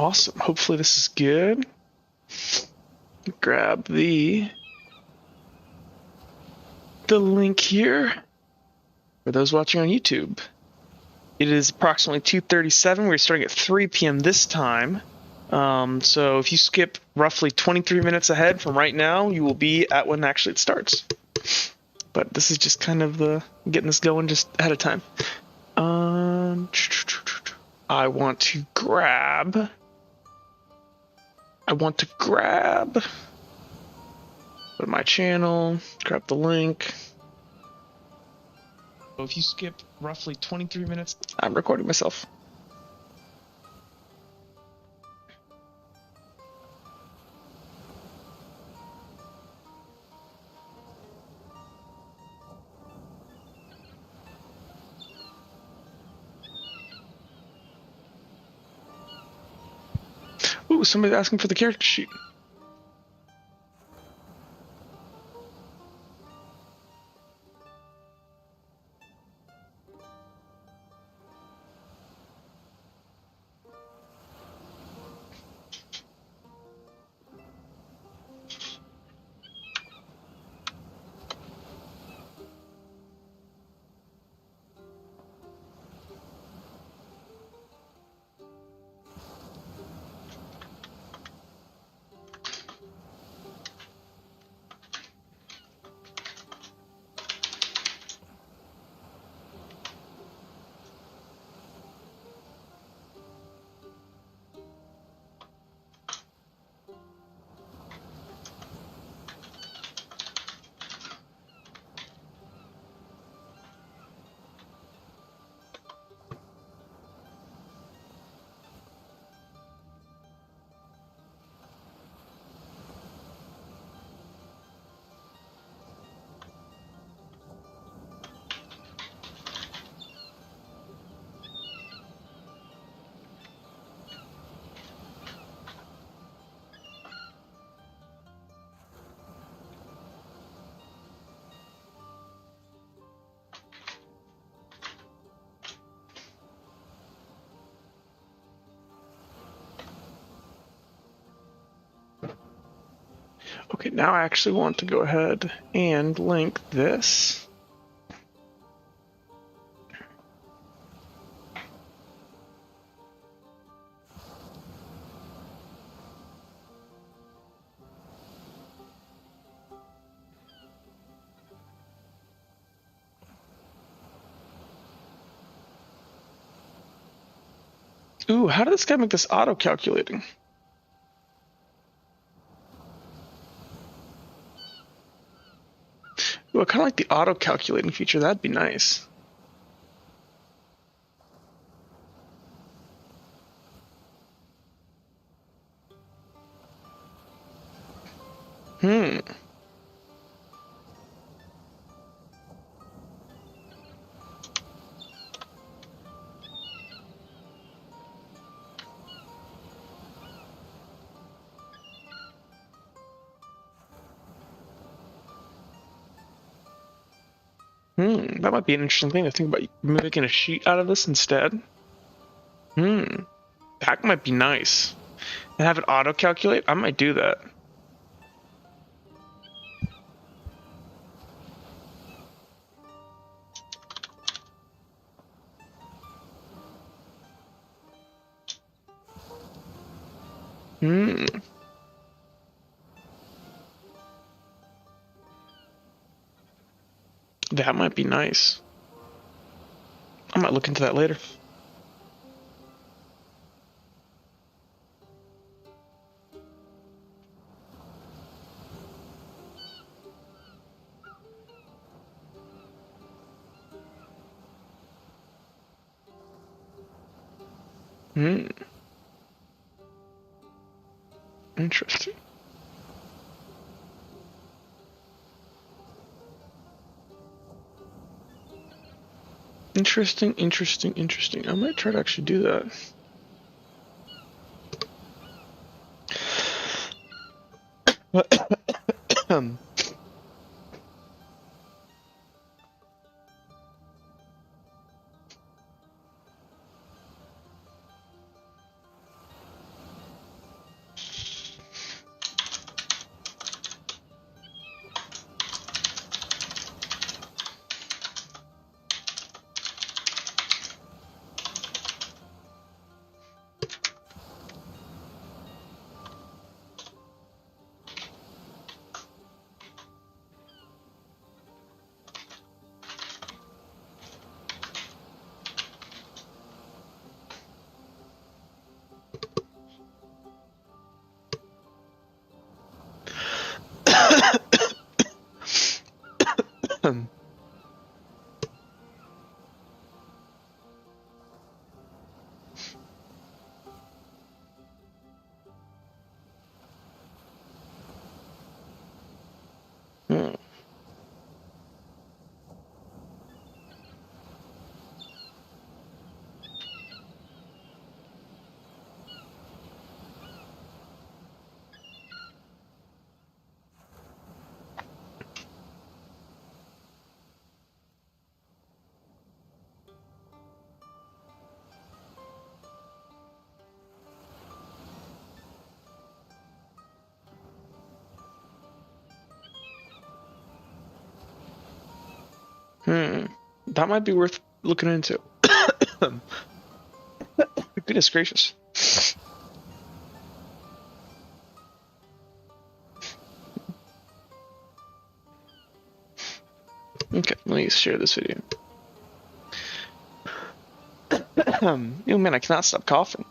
Awesome. Hopefully this is good. Grab the link here for those watching on YouTube. It is approximately 2:37. We're starting at 3 p.m. this time. So if you skip roughly 23 minutes ahead from right now, you will be at when actually it starts. But this is just kind of getting this going just ahead of time. I want to grab. Go to my channel, grab the link. So if you skip roughly 23 minutes, I'm recording myself. Ooh, somebody's asking for the character sheet. Okay, now I actually want to go ahead and link this. Ooh, how did this guy make this auto-calculating? Ooh, I kind of like the auto-calculating feature. That'd be nice. Hmm. That might be an interesting thing to think about. Making a sheet out of this instead. That might be nice. And have it auto-calculate? I might do that. That might be nice. I might look into that later. Interesting. Interesting. I might try to actually do that. That might be worth looking into. Goodness gracious. Okay, let me share this video. Oh man, I cannot stop coughing.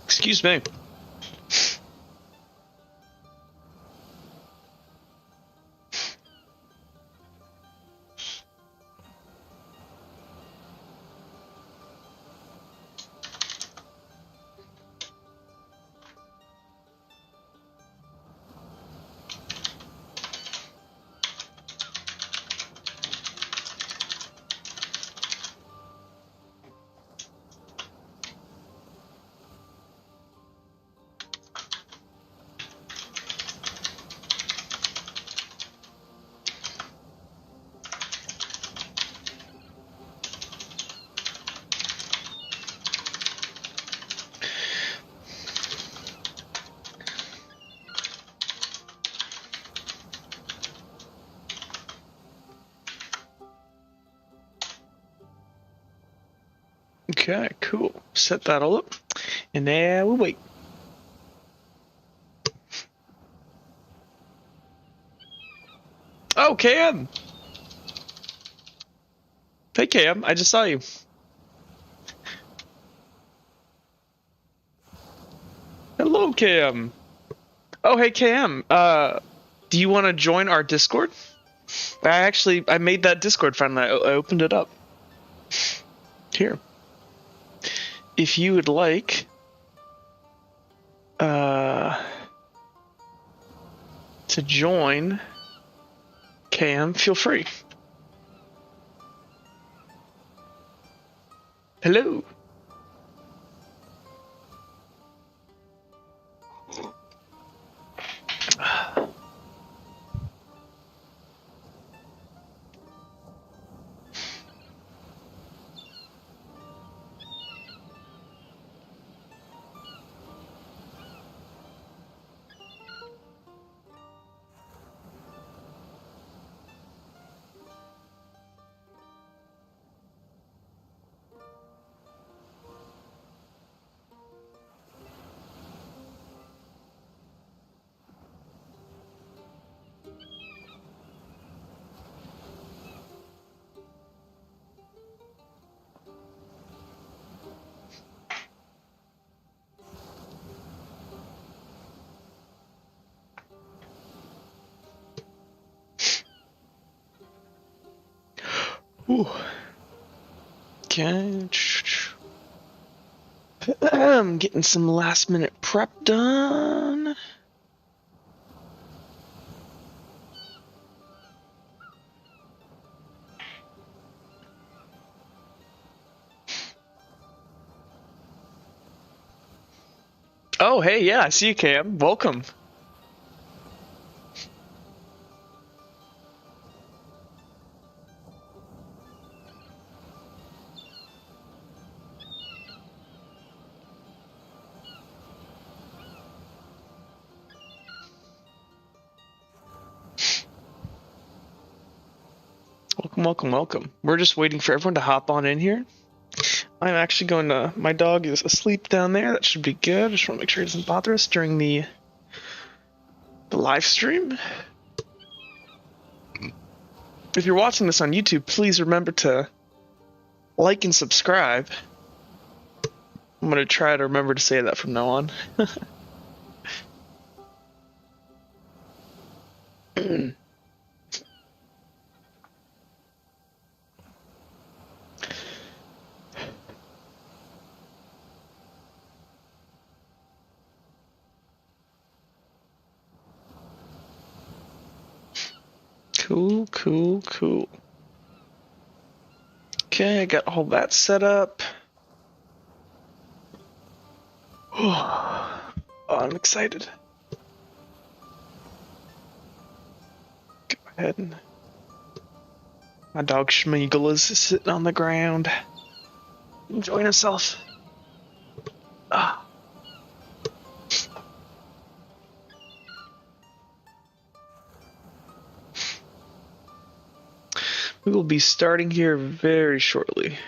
Excuse me. Okay, cool. Set that all up. And now we wait. Oh, Cam! Hey, Cam, I just saw you. Hello, Cam. Oh, hey, Cam. Do you want to join our Discord? I made that Discord finally. I opened it up. Here. If you would like, to join Cam, feel free. Hello. Ooh. Okay. I'm getting some last minute prep done. Oh, hey, yeah, I see you, Cam. Welcome. Welcome, welcome, welcome. We're just waiting for everyone to hop on in here. I'm actually going to. My dog is asleep down there. That should be good. Just want to make sure he doesn't bother us during the live stream. If you're watching this on YouTube, please remember to like and subscribe. I'm gonna try to remember to say that from now on. Cool. Okay, I got all that set up. Oh, I'm excited. Go ahead and... My dog Schmeagle is sitting on the ground, enjoying himself. Ah. We will be starting here very shortly.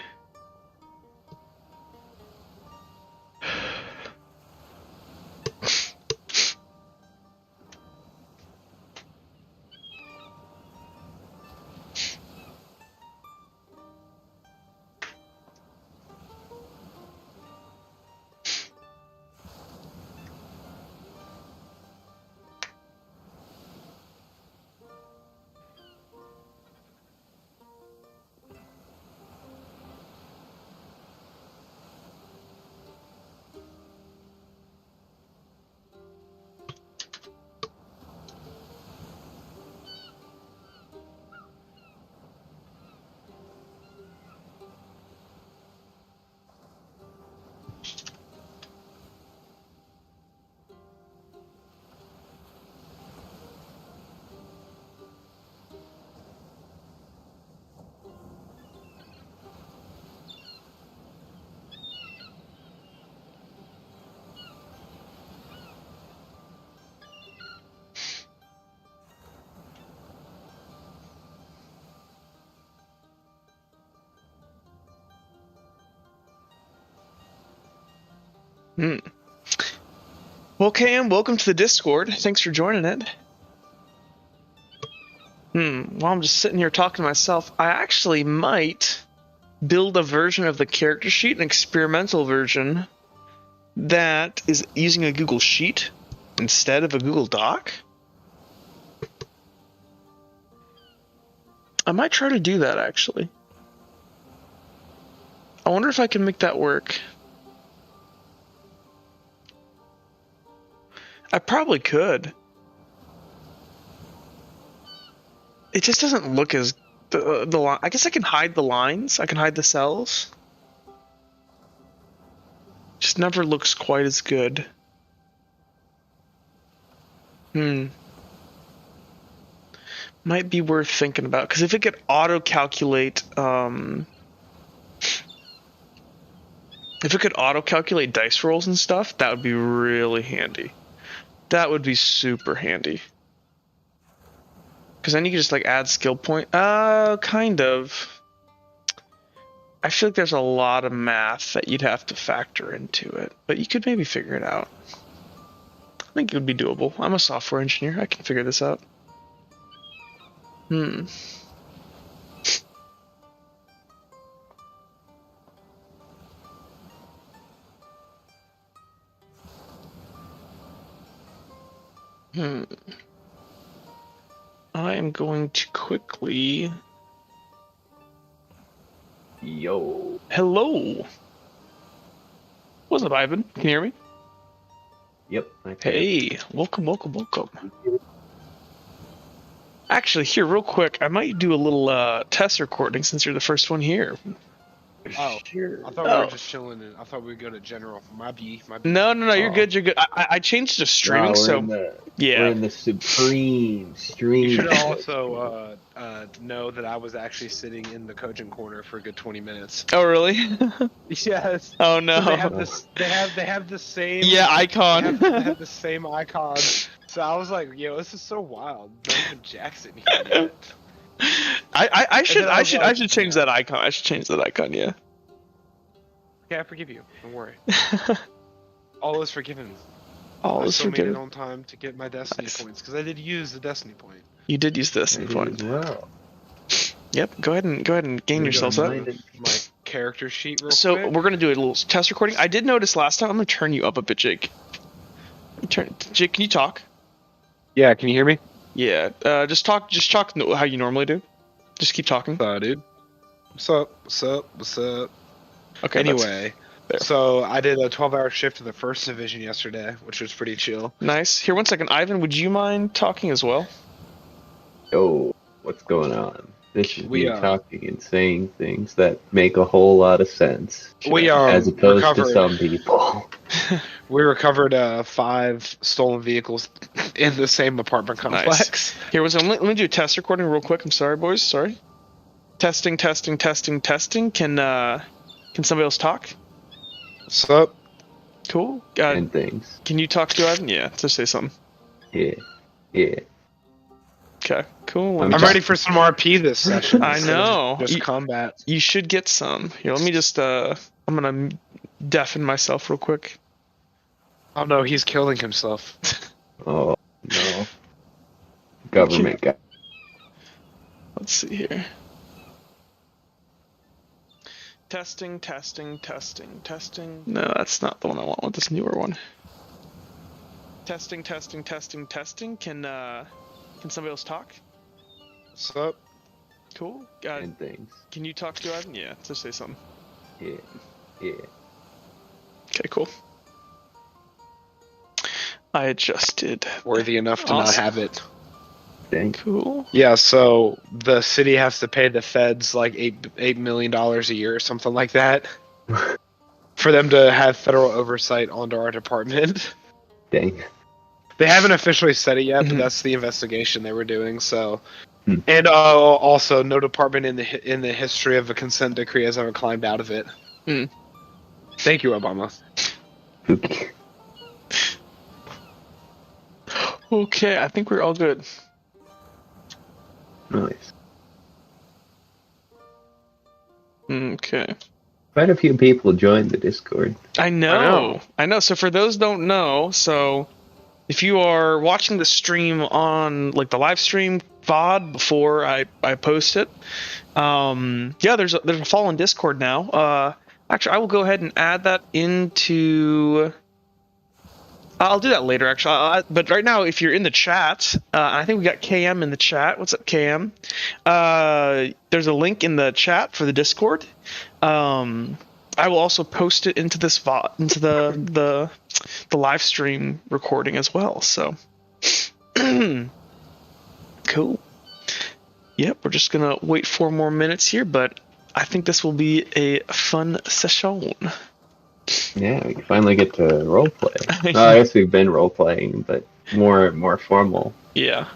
Well, Cam, welcome to the Discord. Thanks for joining it. While I'm just sitting here talking to myself, I actually might build a version of the character sheet, an experimental version, that is using a Google Sheet instead of a Google Doc. I might try to do that, actually. I wonder if I can make that work. I probably could. It just doesn't look as the line. I guess I can hide the lines. I can hide the cells. Just never looks quite as good. Might be worth thinking about, because if it could auto-calculate, dice rolls and stuff, that would be really handy. That would be super handy. Because then you can just like add skill point. Kind of. I feel like there's a lot of math that you'd have to factor into it, but you could maybe figure it out. I think it would be doable. I'm a software engineer. I can figure this out. I am going to quickly... Yo. Hello. What's up, Ivan? Can you hear me? Yep. Hey, welcome. Actually, here, real quick, I might do a little test recording since you're the first one here. Oh, Sure. I thought we were just chilling. I thought we'd go to general. My B. No, you're good. I changed to streaming, we're in the supreme stream. You should also know that I was actually sitting in the coaching corner for a good 20 minutes. Oh, really? Yes. Oh no. They have this. They have the same. Yeah, icon. They have the same icon. So I was like, yo, this is so wild. Not even Jackson here. I should change that icon. I should change that icon. Yeah. Yeah, I forgive you. Don't worry. All is forgiven. All is forgiven. I made it on time to get my Destiny points because I did use the Destiny point. You did use the Destiny point. Well. Yep. Go ahead and gain yourselves up. My character sheet real So quick. we're gonna do a little test recording. I did notice last time. I'm gonna turn you up a bit, Jake. Jake, can you talk? Yeah, can you hear me? Yeah. Just talk how you normally do. Just keep talking. Dude. What's up? What's up? What's up? Okay. Anyway, there. so I did a 12-hour shift in the first division yesterday, which was pretty chill. Nice. Here, 1 second. Ivan, would you mind talking as well? Yo, what's going on? This is We me are- talking and saying things that make a whole lot of sense, We as opposed recovered. to some people. We recovered 5 stolen vehicles in the same apartment complex. Here, 1 second. Let me do a test recording real quick. I'm sorry, boys. Sorry. Testing. Can somebody else talk? What's up? Cool. And things. Can you talk to Ivan? Yeah. Just say something. Yeah. Okay. Cool. I'm I'm ready for some RP this session. I instead of know. Just combat. You should get some. Here, let me just. I'm gonna deafen myself real quick. Oh no, he's killing himself. Oh no. Government guy. Let's see here. Testing. No, that's not the one I want. I want this newer one. Testing. Can somebody else talk? What's up? Cool. And things. Can you talk to Ivan? Yeah, just say something. Yeah. Okay, cool. I adjusted. Worthy enough to not Awesome. have it. Dang. Cool. Yeah, so the city has to pay the feds like $8 million a year or something like that for them to have federal oversight onto our department. Dang. They haven't officially said it yet, Mhm. but that's the investigation they were doing. So, Hmm. and also, no department in the history of a consent decree has ever climbed out of it. Hmm. Thank you, Obama. Spooky. Okay, I think we're all good. Nice. Okay. Quite a few people joined the Discord. I know. So for those who don't know, so if you are watching the stream on like the live stream VOD before I post it, yeah, there's a fallen Discord now. Actually, I will go ahead and add that into. I'll do that later, actually. But right now, if you're in the chat, I think we got KM in the chat. What's up, KM? There's a link in the chat for the Discord. I will also post it into this into the live stream recording as well. So, cool. Yep, we're just gonna wait 4 more minutes here, but I think this will be a fun session. Yeah, we can finally get to roleplay. I guess we've been roleplaying, but more formal. Yeah.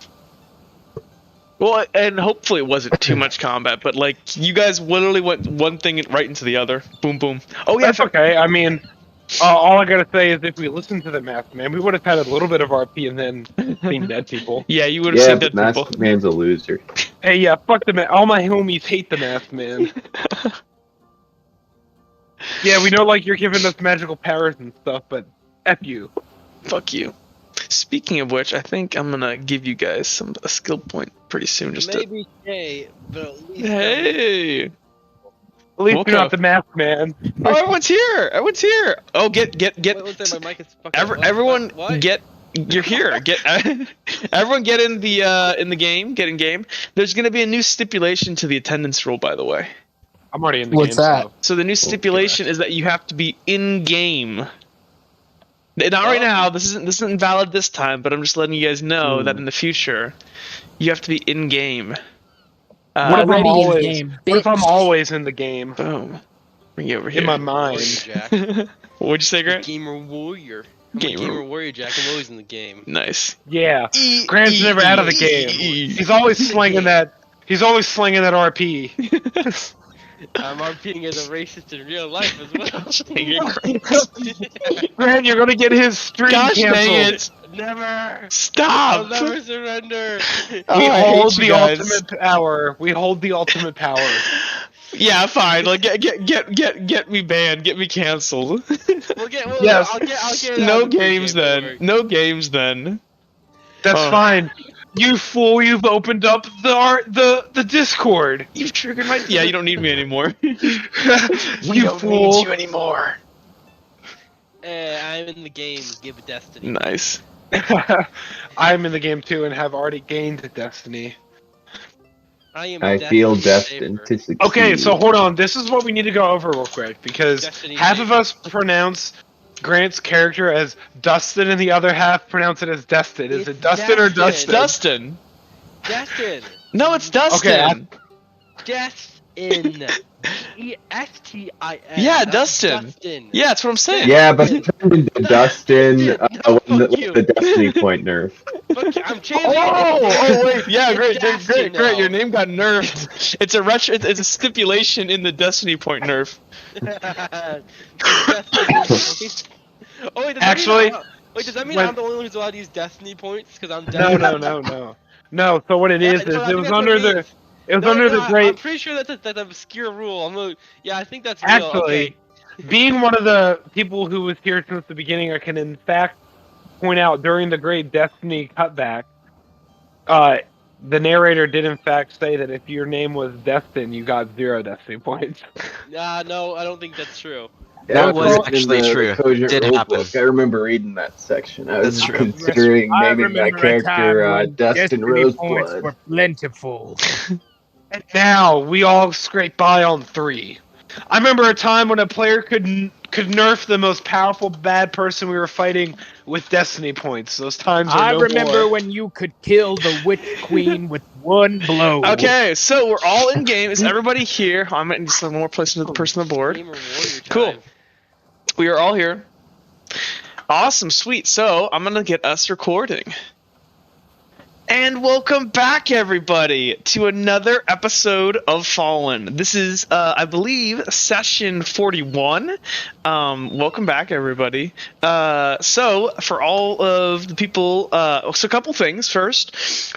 Well, and hopefully it wasn't too much combat, but like you guys literally went one thing right into the other. Boom, boom. Oh yeah, That's okay. I mean, all I gotta say is if we listened to the Masked Man, we would have had a little bit of RP and then seen dead people. yeah, you would have Yeah, seen but dead people. Masked Man's a loser. Hey, yeah, fuck the man. All my homies hate the Masked Man. Yeah, we know, like, you're giving us magical powers and stuff, but F you. Fuck you. Speaking of which, I think I'm gonna give you guys a skill point pretty soon. Just Maybe Jay, but at least hey. At least Woke you're not up. the Masked Man. Oh, everyone's here. Everyone's here. Oh, get. Wait, one second, my mic is fucking. Everyone what? get. You're here. Get. Everyone get in the game. Get in game. There's gonna be a new stipulation to the attendance rule, by the way. I'm already in the What's game. that? So the new stipulation is that you have to be in game. Not right now. This isn't valid this time, but I'm just letting you guys know that in the future, you have to be in game. What if I'm Already in always? game, What if I'm bitch. always in the game? Boom. Bring you over here. In my Warrior, mind. Jack. What'd you say, Grant? Gamer warrior. I'm Gamer- a gamer warrior, Jack. I'm always in the game. Nice. Yeah. Grant's never out of the game. He's always slinging that. He's always slinging that RP. I'm RPing as a racist in real life as well. Grant, you're gonna get his stream Gosh canceled. dang it! Never. I'll Stop! never surrender. Oh, We I hate hold you the guys. ultimate power. We hold the ultimate power. Yeah, fine. Like, get me banned. Get me canceled. Yes. I'll get it out No of the games game, don't then. worry. No games then. That's Oh. fine. You fool! You've opened up the Discord. You've triggered my. Yeah, you don't need me anymore. You fool! anymore. I'm in the game. Give Destiny. Nice. I'm in the game too and have already gained Destiny. I feel destined to succeed. Okay, so hold on. This is what we need to go over real quick because Destiny half Saver. of us pronounce Grant's character as Dustin and the other half pronounce it as Destin. Is It's it Dustin or Destin. Dustin? Dustin. Destin. No, it's Dustin. Destin. ESTIN. Yeah, That's Dustin. Dustin. Yeah, that's what I'm saying. Yeah, but it turned into Dustin when Fuck the, you. with the Destiny point nerf. Fuck you, I'm changing Oh wait, yeah, It's great, Dustin great. now. Your name got nerfed. It's a stipulation in the Destiny point nerf. Oh wait, Actually, does that mean when- I'm the only one who's allowed to use Destiny points? Because I'm No, Destiny. no. So what it is So I it think was that's what under it the means. it was No, under no, the I'm great. pretty sure that's an obscure rule. Yeah, I think that's real. Actually, Okay. being one of the people who was here since the beginning, I can in fact point out during the great Destiny cutback, the narrator did in fact say that if your name was Destin, you got 0 Destiny points. No, I don't think that's true. was That was written in actually the true. Cogent Did rule happen. book. I remember reading that section. I was That's true. considering I naming my remember a character time when Dustin Destiny points Roseblood. were plentiful. And now we all scrape by on 3. I remember a time when a player could nerf the most powerful bad person we were fighting with Destiny points. Those times are I no remember more. when you could kill the Witch Queen with one blow. Okay, so we're all in game. Is everybody here? I'm at just one more place into the person on the board. Gamer warrior Cool. time. We are all here. Awesome, sweet. So I'm gonna get us recording. And welcome back, everybody, to another episode of Fallen. This is, I believe, session 41. Welcome back, everybody. So, for all of the people, so a couple things. First,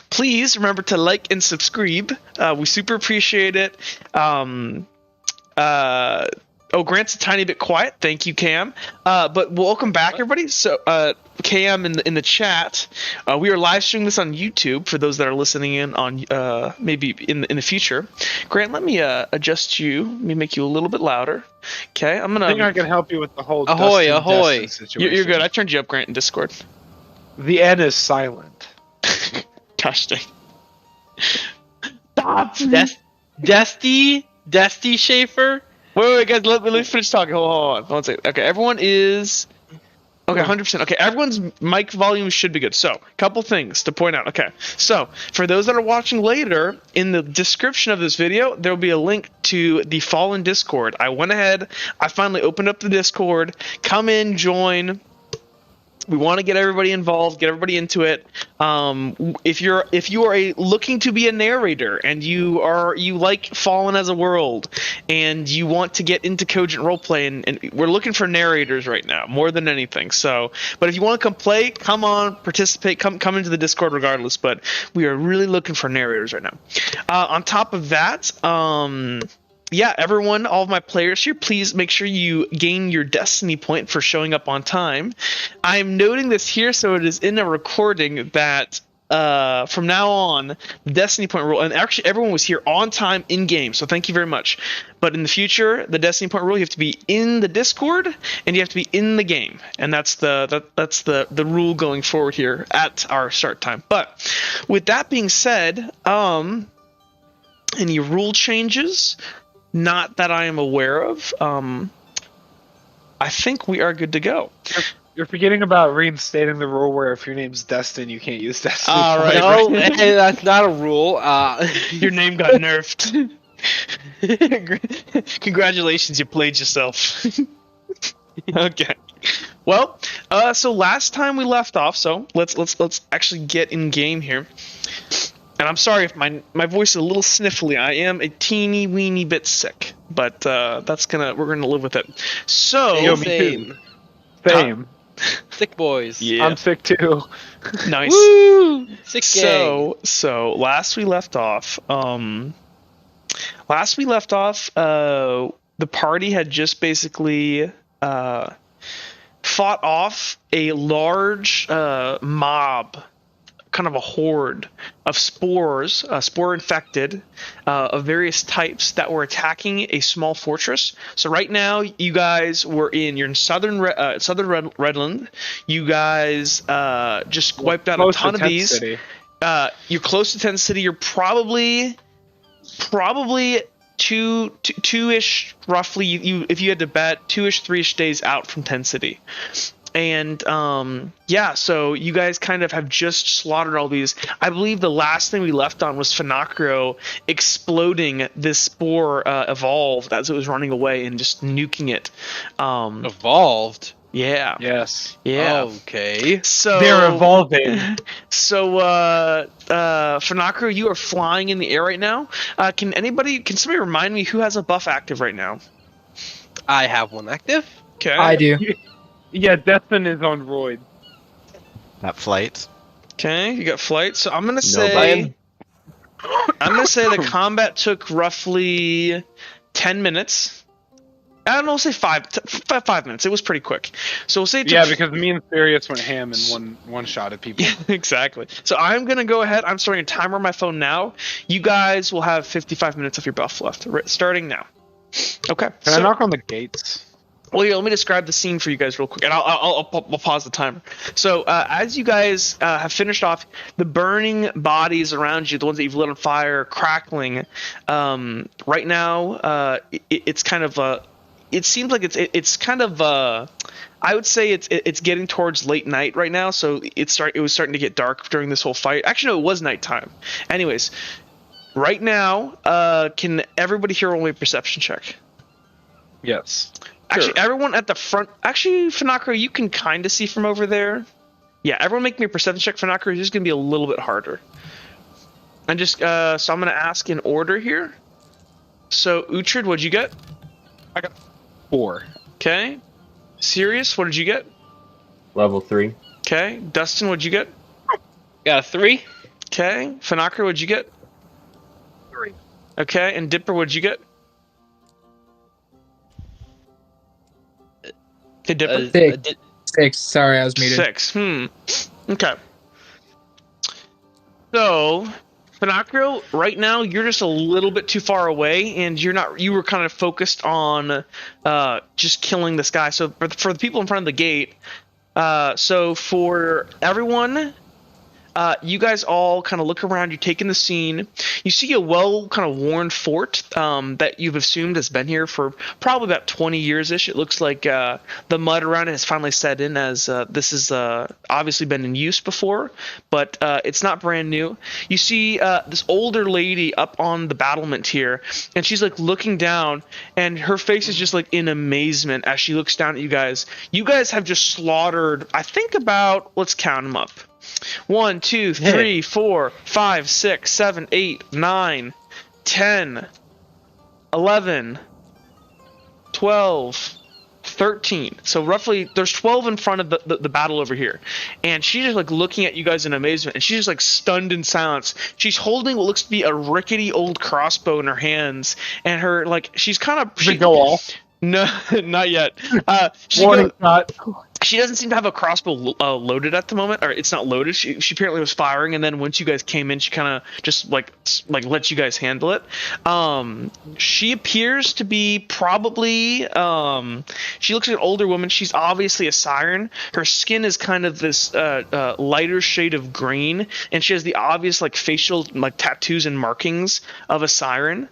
please remember to like and subscribe. We super appreciate it. Oh, Grant's a tiny bit quiet. Thank you, Cam. But welcome back, everybody. So, Cam in the chat, we are live streaming this on YouTube for those that are listening in on maybe in the future. Grant, let me adjust you. Let me make you a little bit louder. Okay, I'm I think I gonna. can help you with the whole Ahoy, Dustin ahoy. Destin situation. You're good. I turned you up, Grant, in Discord. The N is silent. Gosh dang. Stop. Desty Schaefer. Wait, guys. Let me finish talking. Hold on. One second. Okay, everyone is. Okay, 100%. Okay, everyone's mic volume should be good. So, couple things to point out. Okay, so for those that are watching later, in the description of this video, there will be a link to the Fallen Discord. I went ahead. I finally opened up the Discord. Come in, join. We want to get everybody involved, get everybody into it. If you are looking to be a narrator and you like Fallen as a world and you want to get into Cogent roleplay, and we're looking for narrators right now more than anything. So, but if you want to come play, come on, participate, come into the Discord regardless. But we are really looking for narrators right now. On top of that, yeah, everyone, all of my players here, please make sure you gain your Destiny point for showing up on time. I'm noting this here so it is in a recording that from now on, the Destiny point rule, and actually everyone was here on time in game, so thank you very much. But in the future, the Destiny point rule, you have to be in the Discord and you have to be in the game, and that's the rule going forward here at our start time. But with that being said, any rule changes? Not that I am aware of. I think we are good to go. You're forgetting about reinstating the rule where if your name's Destin, you can't use Destin. All right. No, hey, that's not a rule. Your name got nerfed. Congratulations, you played yourself. Okay. Well, so last time we left off, so let's actually get in game here. And I'm sorry if my voice is a little sniffly. I am a teeny weeny bit sick, but we're gonna live with it. So Yo, me too. Same. Sick boys. yeah, I'm sick too. nice. Woo! Sick gang. So last we left off, the party had just basically fought off a large mob kind of a horde of spores, spore infected, of various types that were attacking a small fortress. So right now, you guys you're in southern Redland. You guys just wiped out a Close ton to of Tent these. City. You're close to Tent City. You're probably two-ish, roughly. You if you had to bet, 2-ish, 3-ish days out from Tent City. And yeah, so you guys kind of have just slaughtered all these. I believe the last thing we left on was Finacrio exploding this spore evolved as it was running away and just nuking it. Evolved. Yeah. Yes. Yeah. Okay. So They're evolving. So Finacrio, you are flying in the air right now. Can somebody remind me who has a buff active right now? I have one active. Okay. I do. Yeah, Destin is on roid. That flight. Okay, you got flight. So I'm gonna No say button. the combat took roughly 10 minutes. I don't know, say 5 minutes. It was pretty quick. So we'll say it took Yeah, because me and Sirius went ham and one shot at people. exactly. So I'm gonna go ahead. I'm starting a timer on my phone now. You guys will have 55 minutes of your buff left, starting now. Okay. Can I knock on the gates? Well, yeah, let me describe the scene for you guys real quick, and I'll pause the timer. So, as you guys have finished off, the burning bodies around you, the ones that you've lit on fire, crackling. Right now, it's kind of it seems like it's kind of I would say it's getting towards late night right now, so it was starting to get dark during this whole fight. Actually, no, it was nighttime. Anyways, right now, can everybody here roll a perception check? Yes. Actually, everyone at the front. Actually, Finacrio, you can kind of see from over there. Yeah, everyone make me a perception check. Finacrio, this is going to be a little bit harder. And just, so I'm going to ask in order here. So, Uhtred, what'd you get? I got 4. Okay. Sirius, what did you get? Level 3. Okay. Dustin, what'd you get? Got a 3. Okay. Finacrio, what'd you get? 3. Okay. And Dipper, what'd you get? Hey, Dipper. 6. Sorry, I was muted. 6. Okay. So, Finacrio, right now you're just a little bit too far away, and you were kind of focused on just killing this guy. So for the people in front of the gate, so for everyone, you guys all kind of look around. You take in the scene. You see a kind of worn fort that you've assumed has been here for probably about 20 years-ish. It looks like the mud around it has finally set in, as this has obviously been in use before, but it's not brand new. You see this older lady up on the battlement here, and she's like looking down, and her face is just like in amazement as she looks down at you guys. You guys have just slaughtered, I think about, let's count them up. 1, 2, 3, 4, 5, 6, 7, 8, 9, 10, 11, 12, 13. So roughly there's 12 in front of the battle over here. And she's just like looking at you guys in amazement, and she's just like stunned in silence. She's holding what looks to be a rickety old crossbow in her hands, and her she's kind of Go off. No, not yet. Warning shot. She doesn't seem to have a crossbow loaded at the moment, or it's not loaded. She apparently was firing, and then once you guys came in, she kind of just like let you guys handle it. She appears to be probably she looks like an older woman. She's obviously a siren. Her skin is kind of this lighter shade of green, and she has the obvious facial tattoos and markings of a siren.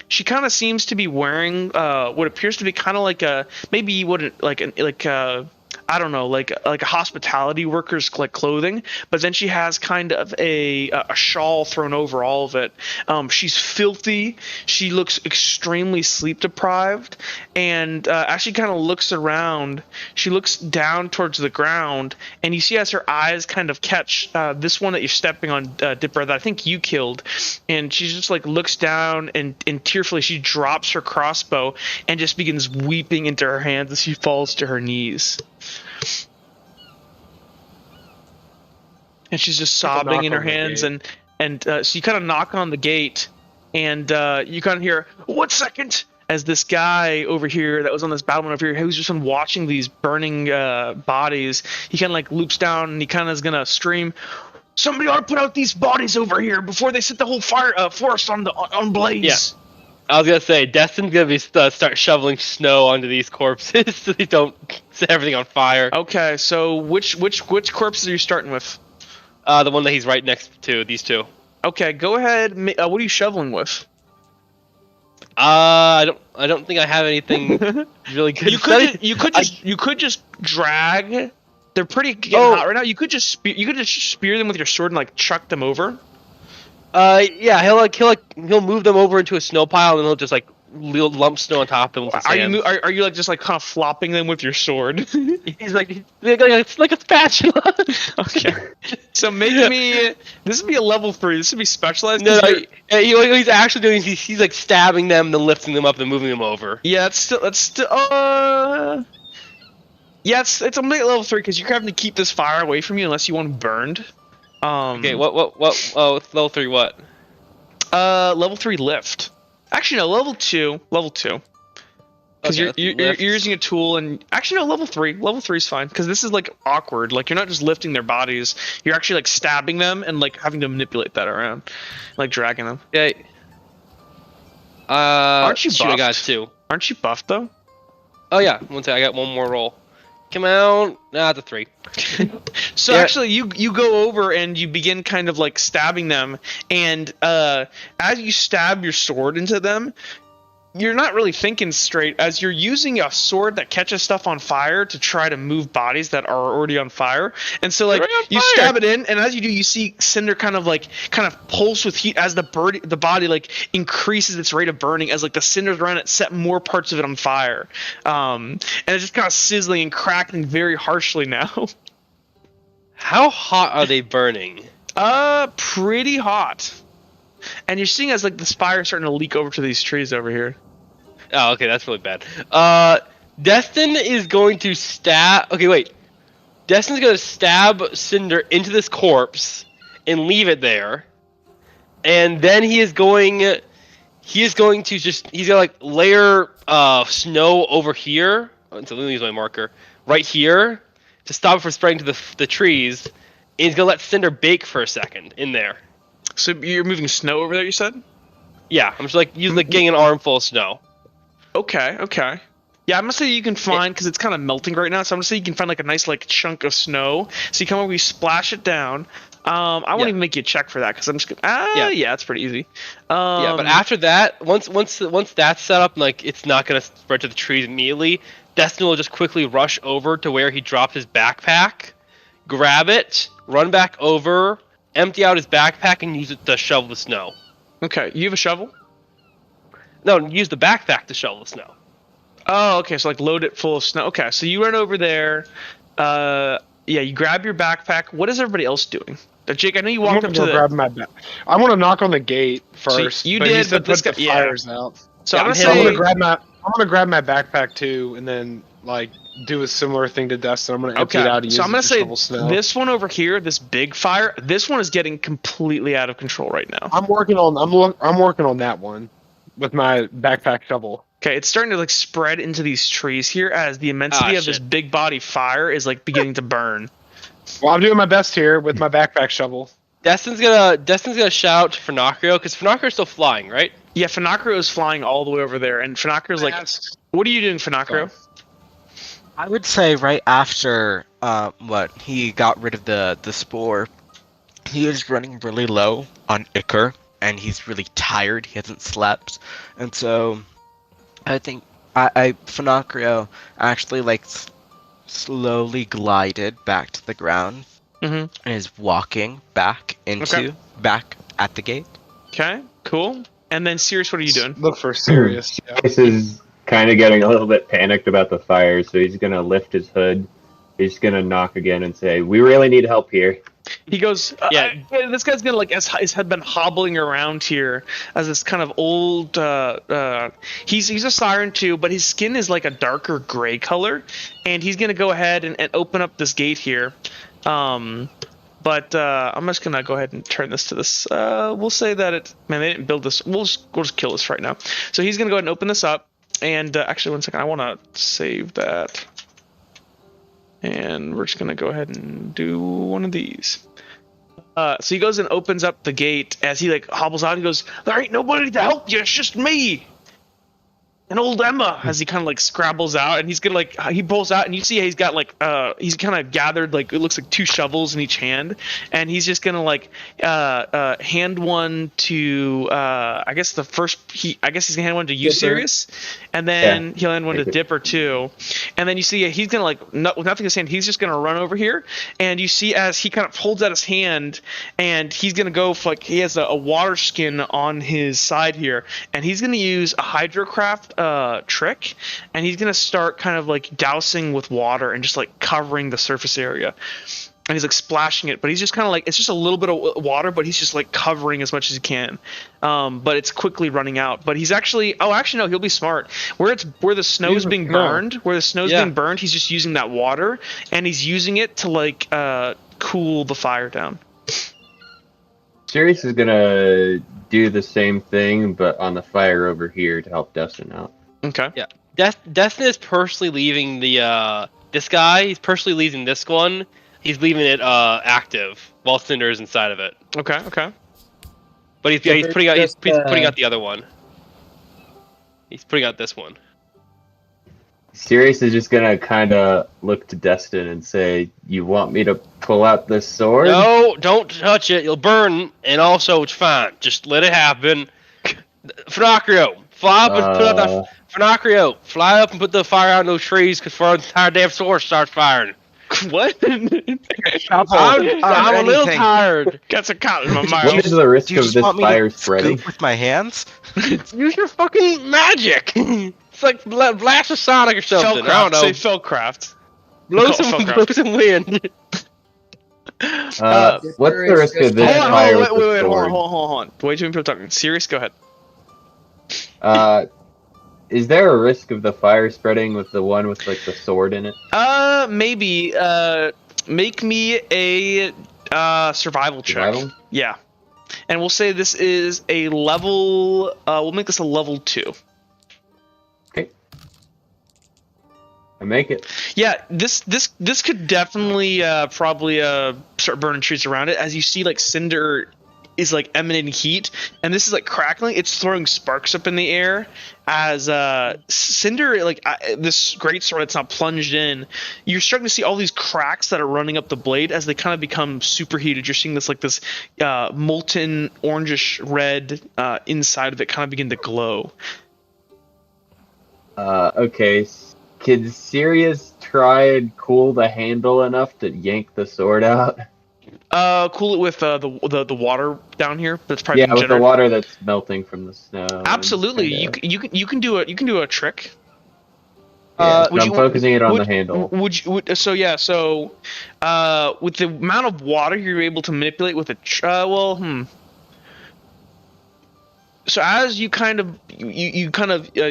She kind of seems to be wearing what appears to be kind of like a maybe I don't know, like a hospitality worker's clothing, but then she has kind of a shawl thrown over all of it. She's filthy. She looks extremely sleep deprived, and as she kind of looks around, she looks down towards the ground, and you see as her eyes kind of catch this one that you're stepping on, Dipper, that I think you killed, and she just looks down and tearfully she drops her crossbow and just begins weeping into her hands as she falls to her knees. And she's just sobbing in her hands, and so you kind of knock on the gate, and you kind of hear 1 second, as this guy over here that was on this battlement over here, who's just been watching these burning bodies, he kind of like loops down and he kind of is gonna scream, "Somebody ought to put out these bodies over here before they set the whole forest on blaze." Yeah. I was gonna say, Destin's gonna be start shoveling snow onto these corpses so they don't set everything on fire. Okay, so which corpses are you starting with? The one that he's right next to, these two. Okay, go ahead. What are you shoveling with? I don't think I have anything really good. You could just drag. They're pretty getting hot right now. You could just spear them with your sword and like chuck them over. Yeah, he'll move them over into a snow pile and then he'll just like lump snow on top of them with his hands. Are you like just like kind of flopping them with your sword? He's like it's like a spatula. Okay. So make me. This would be a level 3. This would be specialized. No, what he's actually doing is he's like stabbing them, then lifting them up, and moving them over. Yeah, it's still. Yeah, it's a level 3 because you're having to keep this fire away from you unless you want them burned. Okay, what? Oh, level 3 what? Level 3 lift. Actually, no, level 2. Level 2. Because Okay, you're using a tool, and actually no, level 3. Level 3 is fine because this is like awkward. Like you're not just lifting their bodies; you're actually like stabbing them and like having to manipulate that around, like dragging them. Yeah. Aren't you shoot, I got buffed? 2. Aren't you buffed though? Oh yeah, one second, I got one more roll. Come out. Nah, the 3. So Yeah. actually, you go over and you begin kind of like stabbing them, and as you stab your sword into them, you're not really thinking straight as you're using a sword that catches stuff on fire to try to move bodies that are already on fire. And so like you stab it in, and as you do, you see cinder kind of pulse with heat as the body like increases its rate of burning as like the cinders around it set more parts of it on fire. And it's just kind of sizzling and crackling very harshly now. How hot are they burning? Pretty hot. And you're seeing as like the fire starting to leak over to these trees over here. Oh, okay, that's really bad. Destin is going to stab. Okay, wait. Destin's going to stab Cinder into this corpse and leave it there, and then he's going to like layer snow over here. So let me use my marker right here to stop it from spreading to the trees. And he's gonna let Cinder bake for a second in there. So you're moving snow over there, you said? Yeah, I'm just like getting an armful of snow. Okay. Yeah, I'm gonna say you can find, because it's kind of melting right now, so I'm gonna say you can find like a nice like chunk of snow. So you come over, you splash it down. I won't even make you a check for that because I'm just gonna. Yeah, it's pretty easy. Yeah, but after that, once that's set up, like it's not gonna spread to the trees immediately. Destin will just quickly rush over to where he dropped his backpack, grab it, run back over, empty out his backpack, and use it to shovel the snow. Okay, you have a shovel? No, use the backpack to shovel the snow. Oh, okay, so like load it full of snow. Okay, so you run over there. You grab your backpack. What is everybody else doing? Jake, I know you walked up to the. Grab my back. I want to knock on the gate first. So you but did, he said but this put guy, the fires out. So Yeah, I'm gonna I'm say. gonna grab my backpack too, and then like do a similar thing to Destin. I'm gonna empty it out and use so I'm it gonna to say shovel snow. this one over here, this big fire. This one is getting completely out of control right now. I'm working on that one with my backpack shovel. Okay, it's starting to like spread into these trees here as the immensity of this shit. big body fire is like beginning to burn. Well, I'm doing my best here with my backpack shovel. Destin's gonna shout to Finocchio because Finocchio's still flying, right? Yeah, Finocchio is flying all the way over there, and Finocchio's like, "What are you doing, Finocchio?" I would say right after he got rid of the spore, he is running really low on Ichor, and he's really tired. He hasn't slept, and so I think Finocchio actually like slowly glided back to the ground and is walking back back at the gate. Okay, cool. And then Sirius, what are you doing? Look for serious. Yeah. This is kind of getting a little bit panicked about the fire, so he's gonna lift his hood. He's gonna knock again and say, "We really need help here." He goes, this guy's gonna like had been hobbling around here as this kind of old. He's a siren too, but his skin is like a darker gray color, and he's gonna go ahead and open up this gate here. But I'm just gonna go ahead and turn this to this. We'll say that they didn't build this. We'll just kill this right now. So he's gonna go ahead and open this up. And actually, 1 second. I want to save that. And we're just gonna go ahead and do one of these. So he goes and opens up the gate as he like hobbles out. He goes, "There ain't nobody to help you. It's just me and old Emma." As he kind of like scrabbles out, and he's gonna like he pulls out, and you see he's got like he's kind of gathered like it looks like 2 shovels in each hand, and he's just gonna like hand one to I guess the first I guess he's gonna hand one to you, Dipper. Sirius, and then Yeah. he'll hand one to Dipper too, and then you see he's gonna like with nothing in his hand, he's just gonna run over here, and you see as he kind of holds out his hand, and he's gonna go for like he has a water skin on his side here, and he's gonna use a hydrocraft trick, and he's gonna start kind of like dousing with water and just like covering the surface area, and he's like splashing it, but he's just kind of like it's just a little bit of water, but he's just like covering as much as he can, but it's quickly running out. But he's actually no, he'll be smart where the snow's being burned, he's just using that water, and he's using it to like cool the fire down. Sirius is gonna do the same thing, but on the fire over here to help Destin out. Okay. Yeah. Destin is personally leaving the this guy. He's personally leaving this one. He's leaving it active while Cinder is inside of it. Okay. But he's putting out the other one. He's putting out this one. Sirius is just gonna kind of look to Destin and say, "You want me to pull out this sword?" No, don't touch it. You'll burn, and also it's fine. Just let it happen. Finocchio, fly up and put out that. Finocchio, fly up and put the fire out in those trees before the entire damn sword starts firing. What? I'm a little tired. Got some cotton in my What mouth. is the risk Do you of just this want me fire to spreading? scoop with my hands? Use your fucking magic. It's like blast of Sonic or something. I don't know. Say Felcraft. Blow Call some Felcraft. wind. What's the risk of this Hold fire on, with the wait, sword? hold on. Way too many people talking. Serious, go ahead. Is there a risk of the fire spreading with the one with like the sword in it? Maybe. Make me a survival check. Survival? Yeah. And we'll say this is a level. We'll make this a level 2. I make it. Yeah, this could definitely probably start burning trees around it. As you see, like cinder is like emanating heat, and this is like crackling. It's throwing sparks up in the air as cinder like this great sword that's not plunged in. You're starting to see all these cracks that are running up the blade as they kind of become superheated. You're seeing this like this molten orangish red inside of it kind of begin to glow. Okay. Can Sirius try and cool the handle enough to yank the sword out? Cool it with the water down here. That's probably Yeah, being with the generated. water that's melting from the snow. Absolutely, And, you can do a trick. yeah, would I'm you- focusing it on would- the handle. With the amount of water you're able to manipulate with a So as you kind of you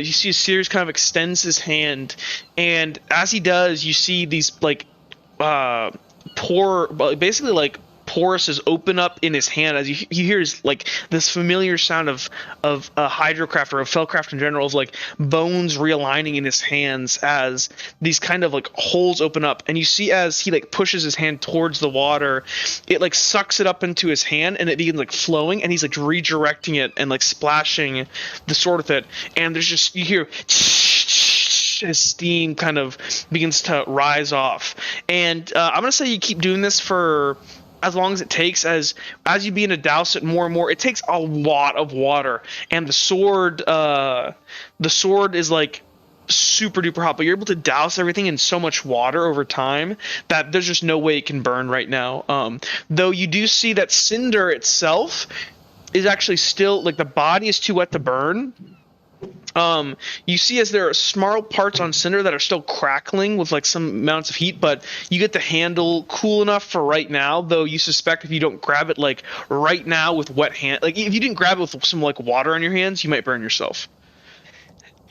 see Sirius kind of extends his hand, and as he does, you see these like basically like porises open up in his hand as you hear like this familiar sound of a hydrocraft or a felcraft in general of like bones realigning in his hands as these kind of like holes open up, and you see as he like pushes his hand towards the water, it like sucks it up into his hand and it begins like flowing, and he's like redirecting it and like splashing the sword with it, and there's just you hear as steam kind of begins to rise off, and I'm gonna say you keep doing this for as long as it takes. As you begin to douse it more and more, it takes a lot of water, and the sword is like super duper hot, but you're able to douse everything in so much water over time that there's just no way it can burn right now. Though you do see that cinder itself is actually still like the body is too wet to burn. You see as there are small parts on cinder that are still crackling with like some amounts of heat, but you get the handle cool enough for right now, though you suspect if you don't grab it like right now with wet hand, like if you didn't grab it with some like water on your hands, you might burn yourself.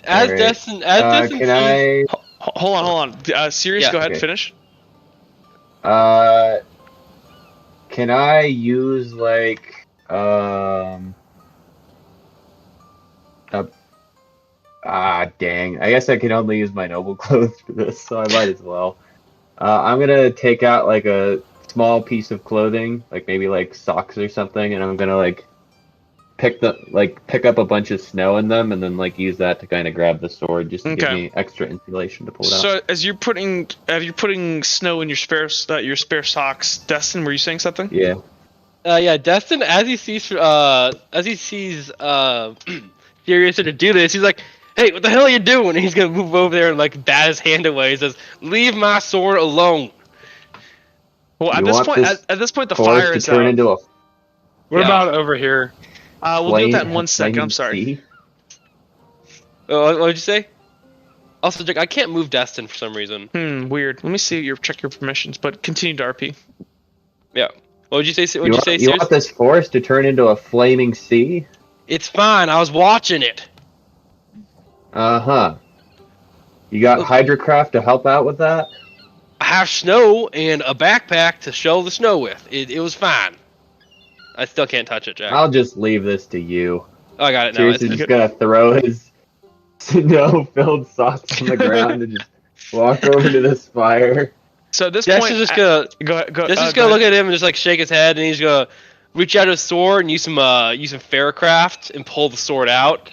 As Alright. Destin, Can I? Hold on. Sirius, Yeah. go ahead, Okay. finish. Can I use like Ah, dang. I guess I can only use my noble clothes for this, so I might as well. I'm gonna take out like a small piece of clothing, like maybe like socks or something, and I'm gonna like pick up a bunch of snow in them, and then like use that to kind of grab the sword, just to give Okay. me extra insulation to pull it out. So as you're putting snow in your spare socks, Destin, were you saying something? Yeah. Yeah, Destin, as he sees Sirius to do this, he's like, "Hey, what the hell are you doing?" And he's gonna move over there and like bat his hand away. He says, "Leave my sword alone." Well, at You this want point, this at this point, the Forest fire to is turn out. into a What Yeah. about over here? We'll deal with that in 1 second. I'm flaming sorry. sea? What did you say? Also, Jack, I can't move Destin for some reason. Weird. Let me see check your permissions, but continue to RP. Yeah. What would you say? What You would you say? want, you want Sirius? this forest to turn into a flaming sea? It's fine. I was watching it. Uh-huh. You got Hydrocraft to help out with that? I have snow and a backpack to shovel the snow with. It was fine. I still can't touch it, Jack. I'll just leave this to you. Oh, I got it now. Sirius is just gonna throw his snow-filled socks on the ground and just walk over to this fire. So at this Jess point, is just gonna go. Jess is gonna look at him and just like shake his head, and he's gonna reach out his sword and use some Ferrocraft and pull the sword out,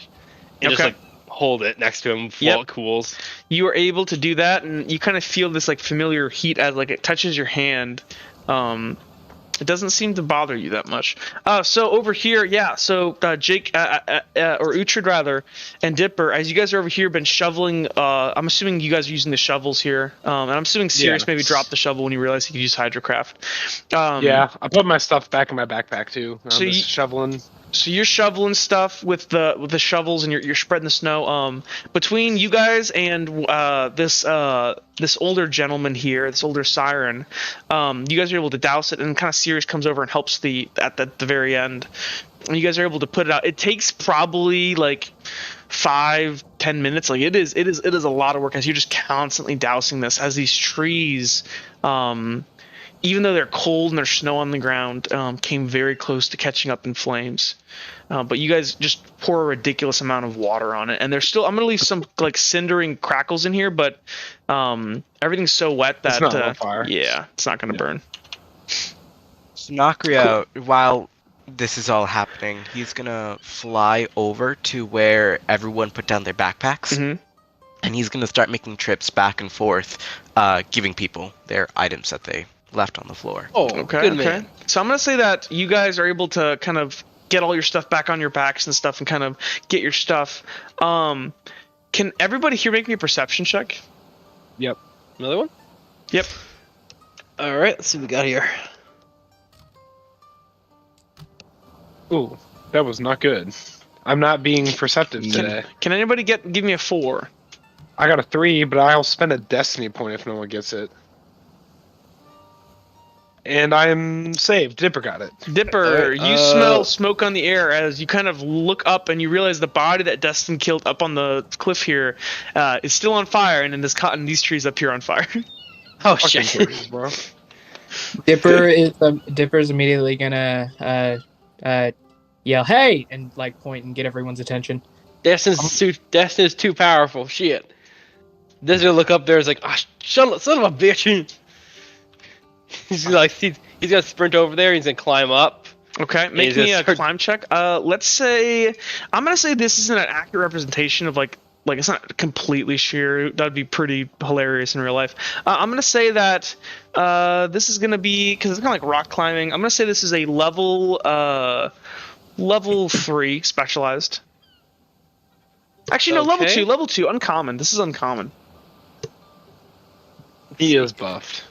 and just Okay. like hold it next to him Yep. while it cools. You are able to do that, and you kind of feel this like familiar heat as like it touches your hand. It doesn't seem to bother you that much. So over here, yeah. So Jake or Uhtred rather, and Dipper, as you guys are over here, been shoveling. I'm assuming you guys are using the shovels here, and I'm assuming Sirius maybe dropped the shovel when you realized he could use Hydrocraft. Yeah, I put my stuff back in my backpack too. I'm So just you- shoveling. So you're shoveling stuff with the shovels, and you're spreading the snow. Between you guys and this older gentleman here, this older siren, you guys are able to douse it, and kind of Sirius comes over and helps at the very end, and you guys are able to put it out. It takes probably like 5-10 minutes. Like it is a lot of work as you're just constantly dousing this as these trees. Even though they're cold and there's snow on the ground, came very close to catching up in flames. But you guys just pour a ridiculous amount of water on it, and there's still. I'm gonna leave some like cindering crackles in here, but everything's so wet that It's not on fire. yeah, it's not gonna burn. So Nakria, while this is all happening, he's gonna fly over to where everyone put down their backpacks, Mhm. and he's gonna start making trips back and forth, giving people their items that they left on the floor. Oh, Okay. good okay. man. So I'm gonna say that you guys are able to kind of get all your stuff back on your backs and stuff, and kind of get your stuff. Can everybody here make me a perception check? Another one? Yep. All right, let's see what we got here. Ooh, that was not good. I'm not being perceptive today. Can anybody give me a 4? I got a 3, but I'll spend a destiny point if no one gets it. And I'm saved. Dipper got it. Dipper, Alright, you smell smoke on the air as you kind of look up and you realize the body that Destin killed up on the cliff here is still on fire, and then these trees up here on fire. Oh Fucking shit! trees, bro. Dipper's immediately gonna yell, "Hey!" and like point and get everyone's attention. Destin is too powerful. Shit. Destin's gonna look up there. Is like, ah, son of a bitch. He's gonna sprint over there. He's gonna climb up. Okay, make He's me a a start- climb check. Let's say I'm gonna say this isn't an accurate representation of like it's not completely sheer. That'd be pretty hilarious in real life. I'm gonna say that this is gonna be because it's kind of like rock climbing. I'm gonna say this is a level 3 specialized. Actually, no, Okay. level two, uncommon. This is uncommon. He is buffed.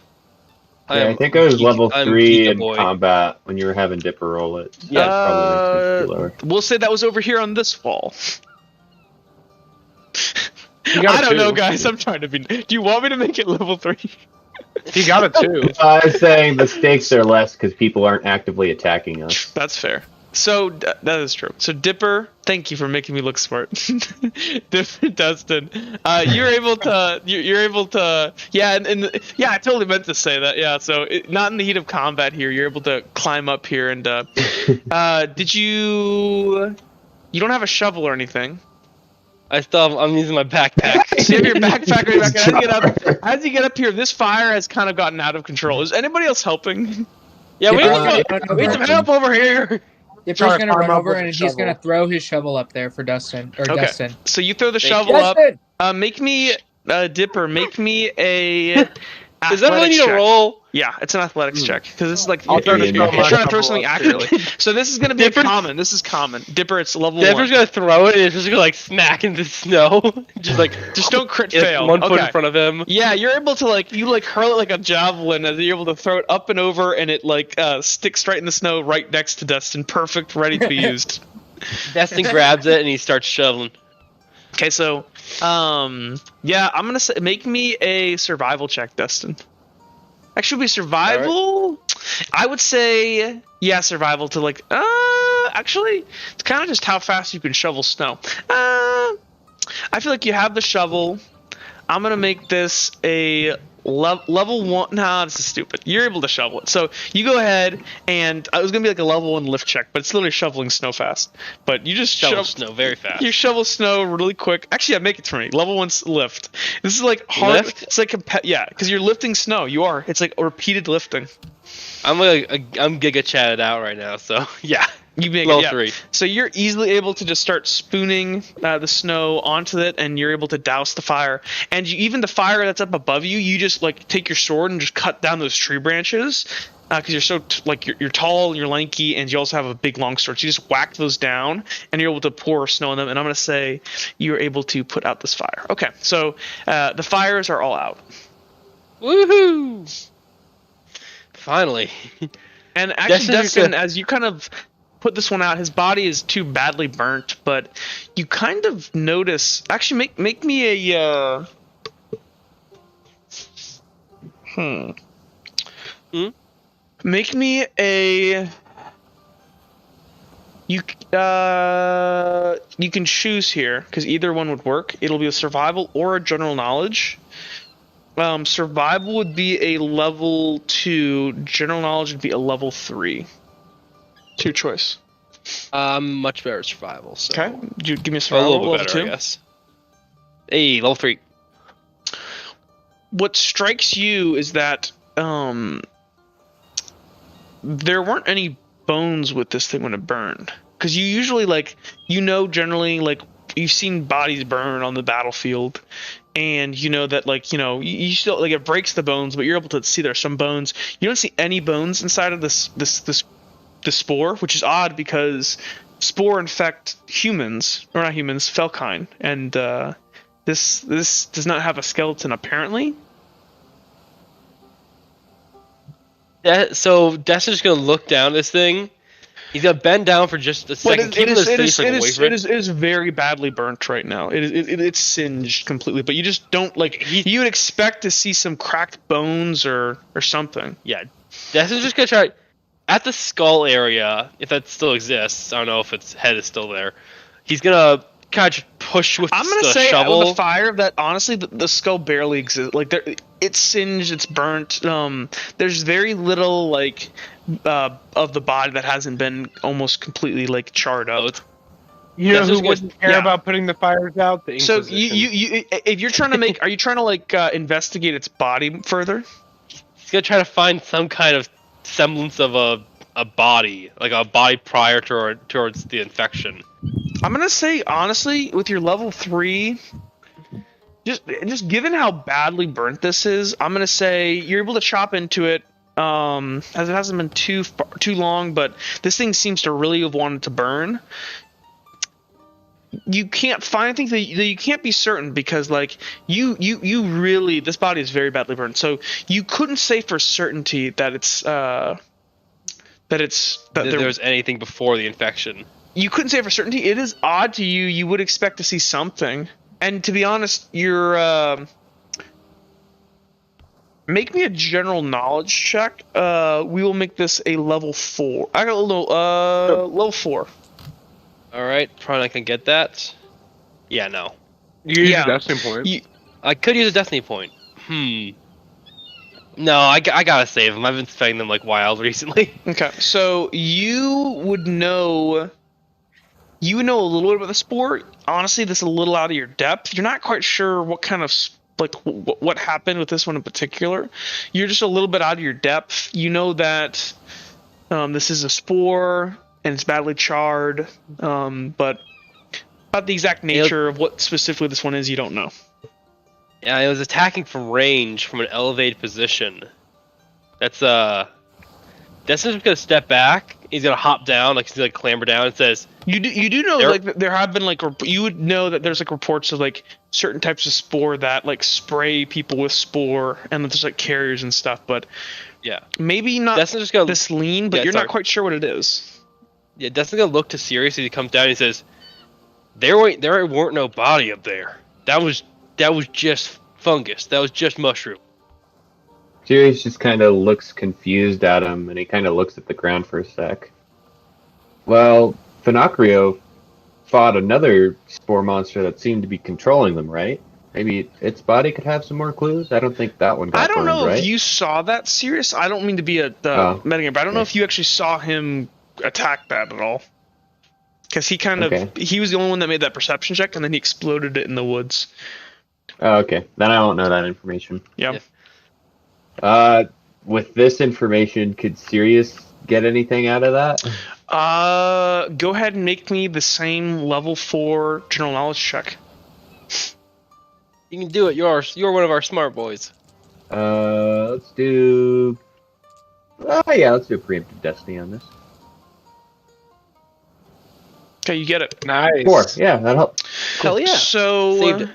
Yeah, I think I was level 3 Geeka in boy. combat when you were having Dipper roll it. So Yeah. that's probably makes me lower. We'll say that was over here on this wall. He got I a don't know, 2. guys. I'm trying to be. Do you want me to make it level 3? He got a 2. I was saying the stakes are less because people aren't actively attacking us. That's fair. So that is true. So Dipper, thank you for making me look smart. Dipper, Dustin, you're able to. You're able to. Yeah, and yeah, I totally meant to say that. Yeah, so not in the heat of combat here. You're able to climb up here and. Did you? You don't have a shovel or anything. I'm using my backpack. So you have your backpack on your back. As you get up here, this fire has kind of gotten out of control. Is anybody else helping? Yeah, we Yeah, need some help over here. Dipper's Try to gonna climb run up over with and the he's shovel. gonna throw his shovel up there for Dustin or Okay. Dustin. So you throw the Thank shovel up. Dustin! Make me, Dipper, make me a. Does that really athletics need a check. roll? Yeah, it's an athletics check because this is like I'll you're, try to you're throw my trying to throw shovel something up, accurately. So this is gonna be Dipper's- common. This is common. Dipper, it's level Denver's 1. gonna throw it and it's just gonna like smack into the snow. Just like Just don't crit it's fail. 1 foot Okay. in front of him. Yeah, you're able to hurl it like a javelin, and you're able to throw it up and over, and it sticks right in the snow, right next to Dustin. Perfect, ready to be used. Destin grabs it and he starts shoveling. Okay, so yeah, I'm gonna say make me a survival check, Dustin. Actually, be survival. I would say survival to actually, it's kind of just how fast you can shovel snow. I feel like you have the shovel. I'm gonna make this a level 1. Nah, this is stupid. You're able to shovel it, so you go ahead and it was gonna be like a level 1 lift check, but it's literally shoveling snow fast. But you just Shovel snow very fast. You shovel snow really quick. Actually, yeah, make it for me. Level 1's lift. This is like hard. Lift? It's like because you're lifting snow. You are. It's like repeated lifting. I'm giga chatted out right now, so yeah. You make Level it, yeah. 3. So you're easily able to just start spooning the snow onto it, and you're able to douse the fire. And even the fire that's up above you, you just take your sword and just cut down those tree branches, because you're so you're tall, you're lanky, and you also have a big long sword. So you just whack those down, and you're able to pour snow on them. And I'm gonna say you're able to put out this fire. Okay, so the fires are all out. Woohoo! Finally. And actually, Dustin, Dustin, as you kind of put this one out, his body is too badly burnt, but you kind of notice. Actually, make me a. Make me a. You can choose here because either one would work. It'll be a survival or a general knowledge. Survival would be a level 2. General knowledge would be a level 3. It's your choice. Much better at survival. So. Okay. You give me a A survival little bit level better, 2. I guess. Hey, level 3. What strikes you is that there weren't any bones with this thing when it burned. Because you usually generally you've seen bodies burn on the battlefield, and you know that you still it breaks the bones, but you're able to see there's some bones. You don't see any bones inside of the spore, which is odd because spore infect humans, or not humans, Felkine, and this does not have a skeleton apparently. So Destin's just gonna look down this thing. He's gonna bend down for just a second, keeping his face away from it. It is very badly burnt right now. It's singed completely, but you just don't you would expect to see some cracked bones or something. Yeah, Destin's just gonna try at the skull area, if that still exists. I don't know if its head is still there. He's gonna kind of just push with I'm gonna the say shovel. with the fire that honestly the skull barely exists. It's singed, it's burnt. There's very little of the body that hasn't been almost completely charred up. You know That's who just wouldn't care yeah. about putting the fires out? The So Inquisition. you if you're trying to make, are you trying to investigate its body further? He's gonna try to find some kind of semblance of a body, like a body prior towards the infection. I'm gonna say honestly, with your level 3, just given how badly burnt this is, I'm gonna say you're able to chop into it. As it hasn't been too long, but this thing seems to really have wanted to burn. You can't find anything that you can't be certain because you really, this body is very badly burned, so you couldn't say for certainty that There was anything before the infection. you couldn't say for certainty. It is odd to you. You would expect to see something. And to be honest, you're make me a general knowledge check. We will make this a level 4. I got a little level 4. All right, probably not gonna get that. Yeah, no. You use Yeah. a destiny point. You- I could use a destiny point. No, I gotta save them. I've been spending them like wild recently. Okay, so you would know you know a little bit about the sport. Honestly, this is a little out of your depth. You're not quite sure what kind of what happened with this one in particular. You're just a little bit out of your depth. You know that this is a spore and it's badly charred, but about the exact nature of what specifically this one is, you don't know. Yeah, it was attacking from range from an elevated position. That's Destin's gonna step back. He's gonna hop down, like he's gonna clamber down. It says you do know like there have been like you would know that there's like reports of like certain types of spore that like spray people with spore, and there's like carriers and stuff. But yeah, maybe not Destin's just gonna this lean, but you're not quite sure what it is. Yeah, Destin's gonna look to Sirius as he comes down. And he says, there weren't no body up there. That was just fungus. That was just mushroom." Sirius just kind of looks confused at him, and he kind of looks at the ground for a sec. Well, Finocchio fought another spore monster that seemed to be controlling them, right? Maybe its body could have some more clues? I don't think that one got I don't know burned, if right? you saw that, Sirius. I don't mean to be a metagame, but I don't know if you actually saw him attack that at all. Because he kind of he was the only one that made that perception check, and then he exploded it in the woods. Oh, okay. Then I don't know that information. Yeah. With this information, could Sirius get anything out of that? Go ahead and make me the same level 4 general knowledge check. You can do it. You're one of our smart boys. Let's do. Yeah, let's do a preemptive destiny on this. Okay, you get it. Nice. 4. Yeah, that helps. Hell yeah. So Saved it.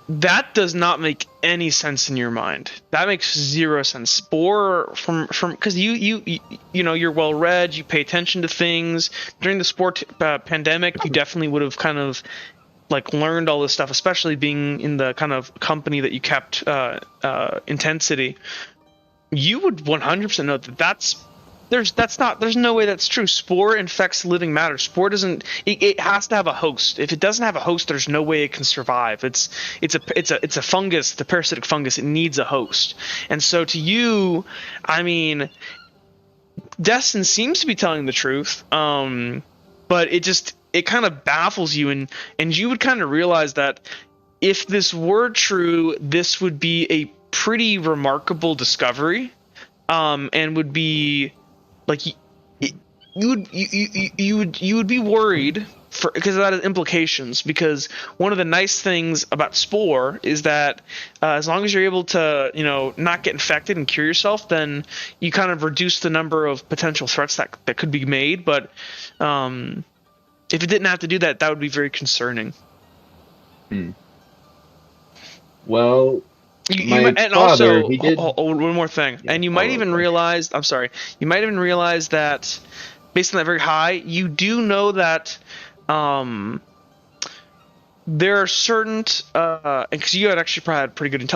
That does not make any sense in your mind. That makes 0 sense. Spore from because you know you're well read. You pay attention to things during the sport pandemic. You definitely would have kind of like learned all this stuff, especially being in the kind of company that you kept Intensity. You would 100% know that there's no way that's true. Spore infects living matter. Spore doesn't. It has to have a host. If it doesn't have a host, there's no way it can survive. It's a fungus, the parasitic fungus. It needs a host. And so to you, I mean, Destin seems to be telling the truth. But it kind of baffles you, and you would kind of realize that if this were true, this would be a pretty remarkable discovery, and would be. Like you would be worried because that has implications. Because one of the nice things about Spore is that as long as you're able to not get infected and cure yourself, then you kind of reduce the number of potential threats that could be made. But if it didn't have to do that, that would be very concerning. Well. And father, also, one more thing, and you might even realize. I'm sorry. You might even realize that, based on that very high, you do know that there are certain, because you had actually probably had pretty good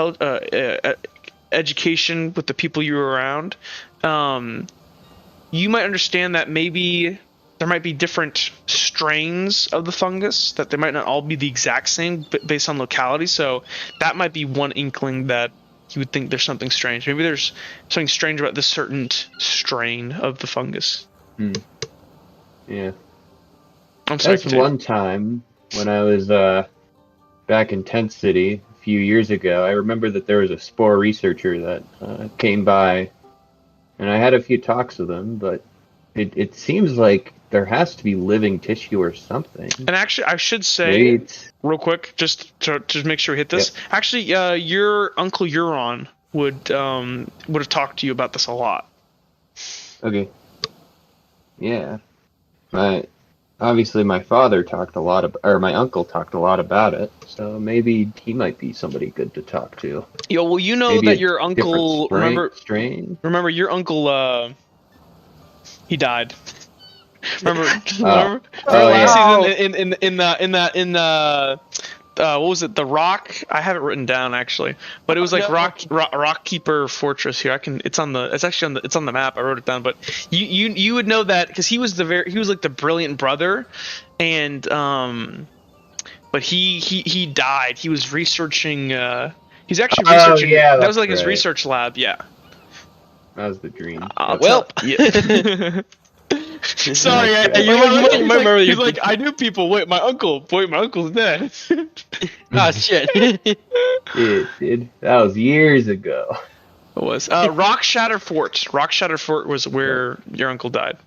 education with the people you were around. You might understand that maybe there might be different strains of the fungus, that they might not all be the exact same based on locality. So that might be one inkling that you would think there's something strange. Maybe there's something strange about this certain strain of the fungus. Yeah. I'm sorry. That's one time when I was back in Tent City a few years ago. I remember that there was a spore researcher that came by, and I had a few talks with him, but it seems like there has to be living tissue or something. And actually, I should say, real quick, just to make sure we hit this. Yep. Actually, your Uncle Euron would have talked to you about this a lot. Okay. Yeah. Obviously, my father talked a lot or my uncle talked a lot about it, so maybe he might be somebody good to talk to. Yeah, well, you know maybe that your uncle strain. Remember your uncle. He died. Remember? Wow. In what was it? The Rock? I have it written down actually, but it was like Rockkeeper Fortress here. It's on the map. I wrote it down, but you would know that because he was like the brilliant brother, and but he died. He was researching. He's actually researching. Yeah, that was like his research lab. Yeah. That was the dream. Yeah. Sorry, you might remember He's your- like, I knew people. Wait, my uncle's dead. Ah, shit. Dude, that was years ago. It was Rock Shatter Fort. Rock Shatter Fort was where your uncle died,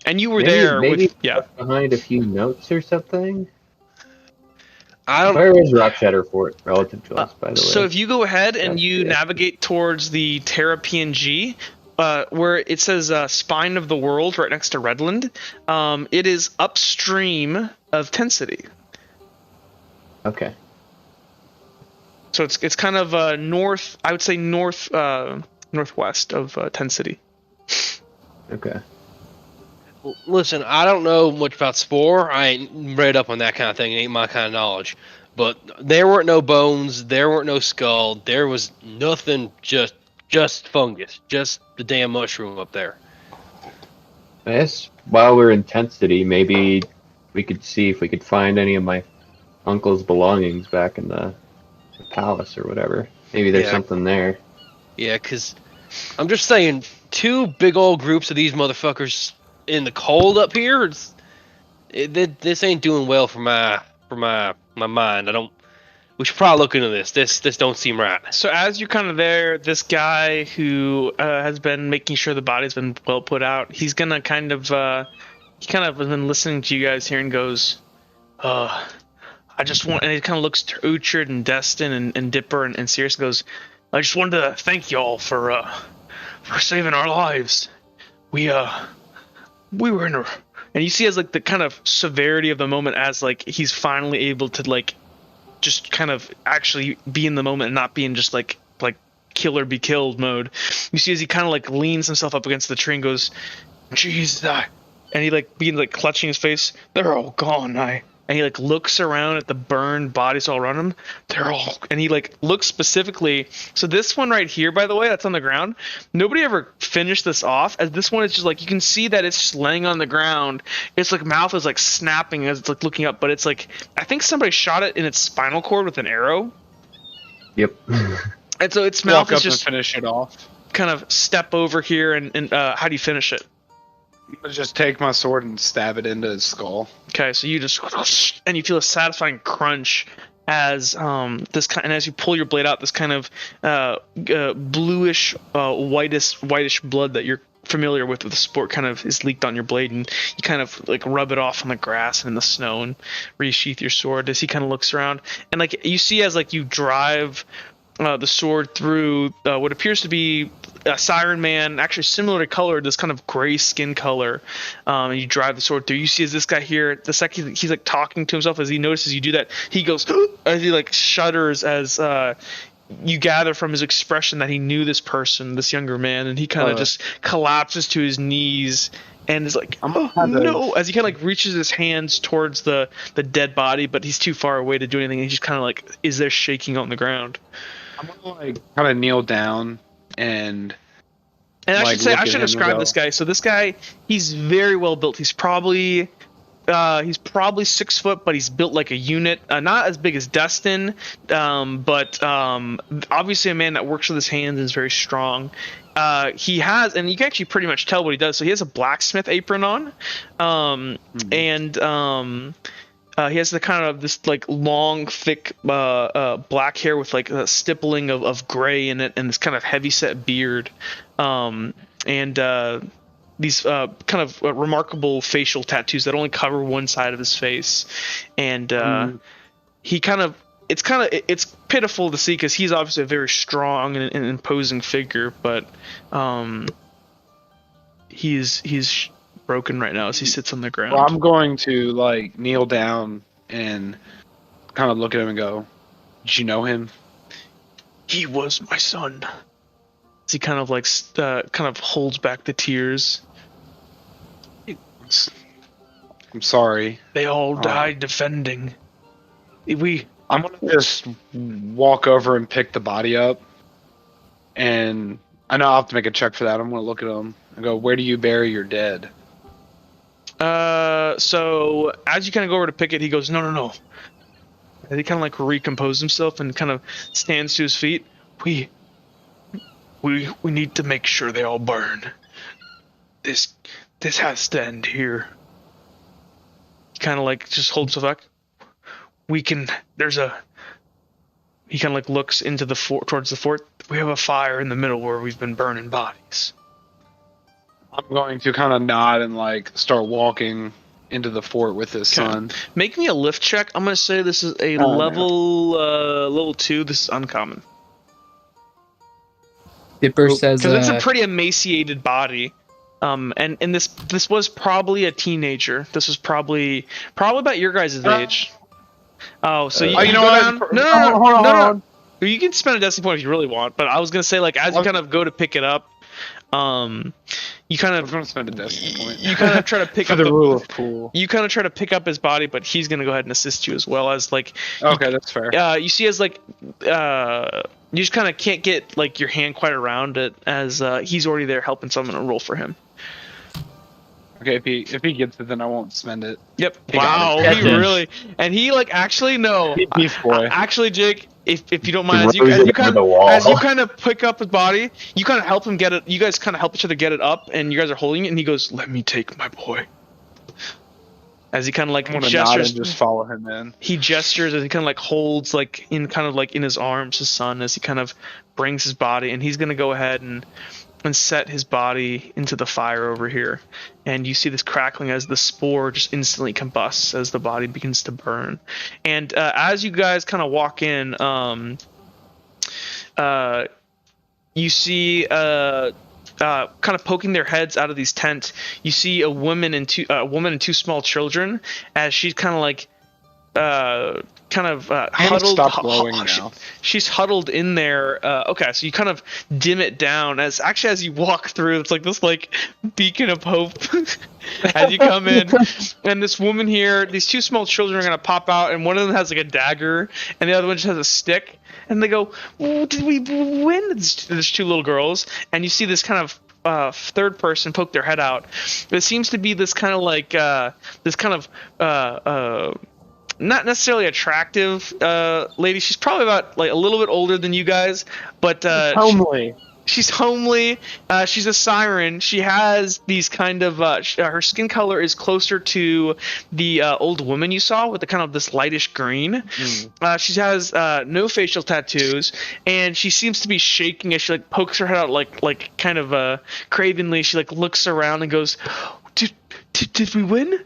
and you were there. Maybe with, yeah. behind a few notes or something. I don't. Where is Rock Shatter Fort relative to us, by the way? So if you go ahead and That's you good. navigate towards the Terra PNG, where it says Spine of the World right next to Redland, it is upstream of Tent City. Okay. So it's kind of north. I would say northwest of Tent City. Okay. Listen, I don't know much about Spore. I ain't read up on that kind of thing. It ain't my kind of knowledge. But there weren't no bones. There weren't no skull. There was nothing. Just fungus. Just the damn mushroom up there. I guess while we're in Tent City, maybe we could see if we could find any of my uncle's belongings back in the palace or whatever. Maybe there's Yeah. something there. Yeah, because I'm just saying, two big old groups of these motherfuckers in the cold up here. This ain't doing well for my mind. We should probably look into this. This don't seem right. So as you're kind of there, this guy who has been making sure the body's been well put out, he's gonna kind of he kind of has been listening to you guys here and goes, I just want, and he kind of looks to Uchard and Destin and Dipper and Sirius and goes, I just wanted to thank y'all for saving our lives. We were in a, and you see as like the kind of severity of the moment as like he's finally able to like just kind of actually be in the moment and not be in just like kill or be killed mode. You see as he kind of like leans himself up against the tree and goes, "Jeez, and he like begins like clutching his face. They're all gone. And he like looks around at the burned bodies all around him. They're all, and he like looks specifically. So this one right here, by the way, that's on the ground. Nobody ever finished this off. As this one is just like you can see that it's just laying on the ground. Its like mouth is like snapping as it's like looking up, but it's like I think somebody shot it in its spinal cord with an arrow. Yep. And so its mouth Walk is up and just finish it off. kind of step over here and how do you finish it? I'm gonna just take my sword and stab it into his skull. Okay, so you just and you feel a satisfying crunch as this kind, and as you pull your blade out, this kind of bluish, whitish blood that you're familiar with the sport kind of is leaked on your blade, and you kind of like rub it off on the grass and in the snow and resheath your sword. As he kind of looks around, and like you see as like you drive the sword through what appears to be a Siren Man, actually similar to color, this kind of gray skin color, and you drive the sword through. You see as this guy here, the second he's like talking to himself, as he notices you do that, he goes, as he like shudders as you gather from his expression that he knew this person, this younger man, and he kind of just collapses to his knees and is like, oh no, as he kind of like reaches his hands towards the dead body, but he's too far away to do anything. He just kind of like is there shaking on the ground. I'm gonna like kind of kneel down and I like, should say, look I at should him and describe go- this guy. So this guy, he's very well built. He's probably 6 foot, but he's built like a unit. Not as big as Destin, but obviously a man that works with his hands and is very strong. He has, and you can actually pretty much tell what he does. So he has a blacksmith apron on, and he has the kind of this like long, thick black hair with like a stippling of gray in it, and this kind of heavy set beard, and these kind of remarkable facial tattoos that only cover one side of his face, and he kind of it's pitiful to see because he's obviously a very strong and imposing figure, but he's broken right now as he sits on the ground. Well, I'm going to like kneel down and kind of look at him and go, "Did you know him?" He was my son. As he kind of like kind of holds back the tears. I'm sorry. They all died defending. I'm gonna just walk over and pick the body up, and I know I'll have to make a check for that. I'm gonna look at him and go, "Where do you bury your dead?" So as you kind of go over to pick it, he goes, no. And he kind of like recomposes himself and kind of stands to his feet. We need to make sure they all burn. This This has to end here. He kind of like just holds himself back. We can. There's a. He kind of like looks into the fort, towards the fort. We have a fire in the middle where we've been burning bodies. I'm going to kind of nod and like start walking into the fort with his son. Make me a lift check. I'm gonna say this is a Oh, level 2. This is uncommon Dipper says, because it's a pretty emaciated body. And this was probably a teenager. This was probably about your guys' age. Oh, so you Oh, can you know go what? down. Hold No. on. You can spend a destiny point if you really want, but I was gonna say like as you kind of go to pick it up, you kind I was of going to spend a destiny point. you kind of try to pick for up the rule of pool. you kind of try to pick up his body, but he's gonna go ahead and assist you as well as like Okay, that's fair. you see as like you just kind of can't get like your hand quite around it as he's already there helping someone to roll for him. Okay, if he gets it, then I won't spend it. Yep. He Wow, got it. he really and he like actually no. Beef boy. Actually, Jake, if you don't He mind, throws it over the wall. as you kind of pick up his body, you kind of help him get it. You guys kind of help each other get it up, and you guys are holding it. And he goes, "Let me take my boy." As he kind of like I'm gonna nod gestures, and just follow him in. he gestures as he kind of like holds like in his arms his son as he kind of brings his body, and he's gonna go ahead and set his body into the fire over here. And you see this crackling as the spore just instantly combusts as the body begins to burn. And as you guys kind of walk in, you see kind of poking their heads out of these tents. You see a woman and two small children as she's kind of like huddled. stop glowing now. She's huddled in there. Okay, so you kind of dim it down as you walk through. It's like this like beacon of hope as you come in. And this woman here, these two small children are gonna pop out, and one of them has like a dagger, and the other one just has a stick. And they go, "Oh, did we win?" There's two little girls, and you see this kind of third person poke their head out. It seems to be this kind of like not necessarily attractive lady. She's probably about like a little bit older than you guys, but Homely. she's homely. She's a siren. She has these kind of her skin color is closer to the old woman you saw with the kind of this lightish green. She has no facial tattoos, and she seems to be shaking as she like pokes her head out like kind of cravenly. She like looks around and goes, "Did we win?"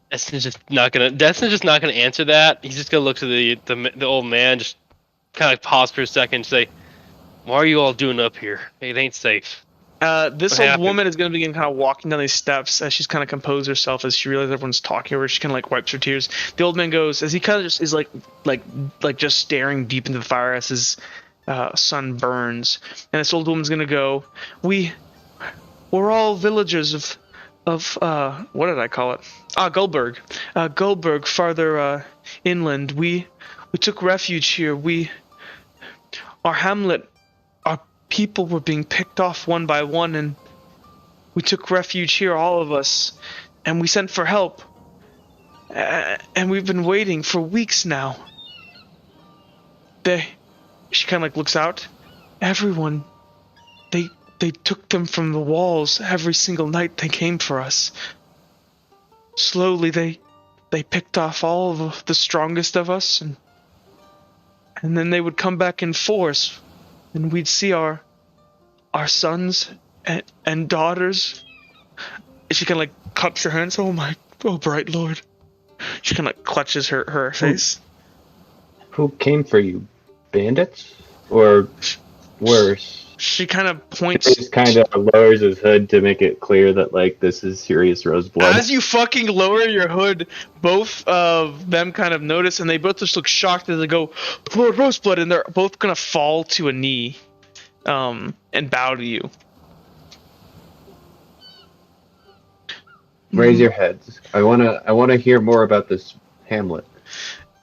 Destin's just not gonna answer that. He's just gonna look to the old man, just kind of like pause for a second, and say, "Why are you all doing up here? It ain't safe." This What old happened? woman is going to begin kind of walking down these steps as she's kind of composed herself as she realizes everyone's talking over. She kind of like wipes her tears. The old man goes as he kind of just is like just staring deep into the fire as his son burns. And this old woman's going to go, we're all villagers of what did I call it? Goldberg. Goldberg, farther inland. We took refuge here. Our hamlet, our people were being picked off one by one, and we took refuge here, all of us, and we sent for help. And we've been waiting for weeks now. She kind of like looks out. Everyone, they took them from the walls every single night they came for us. Slowly they picked off all of the strongest of us, and then they would come back in force, and we'd see our sons and daughters. She kind of like cups her hands. Oh bright lord. She kind of like clutches her face. Who came for you? Bandits? Or worse? She kind of points. He just kind of lowers his hood to make it clear that, like, this is serious Roseblood. As you fucking lower your hood, both of them kind of notice, and they both just look shocked as they go, Lord Roseblood, and they're both gonna fall to a knee, and bow to you. Raise your heads. I wanna hear more about this hamlet.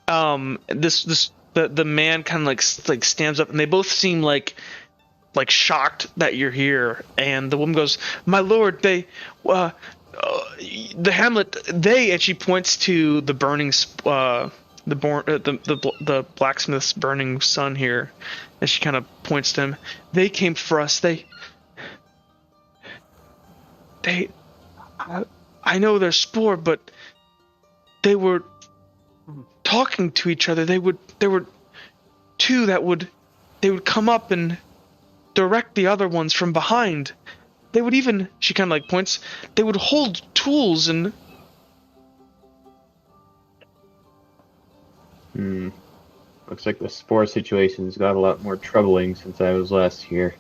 The man kind of like stands up, and they both seem like shocked that you're here. And the woman goes, "My lord, the hamlet, and she points to the burning the blacksmith's burning son here, and she kind of points to him. They came for us. I know they're Spore, but they were talking to each other. There were two they would come up and direct the other ones from behind. They would even, she kind of like points, they would hold tools and... Looks like the Spore situation's got a lot more troubling since I was last here.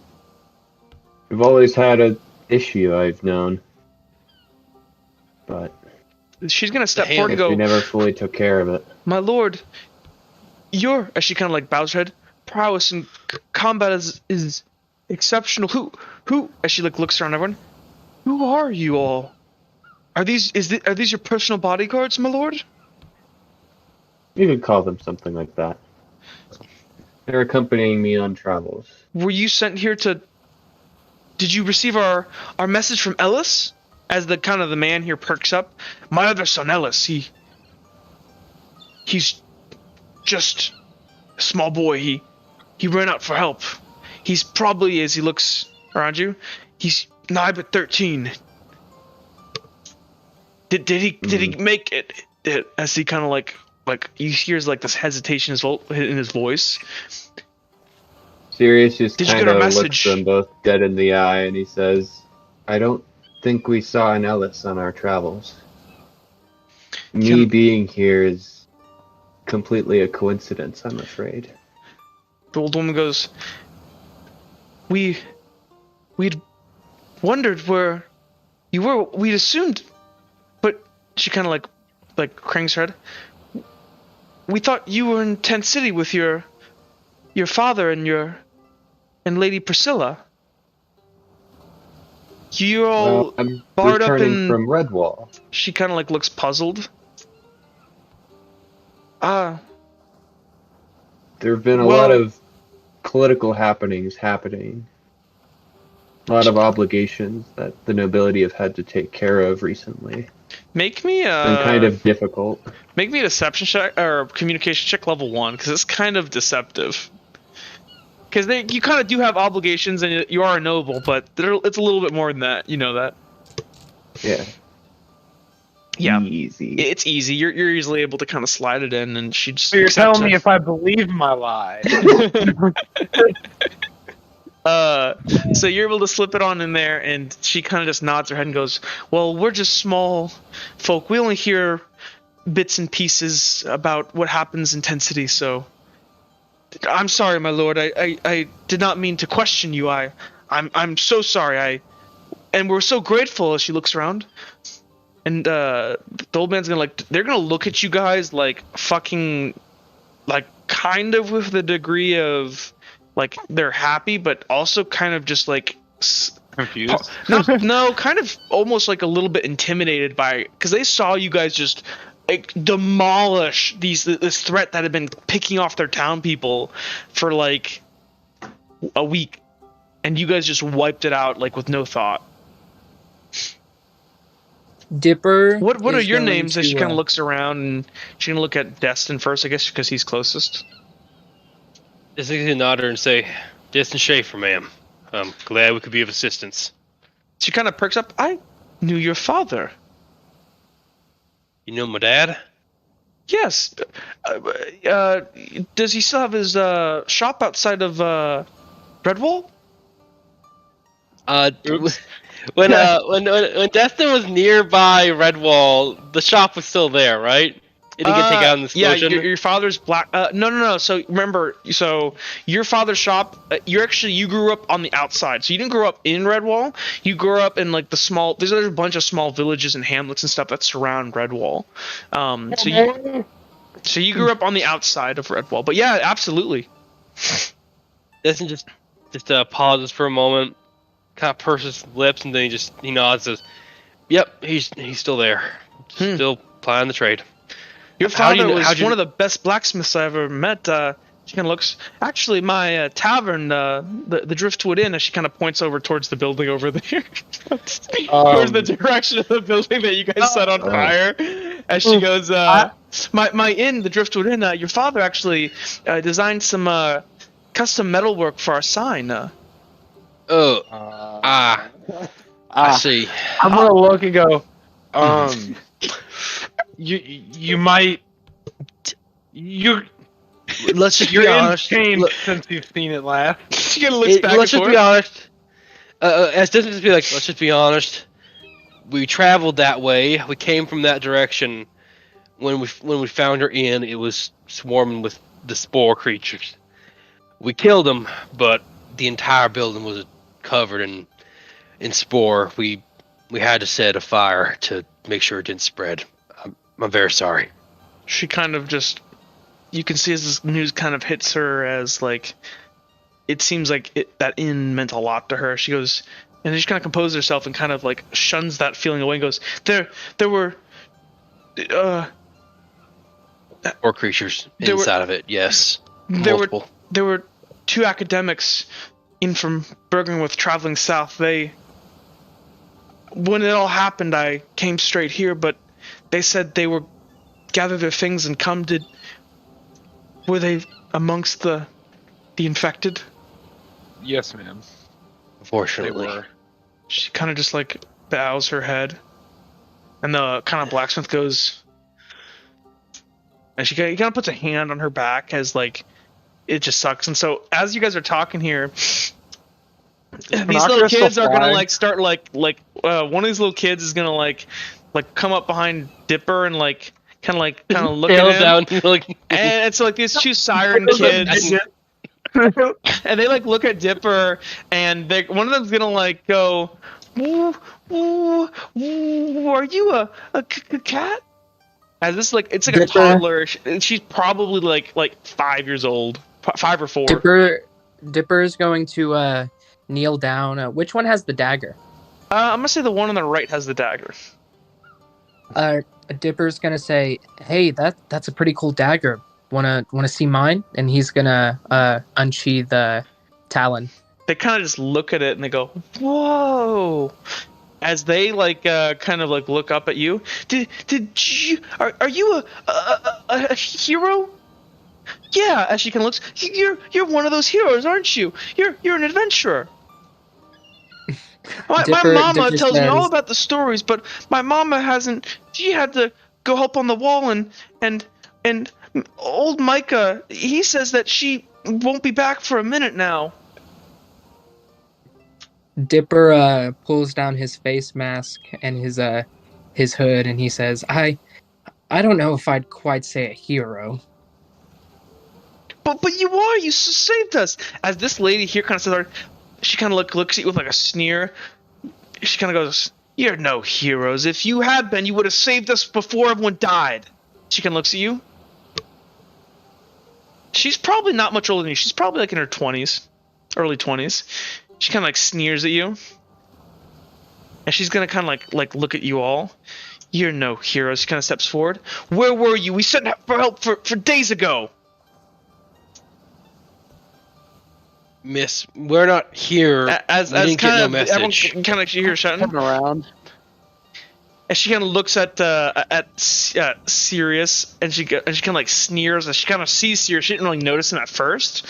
We've always had an issue, I've known. But She's gonna step forward and we go, never fully took care of it. my lord, your, as she kind of like bows her head, prowess in combat is exceptional. Who, as she like looks around everyone, who are you all? Are these your personal bodyguards, my lord? You could call them something like that. They're accompanying me on travels. Were you sent here to... Did you receive our message from Ellis? As the kind of the man here perks up. My other son, Ellis, he's just a small boy. He ran out for help. He's probably, as he looks around you, he's nigh but 13. Did he make it? As he kind of like you hears like this hesitation in his voice. Sirius just Did you kind get our of looks message? them both dead in the eye and he says, I don't think we saw an Ellis on our travels. Me being here is completely a coincidence, I'm afraid. The old woman goes, We'd wondered where you were. We'd assumed, but she kind of like cranks her head. We thought you were in Tent City with your father and Lady Priscilla. You're all Well, I'm barred up returning in... from Redwall. She kind of like looks puzzled. There have been a Well- lot of political happenings happening. A lot of obligations that the nobility have had to take care of recently. Make me Been kind of difficult. make me a deception check or communication check level 1 because it's kind of deceptive. Because you kind of do have obligations and you are a noble, but it's a little bit more than that. You know that. Yeah. Yeah. Easy. It's easy. You're easily able to kind of slide it in, and she just. So you're accepts telling me it. if I believe my lie. So you're able to slip it on in there, and she kind of just nods her head and goes, "Well, we're just small folk. We only hear bits and pieces about what happens in Tent City. So I'm sorry, my lord. I did not mean to question you. I'm so sorry. And we're so grateful." As she looks around. And the old man's they're gonna look at you guys like fucking, like kind of with the degree of, like they're happy, but also kind of just like Confused. no, kind of almost like a little bit intimidated by, because they saw you guys just like, demolish this threat that had been picking off their town people for like a week, and you guys just wiped it out like with no thought. Dipper. What are is your going names? As she to, kind of looks around, and she's gonna look at Destin first, I guess, because he's closest. Just nod her and say, Destin Schaefer, ma'am. I'm glad we could be of assistance. She kind of perks up. I knew your father. You know my dad? Yes. Does he still have his shop outside of Redwall? When Destin was nearby Redwall, the shop was still there, right? It didn't get taken out in the Yeah, explosion? your father's black. No. So remember, your father's shop. You grew up on the outside. So you didn't grow up in Redwall. You grew up in like the small. There's a bunch of small villages and hamlets and stuff that surround Redwall. So you grew up on the outside of Redwall. But yeah, absolutely. Destin just pauses for a moment, kind of purses his lips, and then he nods and says, "Yep, he's still there, still plying the trade." Your How do father you know- was how'd you- one of the best blacksmiths I ever met. She kind of looks. Actually, my tavern, the Driftwood Inn, as she kind of points over towards the building over there, towards the direction of the building that you guys set on fire. As she goes, my inn, the Driftwood Inn. Your father actually designed some custom metalwork for our sign. I see. I'm gonna look and go. You might. Let's just You're be in honest. change Look, since you've seen it last. She kind of looks back let's and just forth. be honest. As Disney be like, let's just be honest. We traveled that way. We came from that direction. When we found her inn, it was swarming with the spore creatures. We killed them, but the entire building was covered in spore. We had to set a fire to make sure it didn't spread. I'm very sorry. She kind of just, you can see as this news kind of hits her as like, it seems like that inn meant a lot to her. She goes, and she kind of composes herself and kind of like shuns that feeling away and goes, there were, Or creatures There were- inside of it, yes. there Multiple. were 2 academics in from Bergenworth traveling south. When it all happened, I came straight here, but they said they were gather their things and come. Were they amongst the infected? Yes, ma'am. They Unfortunately. were. She kind of just like bows her head, and the kind of blacksmith goes, and he kind of puts a hand on her back as like it just sucks. And so as you guys are talking here, these little kids are gonna like start like one of these little kids is gonna like come up behind Dipper and kind of look Tail at him. down. Like, And it's like these 2 siren kids. And they like look at Dipper, and one of them's gonna like go, "Ooh, ooh, ooh, are you a cat?" As this it's like Dipper. a toddler. She's probably like 5 years old, 5 or 4. Dipper is going to kneel down. Which one has the dagger? I'm gonna say the one on the right has the dagger. Dipper's gonna say, "Hey, that's a pretty cool dagger. Wanna see mine?" And he's gonna unsheath the talon. They kind of just look at it and they go, "Whoa!" As they kind of look up at you. Did you are you a hero? Yeah. As she kind of looks, you're one of those heroes, aren't you? You're an adventurer. My mama Dipper tells me says- all about the stories, but my mama hasn't. She had to go help on the wall, and old Micah, he says that she won't be back for a minute now. Dipper pulls down his face mask and his hood, and he says, I don't know if I'd quite say a hero." But you are. You saved us. As this lady here kind of says, she kind of looks at you with like a sneer. She kind of goes, "You're no heroes. If you had been, you would have saved us before everyone died." She kind of looks at you. She's probably not much older than you. She's probably like in her 20s, early 20s. She kind of sneers at you. And she's going to kind of look at you all. "You're no heroes." She kind of steps forward. "Where were you? We sent for help for days ago." Miss, we're not here. As we didn't get kind no of message. everyone kind of you hear shouting. Turn around. And she kind of looks at Sirius, and she kind of sneers. And she kind of sees Sirius. She didn't really notice him at first,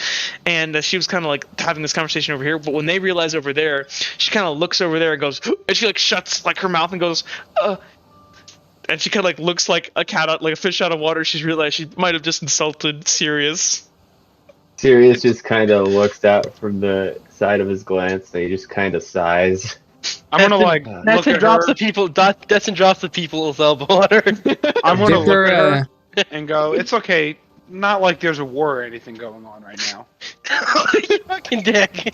and she was kind of having this conversation over here. But when they realize over there, she kind of looks over there and goes, and she shuts her mouth and goes, and she kind of looks like a cat out, like a fish out of water. She's realized she might have just insulted Sirius. Sirius just kind of looks out from the side of his glance, and he just kind of sighs. I'm gonna look Destin at drops her. the people. Destin drops the people's elbow on her. I'm gonna look Dipper, at her and go, "It's okay. Not like there's a war or anything going on right now." You fucking dick.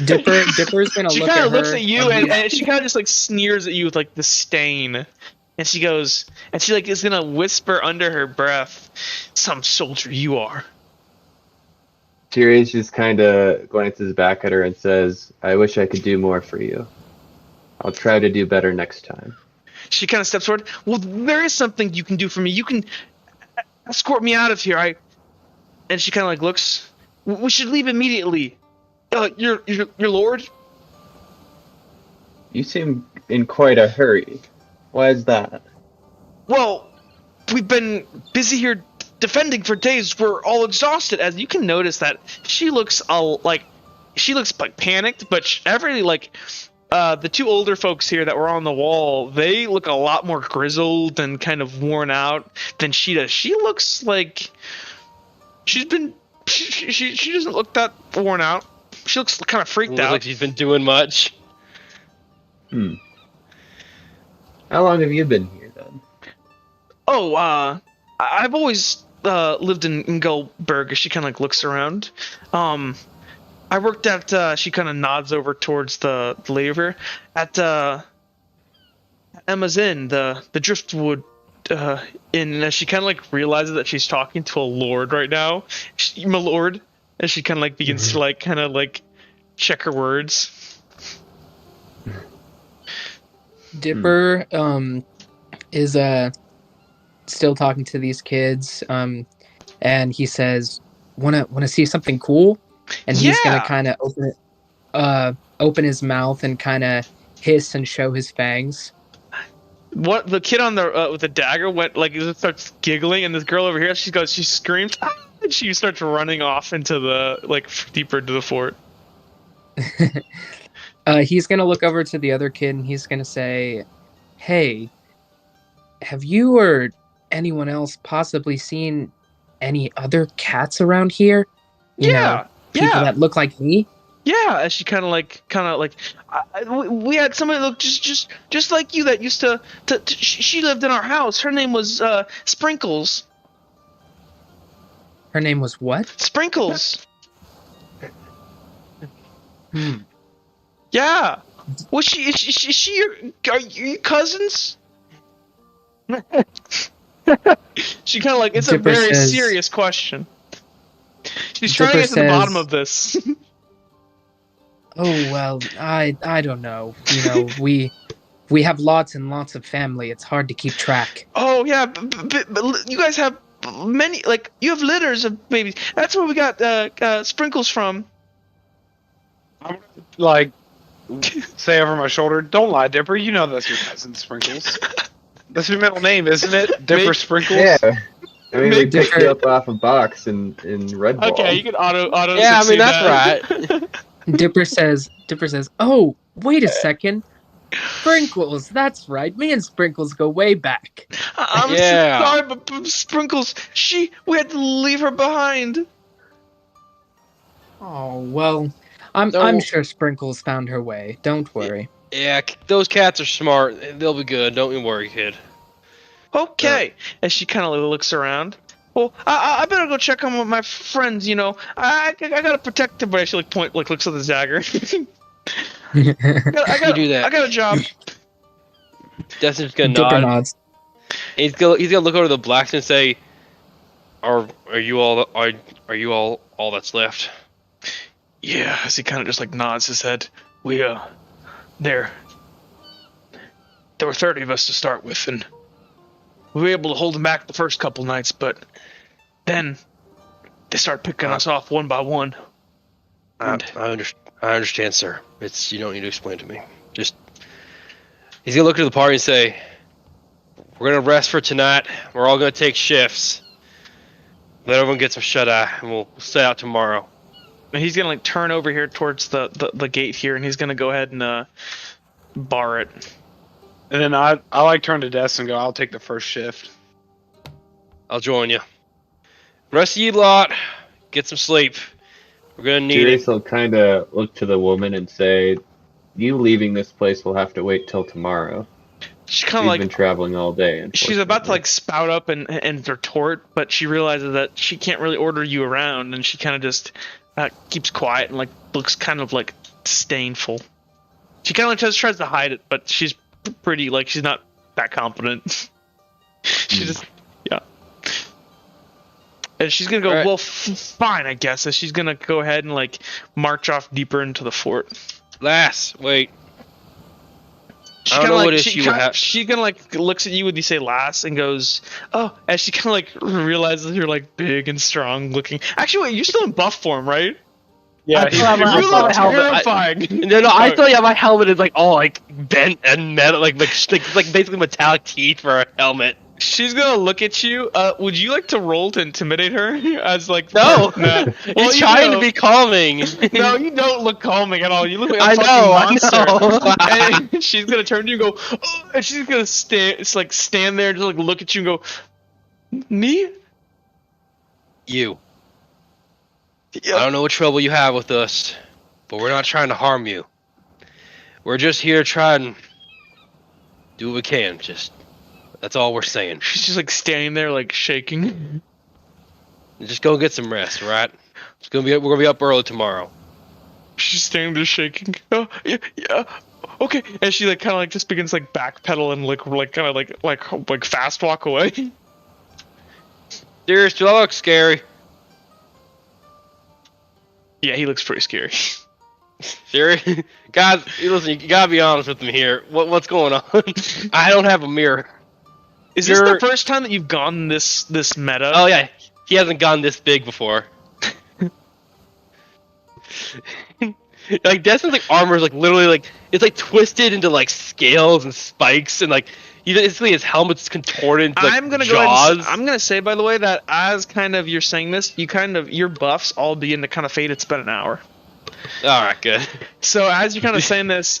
Dipper's gonna She look kind at of looks her at you, and she kind of just sneers at you with disdain. And she goes, and she is gonna whisper under her breath, "Some soldier you are." Sirius just kind of glances back at her and says, "I wish I could do more for you. I'll try to do better next time." She kind of steps forward. "Well, there is something you can do for me. You can escort me out of here." And she kind of looks. "We should leave immediately." Your lord? You seem in quite a hurry. Why is that? Well, we've been busy here defending for days. We're all exhausted. As you can notice that she looks panicked, but the two older folks here that were on the wall, they look a lot more grizzled and kind of worn out than she does. She looks like she's been. She doesn't look that worn out. She looks kind of freaked Looks out. like she's been doing much. How long have you been here then? Oh, I've always lived in Goldberg. She kind of like looks around. I worked at. She kind of nods over towards the lady over here at Emma's Inn, the Driftwood Inn. And she kind of like realizes that she's talking to a lord right now, my lord, and she kind of like begins to like kind of like check her words. Dipper is still talking to these kids, and he says, "Wanna see something cool?" And he's gonna Yeah. kind of open his mouth and kind of hiss and show his fangs. What the kid on the with the dagger went like he just starts giggling, and this girl over here she screams, "Ah!" And she starts running off into the like deeper into the fort. He's gonna look over to the other kid and he's gonna say, "Hey, have you or anyone else possibly seen any other cats around here? You know, people yeah. that look like me?" Yeah, as she kind of like we had somebody look just like you that used to she lived in our house. Her name was Sprinkles. Her name was what? Sprinkles. Hmm. Yeah. Was she? Is she your? Are you cousins? She kind of like it's Dipper a very says- serious question. She's trying to Dipper get to the bottom says- of this. Oh well, I don't know. You know, we have lots and lots of family. It's hard to keep track. Oh yeah, but you guys have many. Like you have litters of babies. That's where we got Sprinkles from. Like, say over my shoulder, "Don't lie, Dipper. You know that's your cousin Sprinkles. That's your middle name, isn't it? Dipper Maybe- Sprinkles." Yeah. I mean, we Maybe- picked you up off a box in Red Ball. Okay, you can auto. Yeah, I mean, succeed that's that. Dipper says, "Oh, wait a second. Sprinkles, that's right. Me and Sprinkles go way back." I'm Yeah. so sorry, but Sprinkles, we had to leave her behind. Oh well, I'm No. sure Sprinkles found her way. Don't worry. Yeah, those cats are smart. They'll be good. Don't you worry, kid. Okay. As she kind of looks around. Well, I better go check on my friends. You know, I gotta protect them. But she looks at the dagger. You do that. I got a job. Destin's gonna Dipper nod. nods. He's gonna look over to the blacksmith and say, "Are you all that's left?" Yeah. As he kind of just like nods his head. There were 30 of us to start with, and we were able to hold them back the first couple nights, but then they started picking us off one by one. I And understand, sir. You don't need to explain to me. Just he's gonna look at the party and say, "We're gonna rest for tonight. We're all gonna take shifts. Let everyone get some shut eye, and we'll set out tomorrow." and he's gonna like turn over here towards the gate here, and he's gonna go ahead and bar it. And then I like turn to Des and go, "I'll take the first shift." I'll join you. Rest of you lot, get some sleep. We're gonna need Julius it. will kind of look to the woman and say, "You leaving this place will have to wait till tomorrow. She We've kind of like been traveling all day." she's about to unfortunately." like spout up and retort, but she realizes that she can't really order you around, and she kind of just keeps quiet and like looks kind of like disdainful. She kind of like just tries to hide it, but she's pretty like she's not that confident. She just and she's gonna go, Alright. well, fine, I guess. So she's gonna go ahead and like march off deeper into the fort. Lass, wait. She I don't kinda know like, what she issue you kinda, have. She gonna like looks at you when you say lass and goes, oh, as she kind of like realizes you're like big and strong looking. Actually, wait, you're still in buff form, right? Yeah, I thought I You saw look the helmet. terrifying. No, I thought my helmet is like all like bent and metal, like basically metallic teeth for a helmet. She's gonna look at you. Would you like to roll to intimidate her? As like No. Nah. He's trying to be calming. No, you don't look calming at all. You look like a I fucking know. monster. And she's gonna turn to you and go, oh, and she's gonna stand. It's like stand there and just like look at you and go, me? You. I Yeah. don't know what trouble you have with us, but we're not trying to harm you. We're just here to try and do what we can. That's all we're saying. She's just like standing there, like shaking. Just go get some rest, all right? We're gonna be up early tomorrow. She's standing there shaking. Oh, yeah, yeah. Okay. And she like kind of like just begins like backpedal and like kind of like fast walk away. Serious, do I look scary? Yeah, he looks pretty scary. Serious? Guys, listen, you gotta be honest with me here. What's going on? I don't have a mirror. Is this the You're- first time that you've gone this meta? Oh yeah, he hasn't gone this big before. Like Desmond's like armor is like literally like it's like twisted into like scales and spikes and like he basically his helmet's contorted into like I'm gonna jaws. go. I'm gonna say, by the way, that as kind of you're saying this, your buffs all begin to kind of fade. It's been an hour. All right, good. So as you're kind of saying this,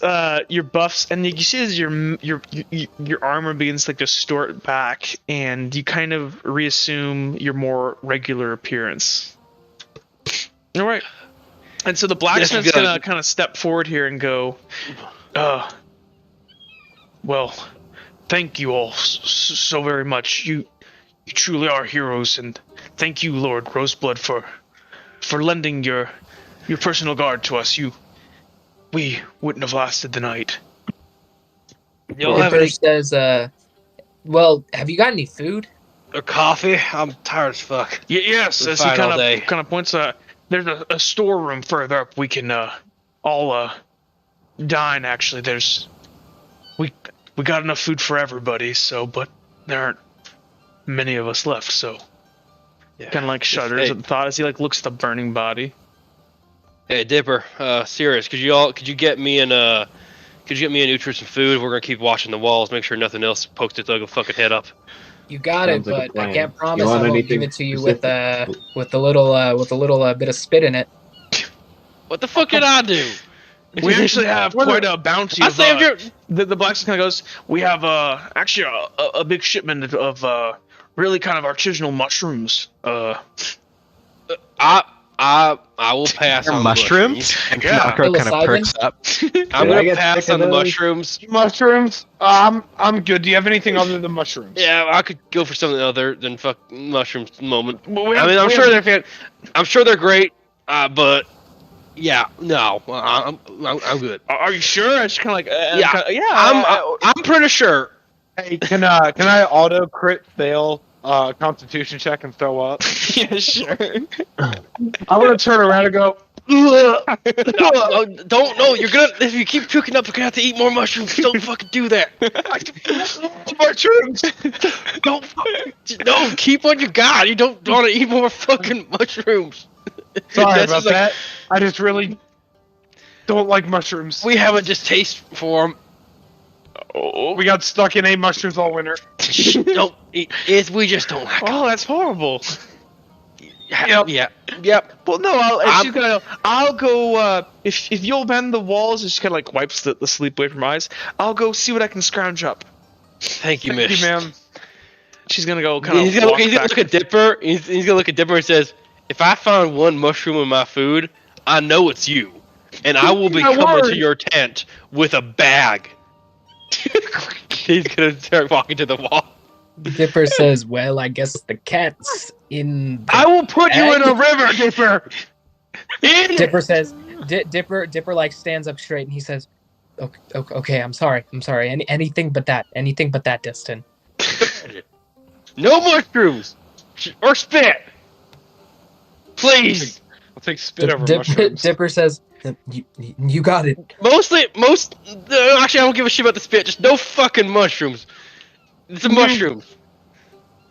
your buffs and you see as your armor begins to like distort back, and you kind of reassume your more regular appearance. All right. And so the blacksmith's Yes, gonna kind of step forward here and go, well, thank you all so very much. You truly are heroes, and thank you, Lord Roseblood, for lending your personal guard to us. We wouldn't have lasted the night. You'll have any Dipper says, well, have you got any food? or coffee? I'm tired as fuck. Yes, We're as he fine all day. kind of points. There's a storeroom further up. We can all dine. Actually, we got enough food for everybody. So, but there aren't many of us left. So, Yeah. kind of like shudders Hey. at the thought as he like looks at the burning body. Hey Dipper, serious, could you get me and Uhtred some food? We're gonna keep watching the walls, make sure nothing else pokes its ugly fucking head up. You got it, Sounds like a but I plan. can't promise You I want won't anything give it to you specific? with a little bit of spit in it. What the fuck did I do? We actually have quite a bounty. I of, saved your. The blacksmith kind of goes, we have actually a big shipment of really kind of artisanal mushrooms. I will pass on the mushrooms? And Yeah. Kanako kind of Psilocybin? perks up. I'm Did I gonna get pass sick on of the those? mushrooms. Mushrooms? I'm good. Do you have anything other than mushrooms? Yeah, I could go for something other than fuck mushrooms at the moment. Well, we I have- mean, I'm we sure have- they're great, but yeah, no, I'm good. Are you sure? It's kind of like Yeah. yeah. I'm pretty sure. Hey, can I auto crit fail Constitution check and throw up? yeah, sure. I want to turn around and go. No, don't no. You're gonna if you keep puking up, you're gonna have to eat more mushrooms. Don't fucking do that. Mushrooms. Don't no. Keep what you got. You don't want to eat more fucking mushrooms. Sorry That's about just like- that. I just really don't like mushrooms. We have a distaste for them. We got stuck in mushrooms all winter. Don't eat. We just don't like 'em. Oh, that's horrible. Yep. Well, no, I'll go. If you'll bend the walls, it just kind of like wipes the sleep away from her eyes. I'll go see what I can scrounge up. Thank you, Thank miss. you, ma'am. She's gonna go kind He's of gonna, walk he's gonna back. look at Dipper. He's gonna look at Dipper and says, "If I find one mushroom in my food, I know it's you, and I will be My coming to word. your tent with a bag." He's gonna start walking to the wall. Dipper says, well, I guess the cat's in the I will put you in a river, Dipper. Dipper says, Dipper like stands up straight and he says, okay, I'm sorry. Anything but that, Distin. No mushrooms or spit, please. I'll take spit over mushrooms. Dipper says, you got it. Actually, I don't give a shit about the spit. Just no fucking mushrooms. It's a mushroom.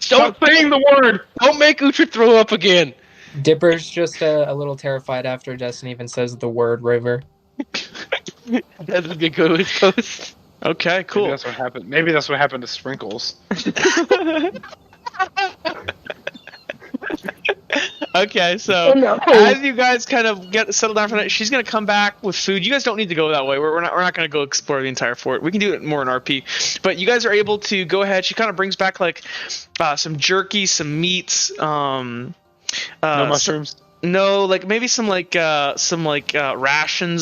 Stop saying the word. Don't make Uhtred throw up again. Dipper's just a little terrified after Destin even says the word river. That's a good go. Okay, Maybe cool. that's what happened. Maybe that's what happened to Sprinkles. Okay, so as you guys kind of get settled down for the night, she's gonna come back with food. You guys don't need to go that way. We're not gonna go explore the entire fort. We can do it more in RP. But you guys are able to go ahead. She kind of brings back like some jerky, some meats, No mushrooms. no, like maybe some rations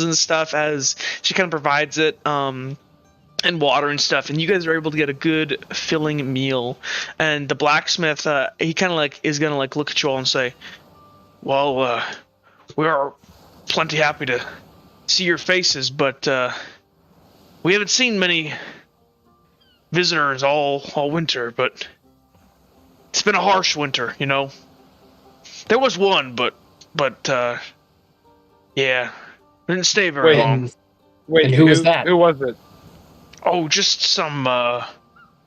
and stuff as she kind of provides it. And water and stuff, and you guys are able to get a good filling meal. And the blacksmith, he kind of like is gonna like look at you all and say, "Well, we are plenty happy to see your faces, but we haven't seen many visitors all winter. But it's been a harsh winter, you know. There was one, but yeah, didn't stay very long. Wait, And who was that? Who was it? Oh, just some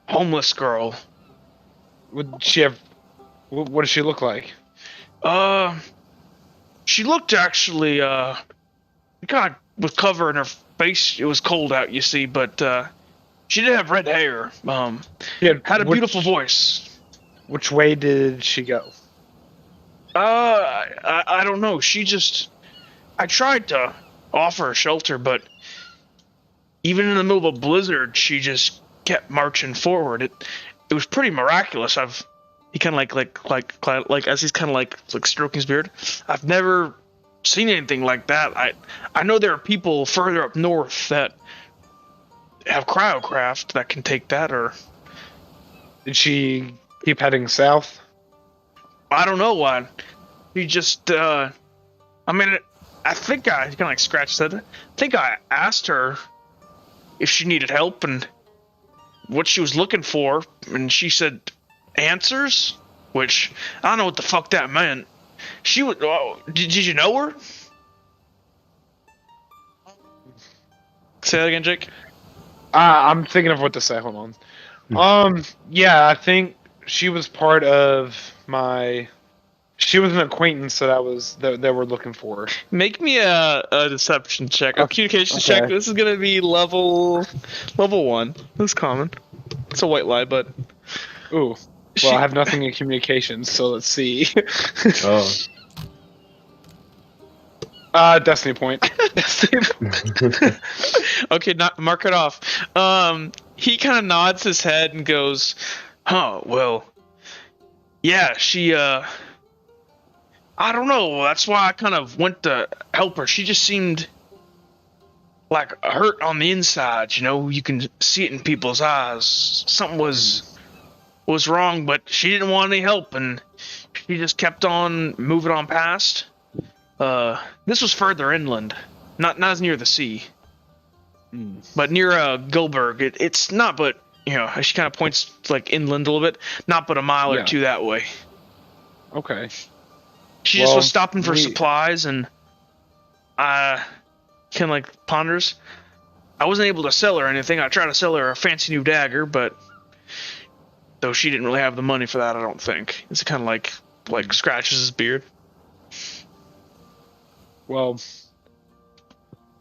homeless girl. Would she have? What does she look like? She looked actually, God, was covering her face. It was cold out, you see, but she did have red hair. Had a beautiful voice. Which way did she go? I don't know. I tried to offer her shelter, but even in the middle of a blizzard, she just kept marching forward. It was pretty miraculous. He kind of like as he's kind of like stroking his beard. I've never seen anything like that. I know there are people further up north that have cryocraft that can take that. Or Did she keep heading south? I don't know why. He just I mean, I think I kind of like scratched that. I think I asked her if she needed help and what she was looking for, and she said answers, which I don't know what the fuck that meant. She would. Oh, did you know her? Say that again, Jake. I'm thinking of what to say. Hold on. Yeah, I think she was part of my. She was an acquaintance that we're looking for. Make me a deception check, a communications Okay. check. This is gonna be level 1. That's common. It's a white lie, but Ooh. Well, I have nothing in communications, so let's see. Oh. Destiny point. Destiny point. okay, mark it off. He kind of nods his head and goes, "Huh, well, yeah, she, I don't know, that's why I kind of went to help her. She just seemed like hurt on the inside, you know, you can see it in people's eyes. Something was wrong, but she didn't want any help, and she just kept on moving on past. This was further inland, not as near the sea, but near Gulberg. It's not, but you know, she kind of points like inland a little bit, not but a mile or two that way. Okay. She just was stopping for supplies, and kind of like ponders. I wasn't able to sell her anything. I tried to sell her a fancy new dagger, but though she didn't really have the money for that, I don't think. It's kind of like scratches his beard. Well,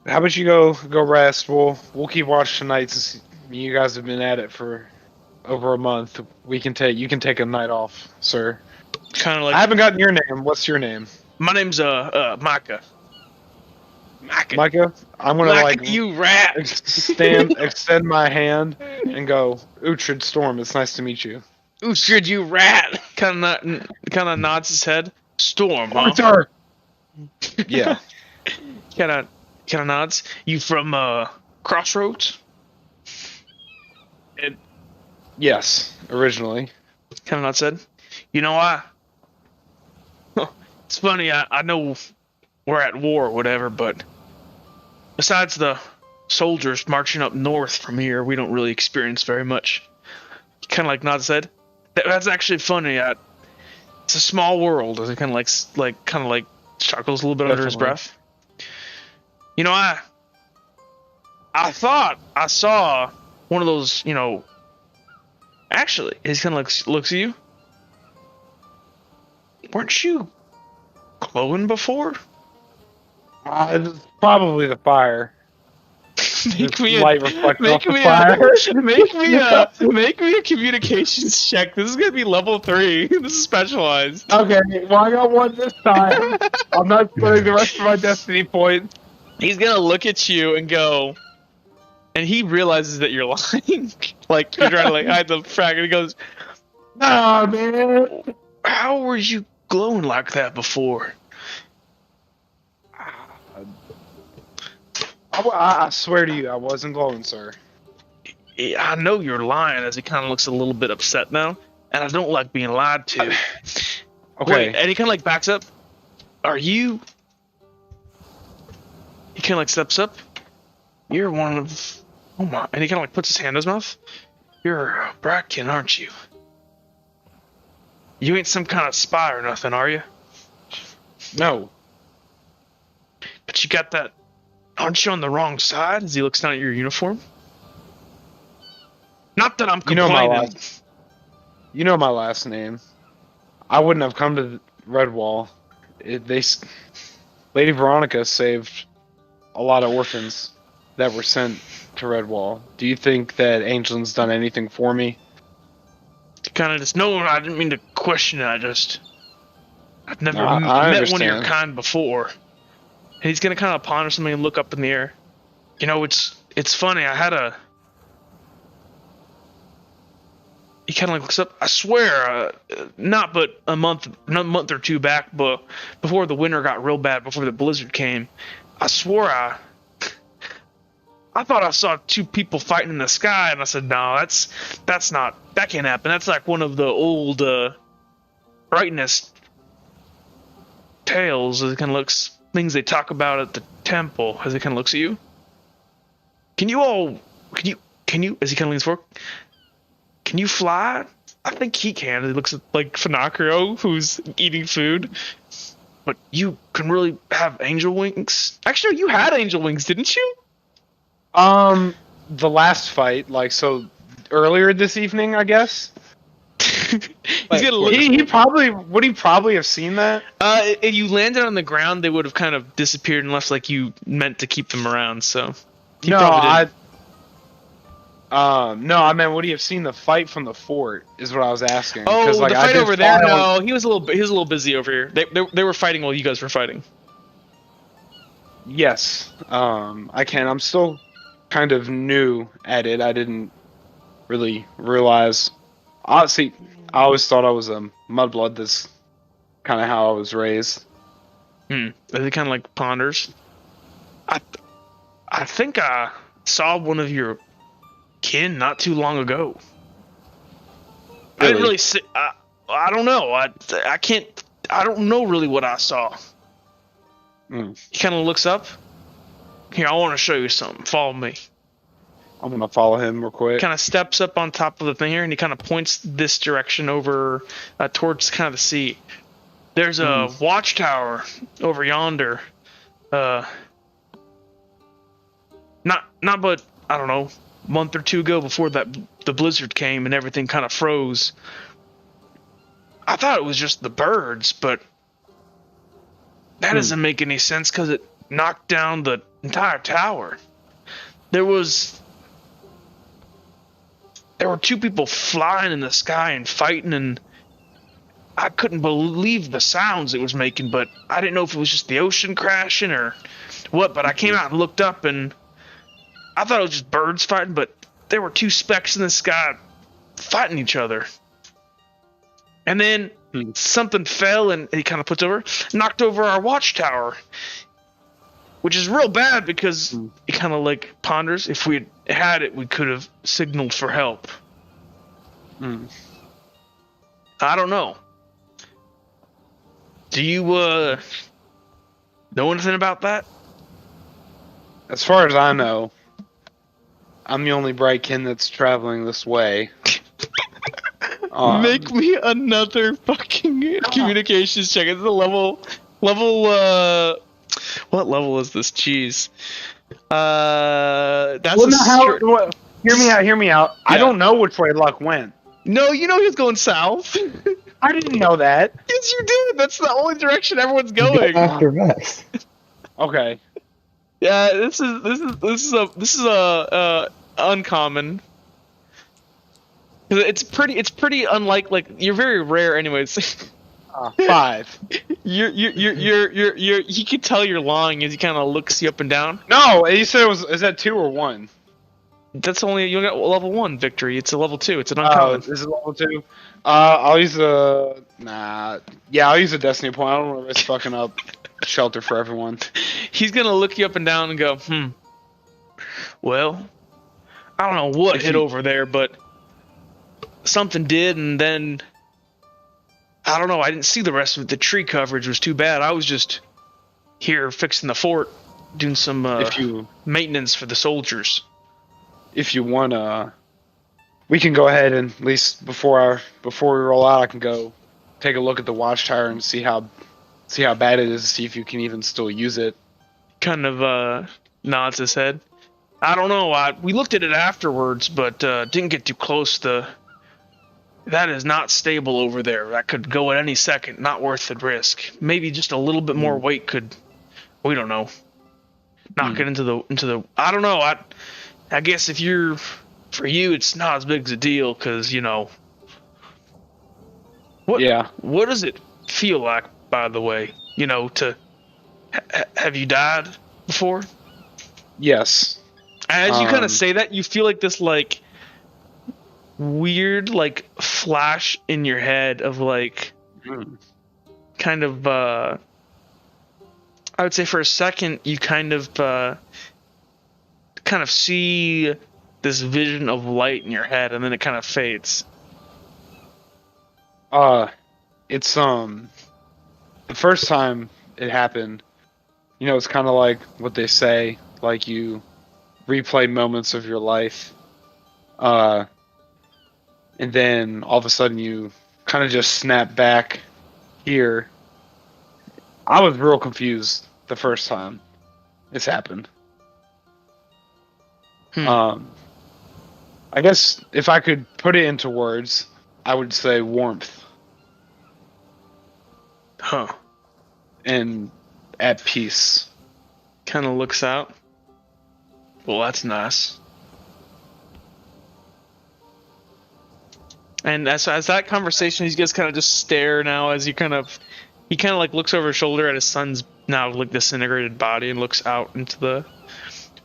how about you go rest? We'll keep watch tonight since you guys have been at it for over a month. You can take a night off, sir. Kind of like I haven't gotten your name. What's your name? my name's Micah. Micah. I'm gonna Micah, you rat. extend my hand and go, Uhtred Storm. It's nice to meet you. Uhtred, you rat. Kind of nods his head. Storm, huh? Sir. Yeah. Kind of nods. You from Crossroads? Yes. Originally. Kind of nods said. You know, it's funny. I know we're at war or whatever, but besides the soldiers marching up north from here, we don't really experience very much. Kind of like nods his head. That's actually funny. It's a small world. He kind of like chuckles a little bit under his breath. You know, I thought I saw one of those, you know. Actually, he kind of looks at you. Weren't you glowing before? It's probably the fire. Make me light reflecting make off the me fire. make me a communications check. This is gonna be level 3. This is specialized. Okay, well I got one this time. I'm not spending the rest of my destiny points. He's gonna look at you and go, and he realizes that you're lying. Like you're trying to like hide the fact, and he goes, Nah, man. "How were you glowing like that before?" I swear to you, I wasn't glowing, sir. I know you're lying. As he kind of looks a little bit upset now, and I don't like being lied to. Okay. Wait, and he kind of like backs up. Are you? He kind of like steps up. You're one of. Oh my! And he kind of like puts his hand in his mouth. You're Bracken, aren't you? You ain't some kind of spy or nothing, are you? No. But you got that. Aren't you on the wrong side? As he looks down at your uniform. Not that I'm You know complaining. my last name. I wouldn't have come to Redwall. Lady Veronica saved a lot of orphans that were sent to Redwall. Do you think that Angelin's done anything for me? Kind of just no. I didn't mean to question it. I've never I met one of your understand. kind before. And he's gonna kind of ponder something and look up in the air. You know, it's funny. I had a. He kind of like looks up. I swear, not but a month or two back, but before the winter got real bad, before the blizzard came, I swore I thought I saw 2 people fighting in the sky, and I said, no, that can't happen. That's like one of the old brightness tales. As it kind of looks, things they talk about at the temple. As it kind of looks at you. Can you, as he kind of leans forward, can you fly? I think he can. He looks at like Finacrio, who's eating food. But you can really have angel wings? Actually, you had angel wings, didn't you? The last fight, earlier this evening, I guess. He's gonna look. He probably have seen that. If you landed on the ground, they would have kind of disappeared unless like you meant to keep them around. So he probably didn't. I meant would he have seen the fight from the fort? Is what I was asking. Oh, 'Cause, the I fight did over there. follow- No, he was a little busy over here. They were fighting while you guys were fighting. Yes. I can. I'm still kind of new at it. I didn't really realize. Honestly, I always thought I was a mudblood. That's kind of how I was raised. As he kind of like ponders. I think I saw one of your kin not too long ago. I didn't really see. I don't know. I can't. I don't know really what I saw. He kind of looks up. Here, I want to show you something. Follow me. I'm gonna follow him real quick. Kind of steps up on top of the thing here, and he kind of points this direction over towards kind of the sea. There's a watchtower over yonder. Not but I don't know, a month or 2 ago, before the blizzard came and everything kind of froze. I thought it was just the birds, but that doesn't make any sense because it knocked down the entire tower. There were 2 people flying in the sky and fighting, and I couldn't believe the sounds it was making, but I didn't know if it was just the ocean crashing or what, but I came out and looked up, and I thought it was just birds fighting, but there were 2 specks in the sky fighting each other. And then something fell, and he kind of puts over, knocked over our watchtower, which is real bad because he kind of like ponders. If we had it, we could have signaled for help. I don't know. Do you know anything about that? As far as I know, I'm the only Brightkin that's traveling this way. Make me another fucking communications check. It's a level. What level is this? Jeez. That's Hear me out. Yeah. I don't know which way Luck went. No, you know he's going south. I didn't know that. Yes, you did. That's the only direction everyone's going. After us. Okay. Yeah, this is uncommon. 'Cause it's pretty unlike, like, you're very rare anyways. 5. He could tell you're lying as he kind of looks you up and down. No, you said it was. Is that 2 or 1? That's only, you got level 1 victory. It's a level 2. It's an Oh, uncommon. this is level 2. I'll use a Yeah, I'll use a destiny point. I don't want to risk fucking up shelter for everyone. He's gonna look you up and down and go, well, I don't know what If hit you- over there, but something did, and then I don't know. I didn't see the rest of it. The tree coverage was too bad. I was just here fixing the fort, doing some If you maintenance for the soldiers. want, we can go ahead and at least before we roll out, I can go take a look at the watchtower and see how bad it is. See if you can even still use it. Kind of nods his head. I don't know. We looked at it afterwards, but didn't get too close. That is not stable over there. That could go at any second. Not worth the risk. Maybe just a little bit more weight could. We don't know. Knock it into the. I don't know. I guess for you, it's not as big as a deal because What? Yeah. What does it feel like, by the way? Have you died before? Yes. As you kind of say that, you feel like this, like, weird, like, flash in your head of, like, kind of, I would say for a second, you kind of see this vision of light in your head, and then it kind of fades. It's the first time it happened, it's kind of like what they say, like you replay moments of your life, and then all of a sudden you kind of just snap back here. I was real confused the first time this happened. I guess if I could put it into words, I would say warmth. Huh. And at peace. Kind of looks out. Well, that's nice. And as that conversation, you guys kind of just stare now as he kind of like looks over his shoulder at his son's now like disintegrated body and looks out into the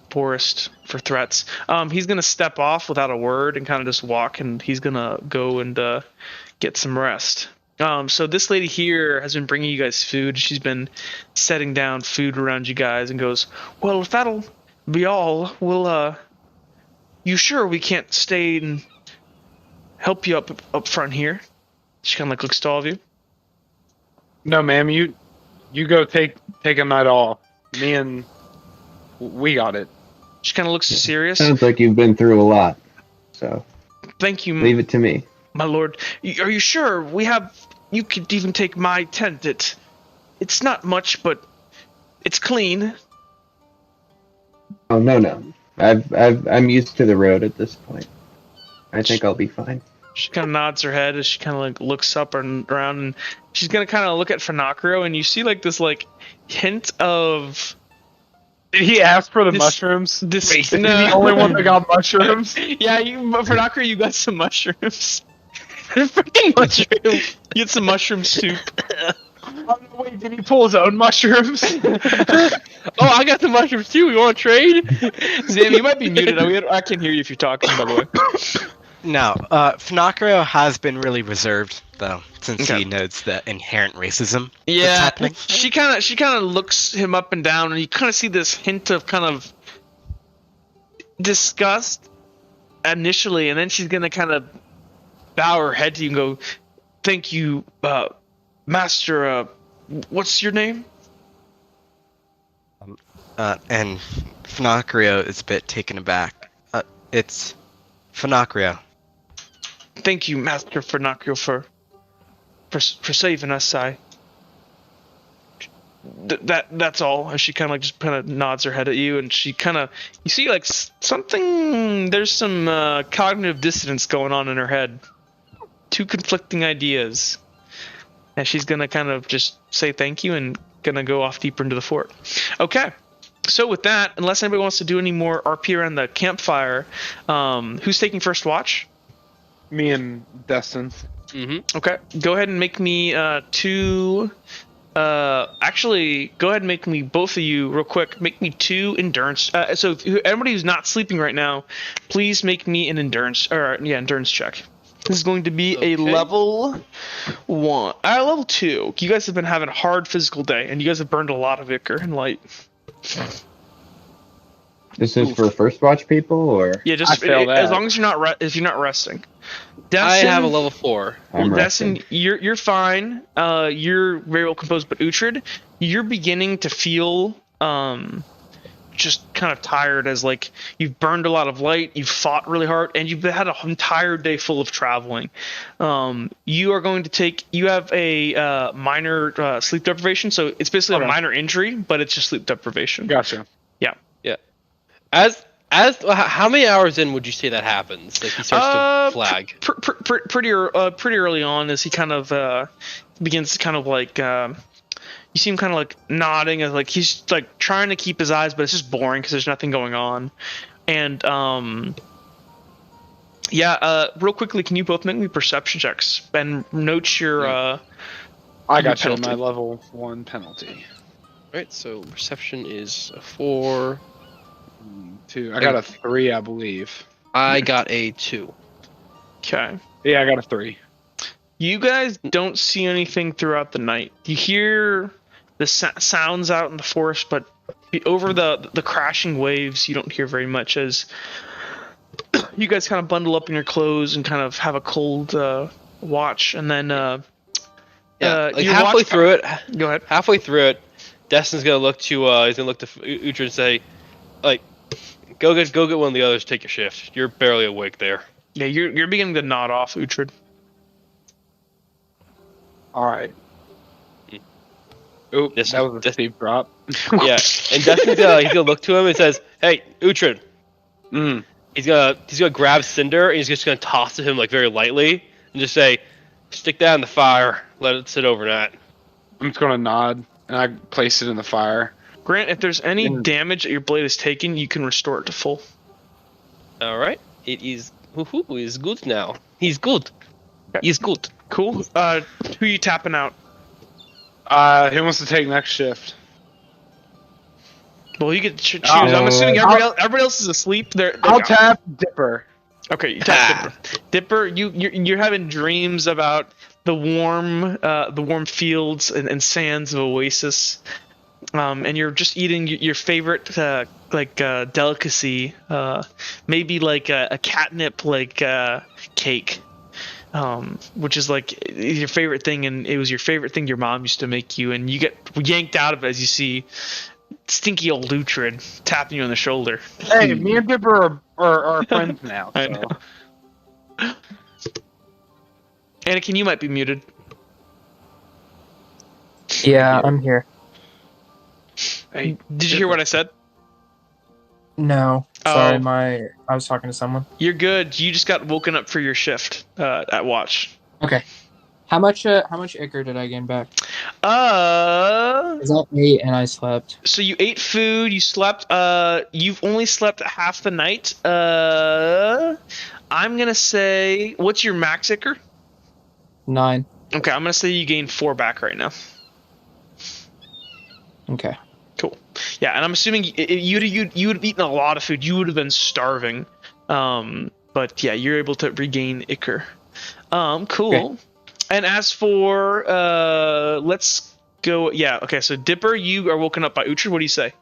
forest for threats. He's gonna step off without a word and kind of just walk, and he's gonna go and get some rest. So this lady here has been bringing you guys food. She's been setting down food around you guys and goes, well, if that'll be all, we'll, you sure we can't stay and help you up front here? She kind of like looks to all of you. No, ma'am, you go take a night off. We got it. She kind of looks serious. Sounds like you've been through a lot. So Thank you, leave it to me. my lord. Are you sure? You could even take my tent. It's not much, but it's clean. Oh no. I'm used to the road at this point. I think I'll be fine. She kind of nods her head as she kind of like looks up and around, and she's gonna kind of look at Finocchio, and you see like this like hint of. Did he ask for the This- mushrooms? this- Wait, is he no. the only one that got mushrooms? Yeah, Finocchio, you got some mushrooms. Freaking mushroom. You get some mushroom soup. Oh, no, wait, did he pull his own mushrooms? Oh, I got the mushrooms too. We want to trade? Sam, you might be muted. I can't hear you if you're talking, by the way. No, Finocchio has been really reserved, though, since Okay. he notes the inherent racism that's Yeah, happening. she kind of looks him up and down, and you kind of see this hint of kind of disgust initially, and then she's gonna kind of bow her head to you and go, "Thank you, Master. What's your name?" And Finocchio is a bit taken aback. It's Finocchio. Thank you, Master Finocchio, for saving us. That's all. And she kind of like just kind of nods her head at you, and she kind of you see like something. There's some cognitive dissonance going on in her head. Two conflicting ideas, and she's gonna kind of just say thank you and gonna go off deeper into the fort. Okay. So with that, unless anybody wants to do any more RP around the campfire, who's taking first watch? Me and Destin. Mm-hmm. Okay, go ahead and make me two. Actually, go ahead and make me both of you real quick. Make me 2 endurance. So if everybody who's not sleeping right now, please make me an endurance endurance check. This is going to be a Okay. level 1, level 2. You guys have been having a hard physical day, and you guys have burned a lot of Ichor and light. This is for first watch people, or Yeah, I just failed as that. long as you're not if you're not resting. I Destin, have a level 4. I'm Destin, resting. you're fine. You're very well composed, but Uhtred, you're beginning to feel just kind of tired, as like you've burned a lot of light, you've fought really hard, and you've had an entire day full of traveling. You are going to take. You have a minor sleep deprivation, so it's basically Okay. a minor injury, but it's just sleep deprivation. Gotcha. How many hours in would you say that happens? Like he starts to flag. Pretty early on, as he kind of begins to kind of like you see him kind of like nodding, as like he's like trying to keep his eyes, but it's just boring because there's nothing going on. And real quickly, can you both make me perception checks and note your I Your got you on penalty. my level 1 penalty. Right. So perception is a 4. 2. I got a 3, I believe. I got a 2. okay. Yeah, I got a 3. You guys don't see anything throughout the night. You hear the sounds out in the forest, but over the crashing waves, you don't hear very much, as you guys kind of bundle up in your clothes and kind of have a cold watch, and then Like your halfway watch- through it, Go ahead. halfway through it, Destin's gonna look to Uhtred and say, like, go get one of the others. Take your shift. You're barely awake there. Yeah, you're beginning to nod off, Uhtred. All right. Oop, This- that was a this- steep drop. Yeah, and Destin's he's gonna look to him and says, "Hey, Uhtred." Mm. He's gonna grab Cinder and he's just gonna toss to him like very lightly and just say, "Stick that in the fire. Let it sit overnight." I'm just gonna nod and I place it in the fire. Grant, if there's any Mm. damage that your blade has taken, you can restore it to full. All right, it is. He's good now. He's good. He's good. Cool. Who you tapping out? Who wants to take next shift? Well, you get to choose. I'm assuming everybody else is asleep. I'll tap Dipper. Okay, you tap Dipper. You're having dreams about the warm fields and sands of Oasis, and you're just eating your favorite delicacy, maybe like a catnip cake, which is like your favorite thing, and it was your favorite thing your mom used to make you, and you get yanked out of it as you see stinky old Uhtred tapping you on the shoulder. Hey, me and Dipper are friends now. I So. know. Anakin, you might be muted. Yeah, I'm here. Hey, Did you hear what I said? No, Oh. sorry, I was talking to someone. You're good. You just got woken up for your shift at watch. Okay. How much ichor did I gain back? Uh, Is that 8 and I slept? so you ate food, you slept. You've only slept half the night. I'm gonna say, what's your max ichor? 9. Okay, I'm gonna say you gain 4 back right now. Okay. Cool. Yeah, and I'm assuming you would have eaten a lot of food. You would have been starving. But yeah, you're able to regain ichor. Cool. Okay. And as for let's go. Yeah. Okay. So Dipper, you are woken up by Uhtred. What do you say?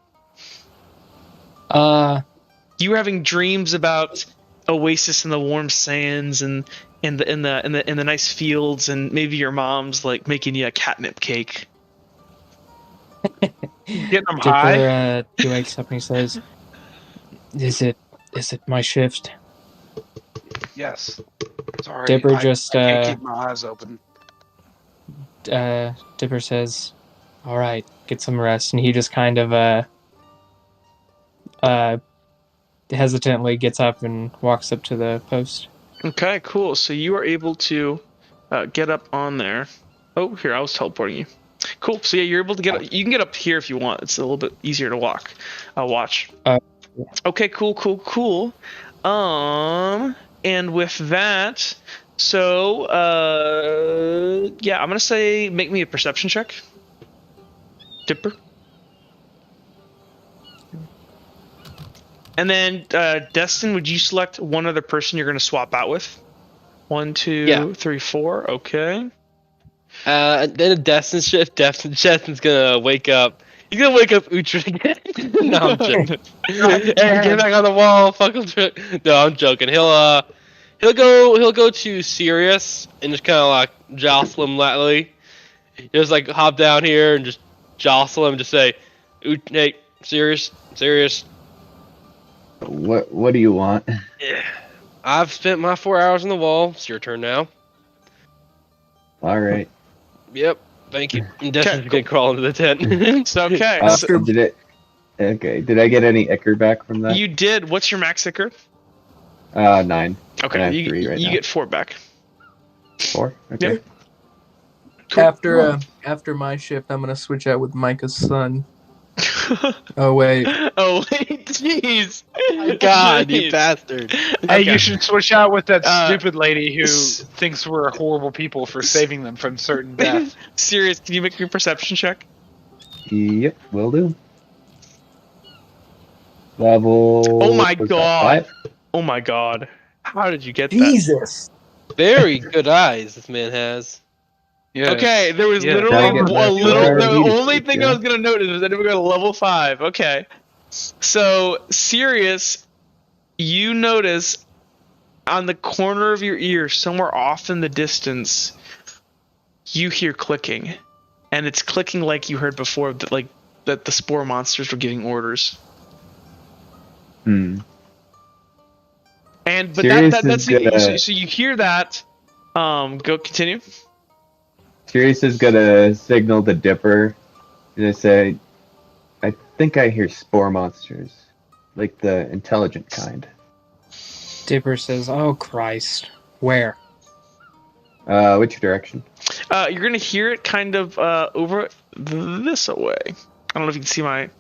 You were having dreams about Oasis and the warm sands and in the nice fields, and maybe your mom's like making you a catnip cake. getting them high. Dipper, he wakes up and he says, Is it my shift? Yes. Sorry. Dipper I just, can't keep my eyes open. Dipper says, all right, get some rest. And he just kind of, hesitantly gets up and walks up to the post. Okay, cool. So you are able to get up on there. Oh, here, I was teleporting you. Cool. So yeah, you're able to get. You can get up here if you want. It's a little bit easier to watch. Yeah. Okay. Cool. And with that, so yeah, I'm gonna say make me a perception check. Dipper. And then Destin, would you select one other person you're gonna swap out with? 1, 2, Yeah. 3, 4. Okay. Then a Destin's shift. Destin's gonna wake up. He's gonna wake up Uhtred again. No, I'm joking. Hey, get back on the wall, fuck Uhtred. No, I'm joking. He'll go to Sirius and just kind of like jostle him lightly. Just like hop down here and just jostle him. Just say, "Hey, Sirius. What do you want? I've spent my 4 hours on the wall. It's your turn now." All right. Yep. Thank you. And Destin's cool. gonna crawl into the tent. So okay. Did I get any Ichor back from that? You did. What's your max Ichor? 9. Okay, And I have you 3 right you now. get 4 back. 4. Okay. Yep. Cool. After my shift, I'm gonna switch out with Micah's son. Oh wait, Oh wait, jeez. God, you Jeez. bastard. Hey, Okay. you should switch out with that Uh, stupid lady who s- thinks we're horrible people for saving them from certain death. Serious, can you make me a perception check? Yep, will do. Level. Oh my was that, God. 5? Oh my god. How did you get that? Jesus! Very good eyes this man has. Yeah. Okay, there was Yeah. literally Try to get a back to little. where The we only used to thing go. I was gonna notice is that we go to level 5. Okay, so Sirius, you notice on the corner of your ear, somewhere off in the distance, you hear clicking, and it's clicking like you heard before, that like that the spore monsters were giving orders. Hmm. And but Sirius that's is gonna- so you hear that. Go continue. Sirius is gonna signal the Dipper and say, I think I hear spore monsters. Like the intelligent kind. Dipper says, "Oh Christ, where?" Which direction? You're gonna hear it kind of over this away. I don't know if you can see like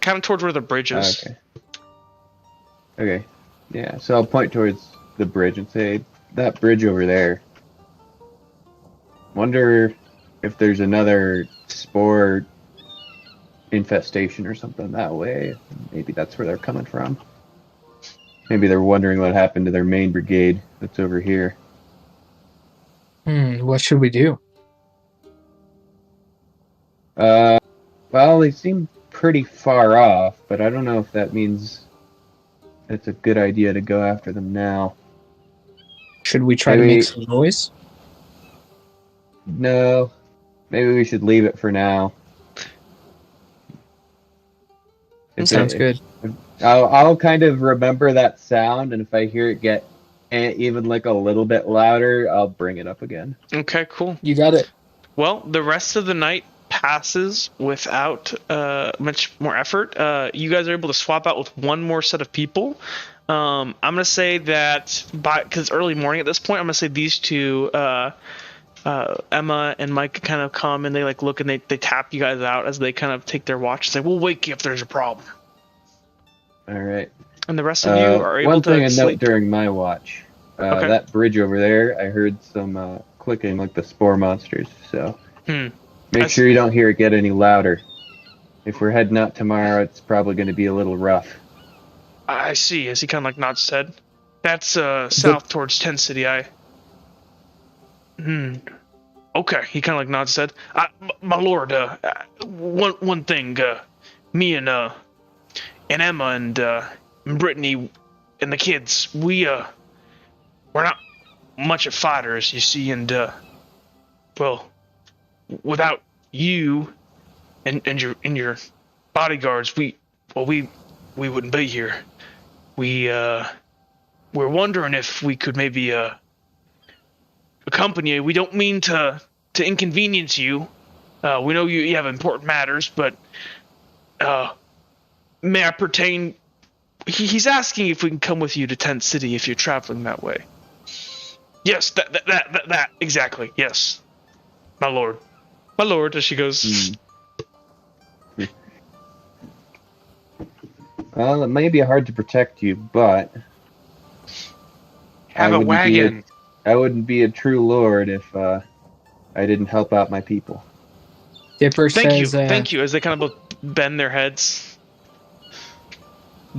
kind of towards where the bridge is. Okay. Okay. Yeah, so I'll point towards the bridge and say, that bridge over there. Wonder if there's another spore infestation or something that way. Maybe that's where they're coming from. Maybe they're wondering what happened to their main brigade that's over here. What should we do? Well, they seem pretty far off, but I don't know if that means it's a good idea to go after them now. Should we try to Maybe- make some noise? No, maybe we should leave it for now. Sounds good. I'll kind of remember that sound, and if I hear it get even like a little bit louder, I'll bring it up again. Okay, cool. You got it. Well, the rest of the night passes without much more effort. You guys are able to swap out with one more set of people. I'm gonna say that because it's early morning at this point, I'm gonna say these two, Emma and Mike, kind of come and they like look and they tap you guys out as they kind of take their watch and say, "We'll wake you if there's a problem." All right. And the rest of you are able one thing to I note sleep. during my watch, Okay. that bridge over there, I heard some clicking like the spore monsters. So I make sure you don't hear it get any louder. If we're heading out tomorrow, it's probably going to be a little rough. I see. As he kind of like nods his head. That's south towards Tent City. Okay. He kind of like nods his head. My lord. One thing. Me and Emma and Brittany and the kids. We're not much of fighters, you see, and well, without you and your bodyguards, we wouldn't be here. We're wondering if we could maybe accompany you. We don't mean to inconvenience you. We know you have important matters, but may I pertain? He's asking if we can come with you to Tent City if you're traveling that way. Yes, that exactly. Yes, my lord. My lord, as she goes. Well, it may be hard to protect you, but Have I a wouldn't be wagon. I wouldn't be a true lord if I didn't help out my people. Dipper Thank you, says, thank you. As they kind of both bend their heads.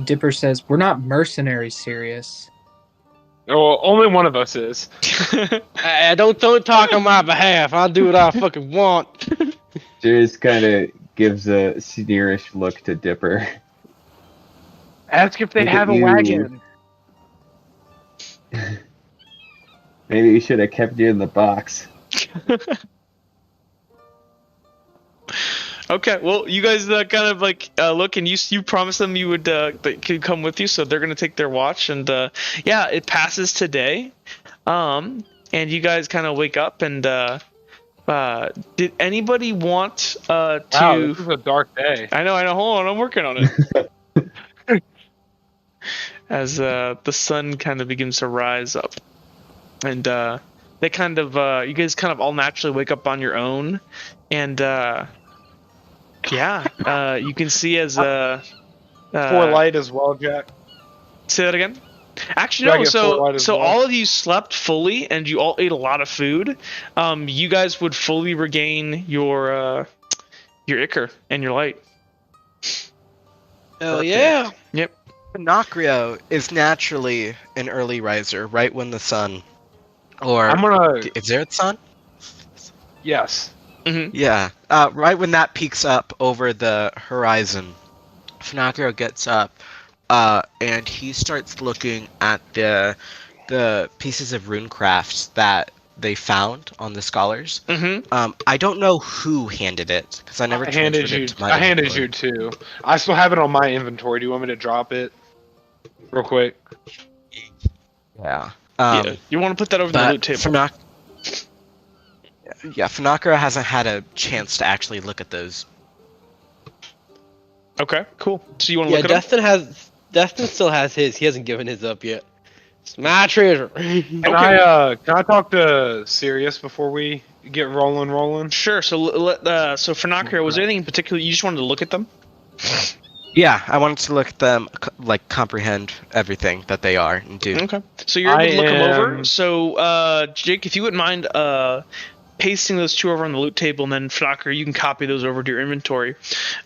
Dipper says, we're not mercenaries, Sirius. Oh, only one of us is. Don't talk on my behalf. I'll do what I fucking want. Sirius kind of gives a sneerish look to Dipper. Ask if they Look at have a you. wagon. Maybe we should have kept you in the box. Okay, well, you guys kind of like look, and you promised them you would they could come with you, so they're gonna take their watch, and yeah, it passes today, and you guys kind of wake up, and did anybody want to? Wow, this is a dark day. I know. Hold on, I'm working on it. As the sun kind of begins to rise up, and they kind of you guys kind of all naturally wake up on your own, and yeah, you can see as For light as well, Jack. say that again. Actually, Do I no. get four light So as well? all of you slept fully, and you all ate a lot of food. You guys would fully regain your ichor and your light. Hell yeah. Yep. Pinocchio is naturally an early riser, right when the sun, or I'm gonna. is there a sun? Yes. Mm-hmm. Yeah, right when that peaks up over the horizon, Finocchio gets up, and he starts looking at the pieces of runecraft that they found on the scholars. Mm-hmm. I don't know who handed it because I never handed transferred you. it to my I handed inventory. you two. I still have it on my inventory. Do you want me to drop it, real quick? Yeah. Yeah. You want to put that over the But loot table. Finocchio hasn't had a chance to actually look at those. Okay. Cool. So you want to Yeah, look at them? Destin still has his. He hasn't given his up yet. It's my treasure. Can I talk to Sirius before we get rolling? Sure. So so for Knocker, was there anything in particular you just wanted to look at them? Yeah, I wanted to look at them, like comprehend everything that they are and do. Okay. So you're able to look them over. am- So Jake, if you wouldn't mind pasting those two over on the loot table, and then Knocker, you can copy those over to your inventory.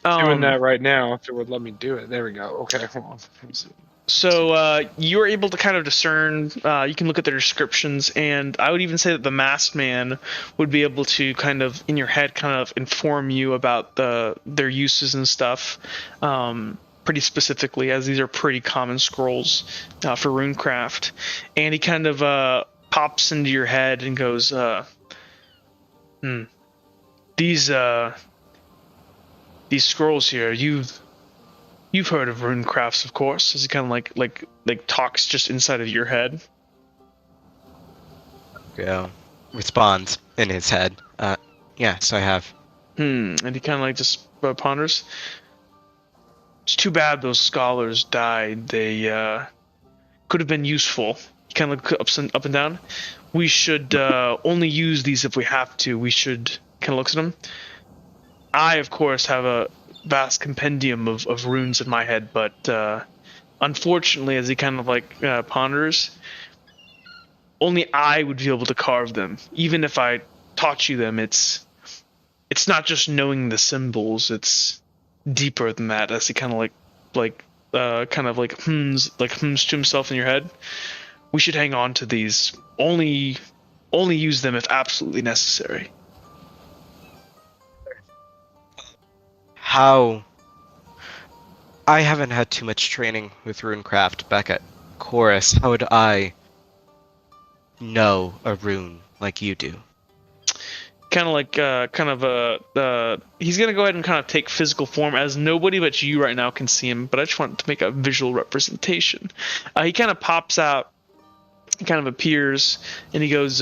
Doing that right now. If it would let me do it. There we go. Okay, hold on. Let me see. So you're able to kind of discern. You can look at their descriptions, and I would even say that the masked man would be able to kind of, in your head, kind of inform you about their uses and stuff, pretty specifically, as these are pretty common scrolls for runecraft. And he kind of pops into your head and goes, These scrolls here, You've heard of runecrafts, of course." As he kind of like talks just inside of your head. Yeah. Responds in his head. Yes, I have. And he kind of like just ponders. "It's too bad those scholars died. They could have been useful." He kind of looks up and down. "We should only use these if we have to. We should." Kind of looks at him. "I, of course, have a vast compendium of runes in my head, but unfortunately," as he kind of like ponders, "only I would be able to carve them. Even if I taught you them, it's not just knowing the symbols. It's deeper than that." As he kind of like hums to himself in your head. "We should hang on to these. Only use them if absolutely necessary." How? I haven't had too much training with runecraft back at Chorus. How would I know a rune like you do? Kind of like he's gonna go ahead and kind of take physical form, as nobody but you right now can see him, but I just want to make a visual representation. He kind of pops out, he kind of appears, and he goes,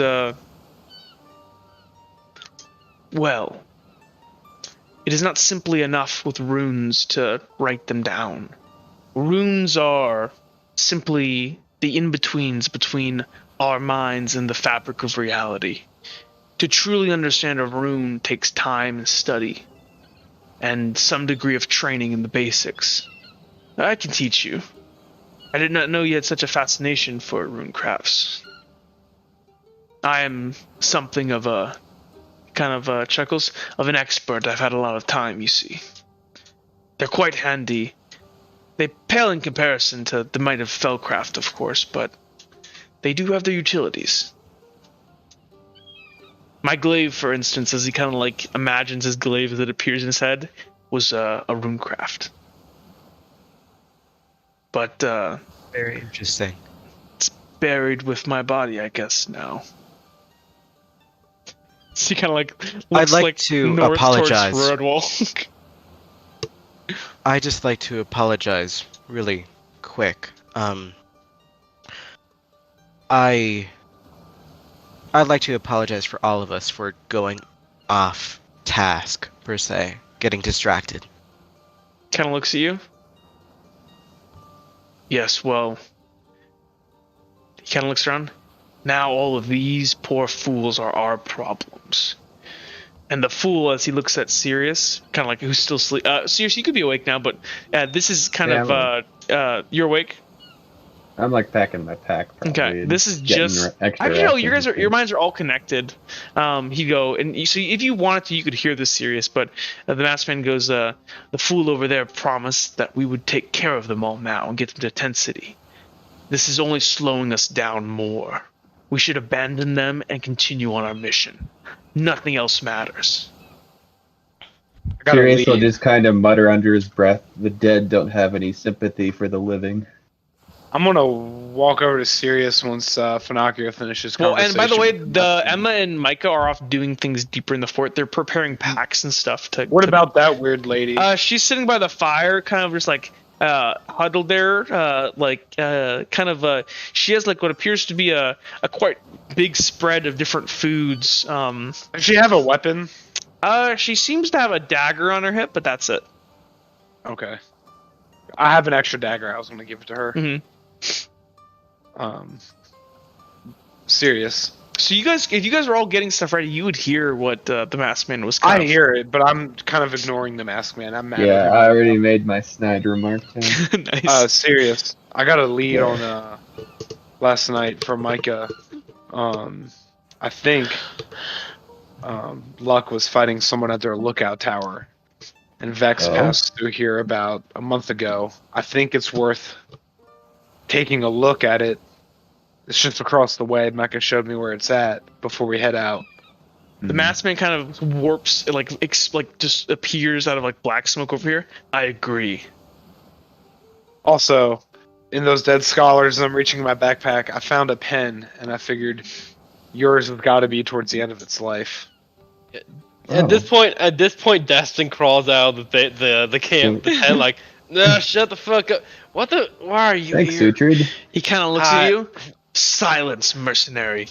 "Well, it is not simply enough with runes to write them down. Runes are simply the in-betweens between our minds and the fabric of reality. To truly understand a rune takes time and study, and some degree of training in the basics. I can teach you. I did not know you had such a fascination for rune crafts. I am something of a, chuckles, of an expert. I've had a lot of time, you see. They're quite handy. They pale in comparison to the might of Felcraft, of course, but they do have their utilities. My glaive, for instance, as he kind of like imagines his glaive as it appears in his head, was a runecraft. But Very interesting. it's buried with my body, I guess, now. So he kind of like looks like to north apologize. towards Redwall. I just like to apologize really quick. I'd like to apologize for all of us for going off task, per se, getting distracted. Kind of looks at you. Yes, well, he kind of looks around. Now all of these poor fools are our problems. And the fool, as he looks at Sirius, kind of like who's still sleep. Sirius, you could be awake now, but this is kind of you're awake. I'm like packing my pack. Probably, Okay, this is getting just. extra Actually, no, rations your and minds are all connected. He'd go, and so if you wanted to, you could hear this Sirius, but the masked man goes, the fool over there promised that we would take care of them all now and get them to Tent City. This is only slowing us down more. We should abandon them and continue on our mission. Nothing else matters. I gotta Sirius will leave. just kind of mutter under his breath, "The dead don't have any sympathy for the living." I'm gonna walk over to Sirius once Finocchio finishes Well, conversation. and by the way, with the Dustin. Emma and Micah are off doing things deeper in the fort. They're preparing packs and stuff to. What about that weird lady? She's sitting by the fire, kind of just like huddled there, she has like what appears to be a quite big spread of different foods. Does she have a weapon? She seems to have a dagger on her hip, but that's it. Okay. I have an extra dagger. I was gonna give it to her. Mhm. Sirius. So you guys, if you guys were all getting stuff ready, you would hear what the masked man was. Kind I of- hear it, but I'm kind of ignoring the masked man. I'm mad Yeah, at him. I already made my snide remark to him. Nice. Sirius. I got a lead on last night from Micah. I think Luck was fighting someone at their lookout tower, and Vex Oh. passed through here about a month ago. I think it's worth taking a look at it. It's just across the way. Micah showed me where it's at before we head out. The masked man kind of warps, like just appears out of like black smoke over here. I agree. Also, in those dead scholars, I'm reaching in my backpack. I found a pen, and I figured yours has got to be towards the end of its life. At this point, Destin crawls out of the camp, the tent, like, no, shut the fuck up. What the? Why are you Thanks, here? Uhtred. He kind of looks Hi. at you. Silence, mercenary.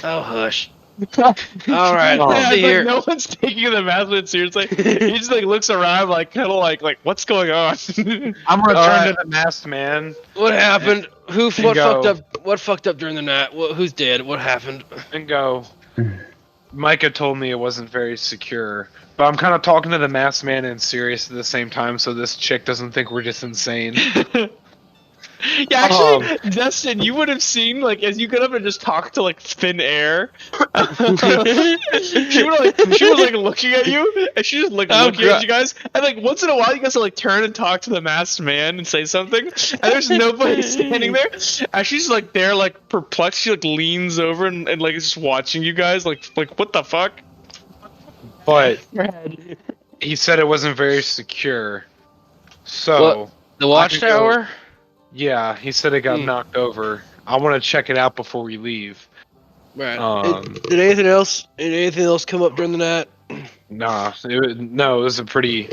Oh, hush. All right, Oh. let's Yeah, see it's here. like no one's taking the masked man seriously. He just like looks around, like kind of like what's going on? I'm gonna All turn right. to the masked man What happened? What go. fucked up? What fucked up during the night? Who's dead? What happened? and go. Micah told me it wasn't very secure, but I'm kind of talking to the masked man and Sirius at the same time, so this chick doesn't think we're just insane. Yeah, actually, Destin, you would have seen like as you get up and just talk to like thin air. she was like looking at you, and she just like Oh, looking at you guys. And like once in a while, you guys will like turn and talk to the masked man and say something. And there's nobody standing there, and she's like there, like perplexed. She like leans over and like is just watching you guys, like what the fuck? But he said it wasn't very secure. So, The I could watchtower? yeah, he said it got knocked over. I want to check it out before we leave. Right. Um, Did anything else come up during the night? Nah, it was a pretty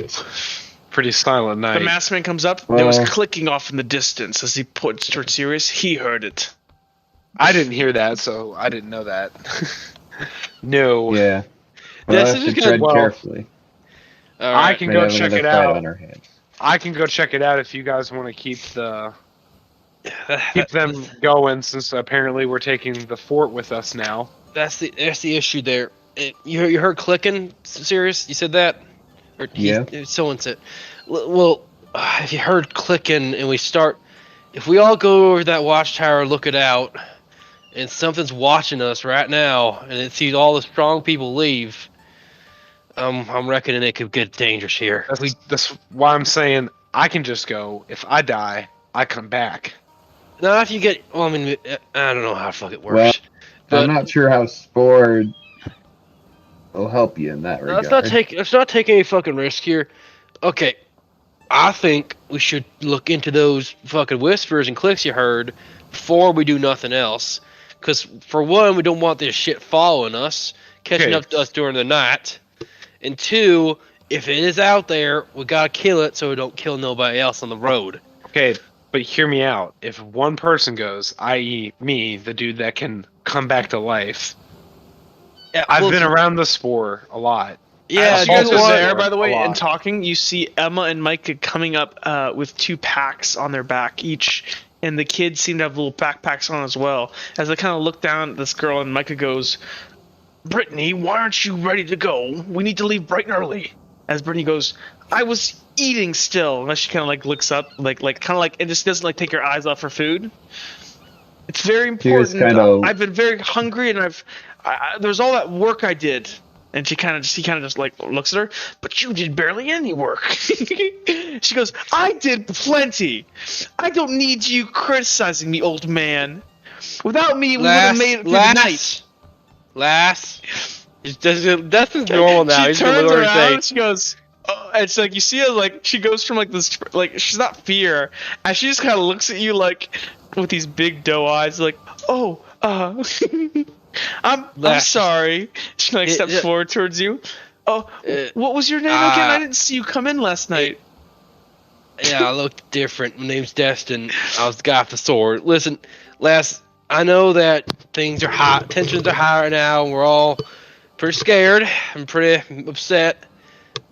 silent night. The masked man comes up. There was Well- clicking off in the distance as he points towards Sirius. He heard it. I didn't hear that, so I didn't know that. No. Yeah. This Well, is I have just to gonna- tread well, carefully. All I right. can May go have check another it fight out. on our hands. I can go check it out if you guys want to keep them going, since apparently we're taking the fort with us now. That's the issue there. You heard clicking? Serious? You said that? Or Yeah. Someone said. Well, if you heard clicking and we start, if we all go over that watchtower, look it out, and something's watching us right now, and it sees all the strong people leave, I'm reckoning it could get dangerous here. That's why I'm saying I can just go. If I die, I come back. Now, if you get, well, I mean, I don't know how the fuck it works. Well, but I'm not sure how Spore will help you in that regard. let's not take any fucking risk here. Okay, I think we should look into those fucking whispers and clicks you heard before we do nothing else. Because for one, we don't want this shit following us, catching up to us during the night. And two, if it is out there, we gotta kill it so we don't kill nobody else on the road. Okay, but hear me out. If one person goes, i.e., me, the dude that can come back to life, Yeah, I've been around the Spore a lot. Yeah, As you guys also are want- there, by the way, a lot. and talking, you see Emma and Micah coming up with 2 packs on their back each, and the kids seem to have little backpacks on as well. As they kind of look down at this girl, and Micah goes, "Brittany, why aren't you ready to go? We need to leave bright and early." As Brittany goes, "I was eating still." And she kind of like looks up, like kind of like, and just doesn't like take her eyes off her food. It's very She was important. kind of- I've been very hungry, and there's all that work I did. And he kind of just like looks at her, "But you did barely any work." She goes, "I did plenty. I don't need you criticizing me, old man. Without me, we would have made it through the night." That's normal now. She He's turns literally around saying, and she goes, oh, and it's like you see her like she goes from like this, like she's not fear, and she just kind of looks at you like with these big doe eyes, like, "Oh, I'm sorry." She like steps forward towards you. "Oh, what was your name again? I didn't see you come in last night." "Yeah, I look different. My name's Destin. I was the guy with the sword. Listen, lass, I know that things are hot, tensions are high right now, and we're all pretty scared and pretty upset.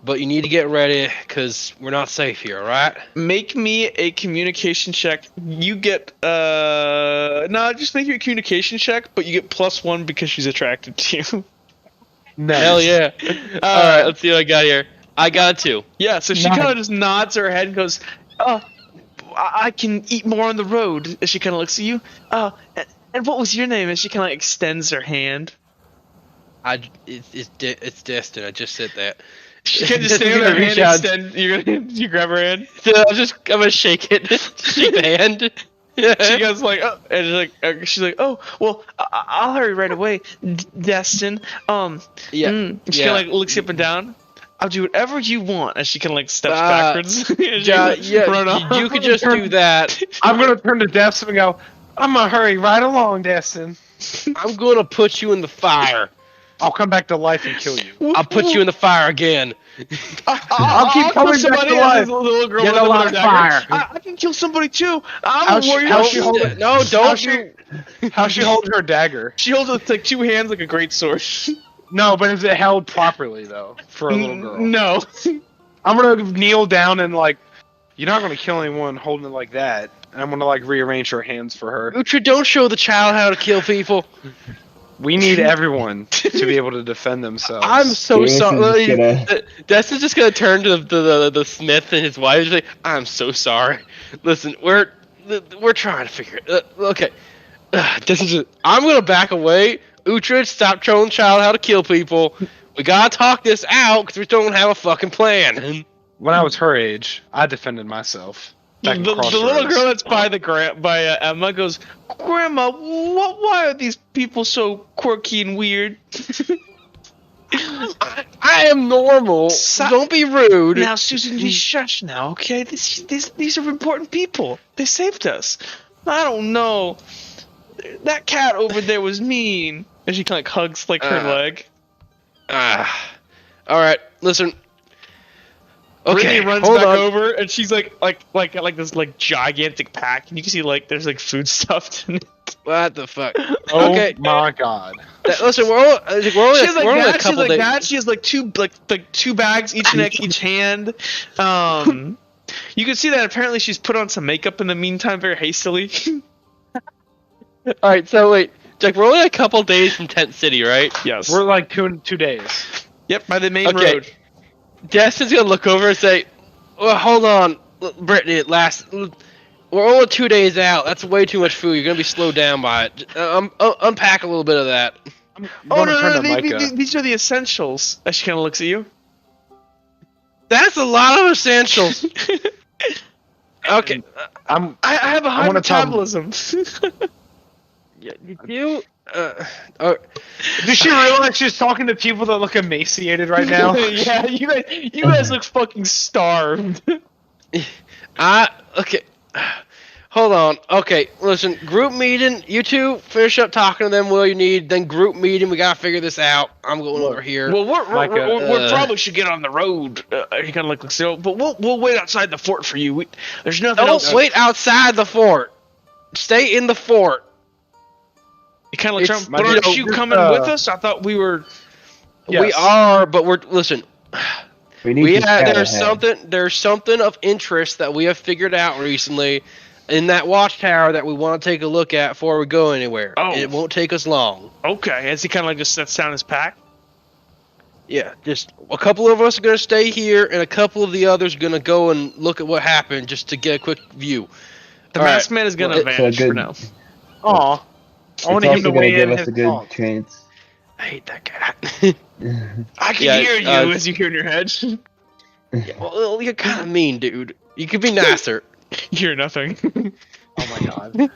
But you need to get ready, because we're not safe here, alright?" Make me a communication check. You get no, just make you a communication check, but you get +1 because she's attracted to you. Hell yeah. Alright, let's see what I got here. I got a 2. Yeah, so she Nice. kind of just nods her head and goes, "Oh, I can eat more on the road." As she kind of looks at you. "Oh, and what was your name?" And she kind of like extends her hand. It's Destin. I just said that. She can just Destin's stand her gonna hand, reach out. you grab her hand. So I'm gonna shake it. Shake the hand. She goes like, "Oh," and she's like, "Oh, well, I'll hurry right away, Destin." Yeah. She kind of like looks you up and down. "I'll do whatever you want." As she kind of like steps Uh, backwards. And she, run off. You could just do that. I'm gonna turn to Destin and go, "I'm gonna hurry right along, Destin. I'm gonna put you in the fire. I'll come back to life and kill you." I'll put you in the fire again. I'll keep kill coming back somebody to as life. this little girl Get with a a lot little of dagger. fire. I can kill somebody too. I'm How's a she- warrior. how's she holding- No, don't How's you. How she holds her dagger? She holds it with like 2 hands like a great sword. No, but is it held properly though for a little girl? No. I'm gonna kneel down and like, you're not gonna kill anyone holding it like that. And I'm gonna like rearrange her hands for her. Utra, don't show the child how to kill people. We need everyone to be able to defend themselves. I'm so James is sorry. just gonna- Destin's just gonna turn to the smith and his wife and say, "I'm so sorry. Listen, we're trying to figure it. Okay, Destin's just, I'm gonna back away. Uhtred, stop showing the child how to kill people. We gotta talk this out because we don't have a fucking plan." When I was her age, I defended myself. The, Back in the little Crossroads. girl that's by Emma goes, "Grandma, why are these people so quirky and weird?" I am normal. Don't be rude. Now, Susan, be shush now, okay? These are important people. They saved us. I don't know. That cat over there was mean. And she kind of hugs like her leg. All right, listen. Okay, Brittany runs hold back on. over, and she's like this like gigantic pack, and you can see like there's like food stuffed in it. What the fuck? Oh Okay. my god. Listen, we're only She has like we're only a that. She has couple like days. that. She has like two bags, each neck, each hand. You can see that apparently she's put on some makeup in the meantime, very hastily. All right, so wait. Jack, we're only a couple days from Tent City, right? Yes. We're like 2 days. Yep, by the main Okay. road. Destin's gonna look over and say, well, hold on, Brittany, we're only 2 days out. That's way too much food. You're gonna be slowed down by it. Unpack a little bit of that. I'm Oh gonna no, turn no, to Micah. these are the essentials. As she kind of looks at you. That's a lot of essentials. Okay. I'm. I have a high wanna tell- metabolism. You. Does she realize she's talking to people that look emaciated right now? Yeah, you guys look fucking starved. Okay. Hold on. Okay, listen. Group meeting. You two finish up talking to them. What you need. Then group meeting. We gotta figure this out. I'm going over here. Well, Micah, we probably should get on the road. He kind of looks so, but we'll wait outside the fort for you. There's nothing Don't else. wait outside the fort. Stay in the fort. He kind of looks It's- around. But aren't you just, coming with us? I thought we were. We Yes. are, but listen. We need to scout ahead. There's something of interest that we have figured out recently in that watchtower that we want to take a look at before we go anywhere. Oh. It won't take us long. Okay, as he kind of like just sets down his pack. Yeah, just a couple of us are gonna stay here, and a couple of the others are gonna go and look at what happened just to get a quick view. The All right. masked man is gonna Well, vanish for good- now. Aw. I want It's to give him also the going way to give in us a his good song. chance. I hate that guy. I can Yeah, hear you as you hear in your head. Well, you're kind of mean, dude. You could be nicer. You hear nothing. Oh my god.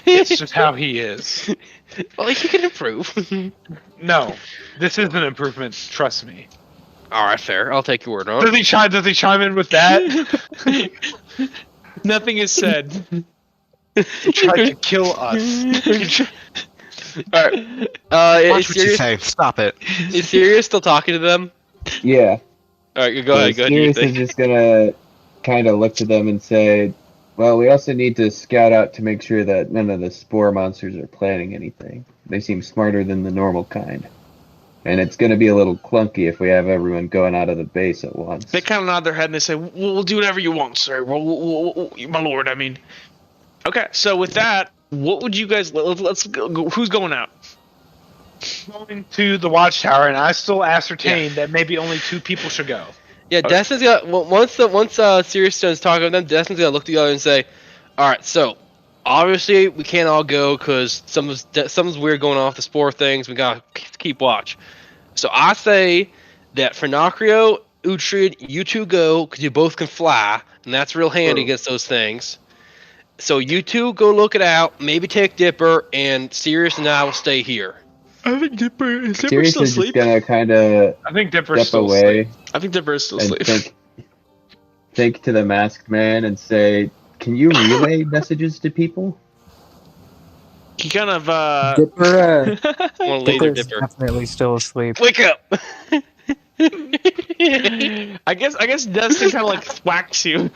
It's just how he is. Well, you can improve. No, this is an improvement. Trust me. All right, fair. I'll take your word on Does it. he chime in with that? Nothing is said. He tried to kill us. All right. Watch Is what you serious? say. Stop it. Is serious still talking to them? Yeah. All right, go ahead. Go ahead. Do your Sirius is thing. just gonna kind of look to them and say, "Well, we also need to scout out to make sure that none of the spore monsters are planning anything. They seem smarter than the normal kind, and it's gonna be a little clunky if we have everyone going out of the base at once." They kind of nod their head and they say, "We'll do whatever you want, sir. My lord, I mean." Okay, so with that, what would you guys? Let's go. Who's going out? Going to the watchtower, and I still ascertain that maybe only 2 people should go. Yeah, Destin's gonna once Sirius Stone's talking to them, Destin's gonna look at the other and say, "All right, so obviously we can't all go because something's weird going on with the spore things. We gotta keep watch. So I say that Finocchio, Uhtred, you two go because you both can fly, and that's real handy against those things. So you two go look it out. Maybe take Dipper, and Sirius and I will stay here. I think Dipper is Sirius still is just asleep. gonna kind of I think Dipper's step still away asleep. I think Dipper is still and asleep. think to the masked man and say, "Can you relay messages to people?" He kind of Dipper, I want to laser Dipper's Dipper. definitely still asleep. Wake up! I guess Destin kind of like whacks you.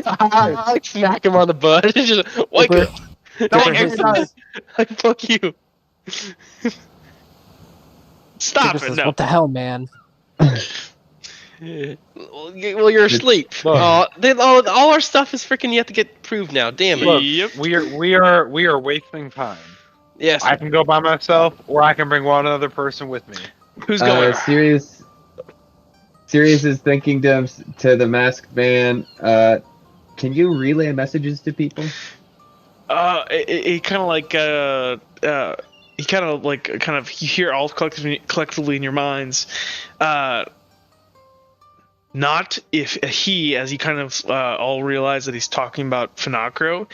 I like smack him on the butt. Just wake Dipper, up! Dipper says, Like, fuck you. Stop Dipper it! says, No. what the hell, man? Well, you're asleep. All our stuff is freaking yet to get approved now. Damn it. Look, Yep. we are wasting time. Yes. I can go by myself, or I can bring one other person with me. Who's going? Sirius is thinking to the masked man, "Can you relay messages to people?" He kind of like he kind of you hear all collectively in your minds. Not if he, as you kind of all realize that he's talking about Finocchio,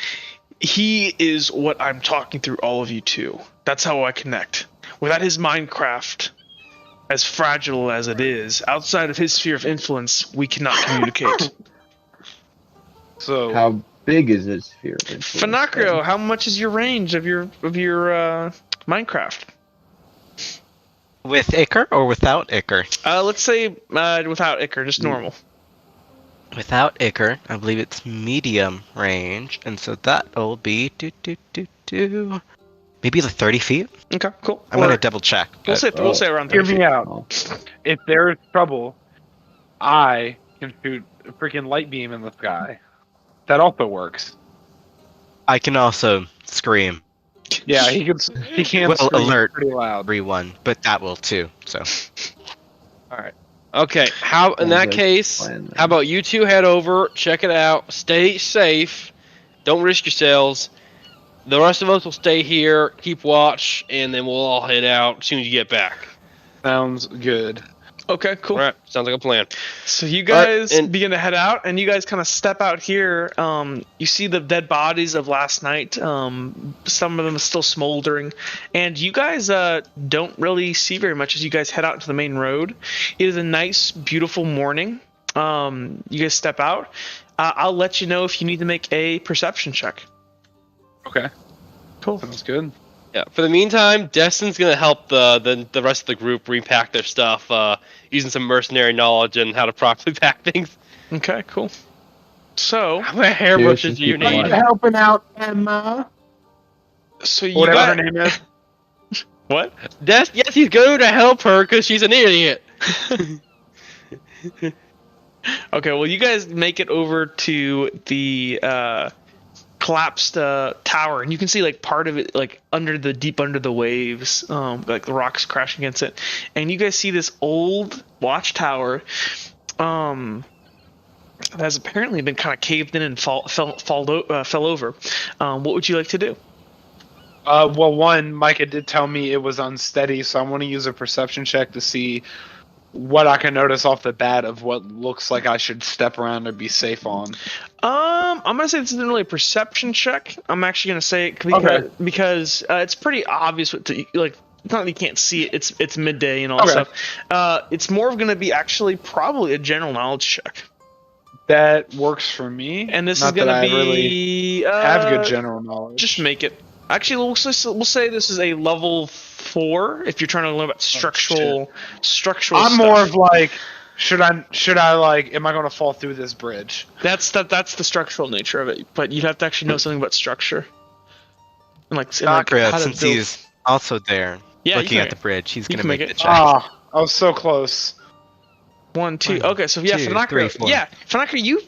he is what I'm talking through all of you to. That's how I connect. Without his Minecraft, as fragile as it is, outside of his sphere of influence, we cannot communicate. So How big is his sphere of influence? Finocchio, how much is your range of your Minecraft? With Iker or without Iker? Let's say without Iker, just normal. Without Iker, I believe it's medium range, and so that'll be maybe like 30 feet. Okay, cool. I'm gonna double check. We'll but- say around hear 30 me feet. out. If there is trouble, I can shoot a freaking light beam in the sky. That also works. I can also scream. Yeah, he can Will scream alert pretty loud. everyone, but that will too. So Okay, how in that case, how about you two head over, check it out, stay safe, don't risk yourselves. The rest of us will stay here, keep watch, and then we'll all head out as soon as you get back. Sounds good. Okay, cool. All right, sounds like a plan. So you All right, guys and- begin to head out, and you guys kind of step out here. You see the dead bodies of last night. Some of them are still smoldering, and you guys don't really see very much as you guys head out into the main road. It is a nice, beautiful morning. You guys step out. I'll let you know if you need to make a perception check. Okay. Cool. Sounds good. Yeah. For the meantime, Destin's gonna help the rest of the group repack their stuff, using some mercenary knowledge and how to properly pack things. Okay, cool. So, How many hairbrushes do you Seriously, need? people Helping out Emma. so you Whatever her got name is. what? Yes, he's going to help her because she's an idiot. Okay, well, you guys make it over to the collapsed tower, and you can see like part of it, like deep under the waves, like the rocks crashing against it. And you guys see this old watchtower, that has apparently been kind of caved in and fell over. What would you like to do? Well, one, Micah did tell me it was unsteady, so I want to use a perception check to see what I can notice off the bat of what looks like I should step around or be safe on. I'm gonna say this isn't really a perception check. I'm actually gonna say it because it's pretty obvious what to like. It's not that you can't see it. It's midday and all that stuff. It's more of gonna be actually probably a general knowledge check. That works for me. And this Not is gonna that I be really have good general knowledge. Just make it. Actually, we'll say this is a level 4 if you're trying to learn about structural. I'm stuff. more of like, should I like, am I going to fall through this bridge? That's the structural nature of it. But you'd have to actually know something about structure. And like Sakura, how to since build- he's also there Yeah, you looking can at the bridge, he's you gonna can make make the it. check. Ah, I was so close. 1, 2. 1, Okay, so yeah, 2, Fanaka. 3, 4. Yeah, Fanaka, you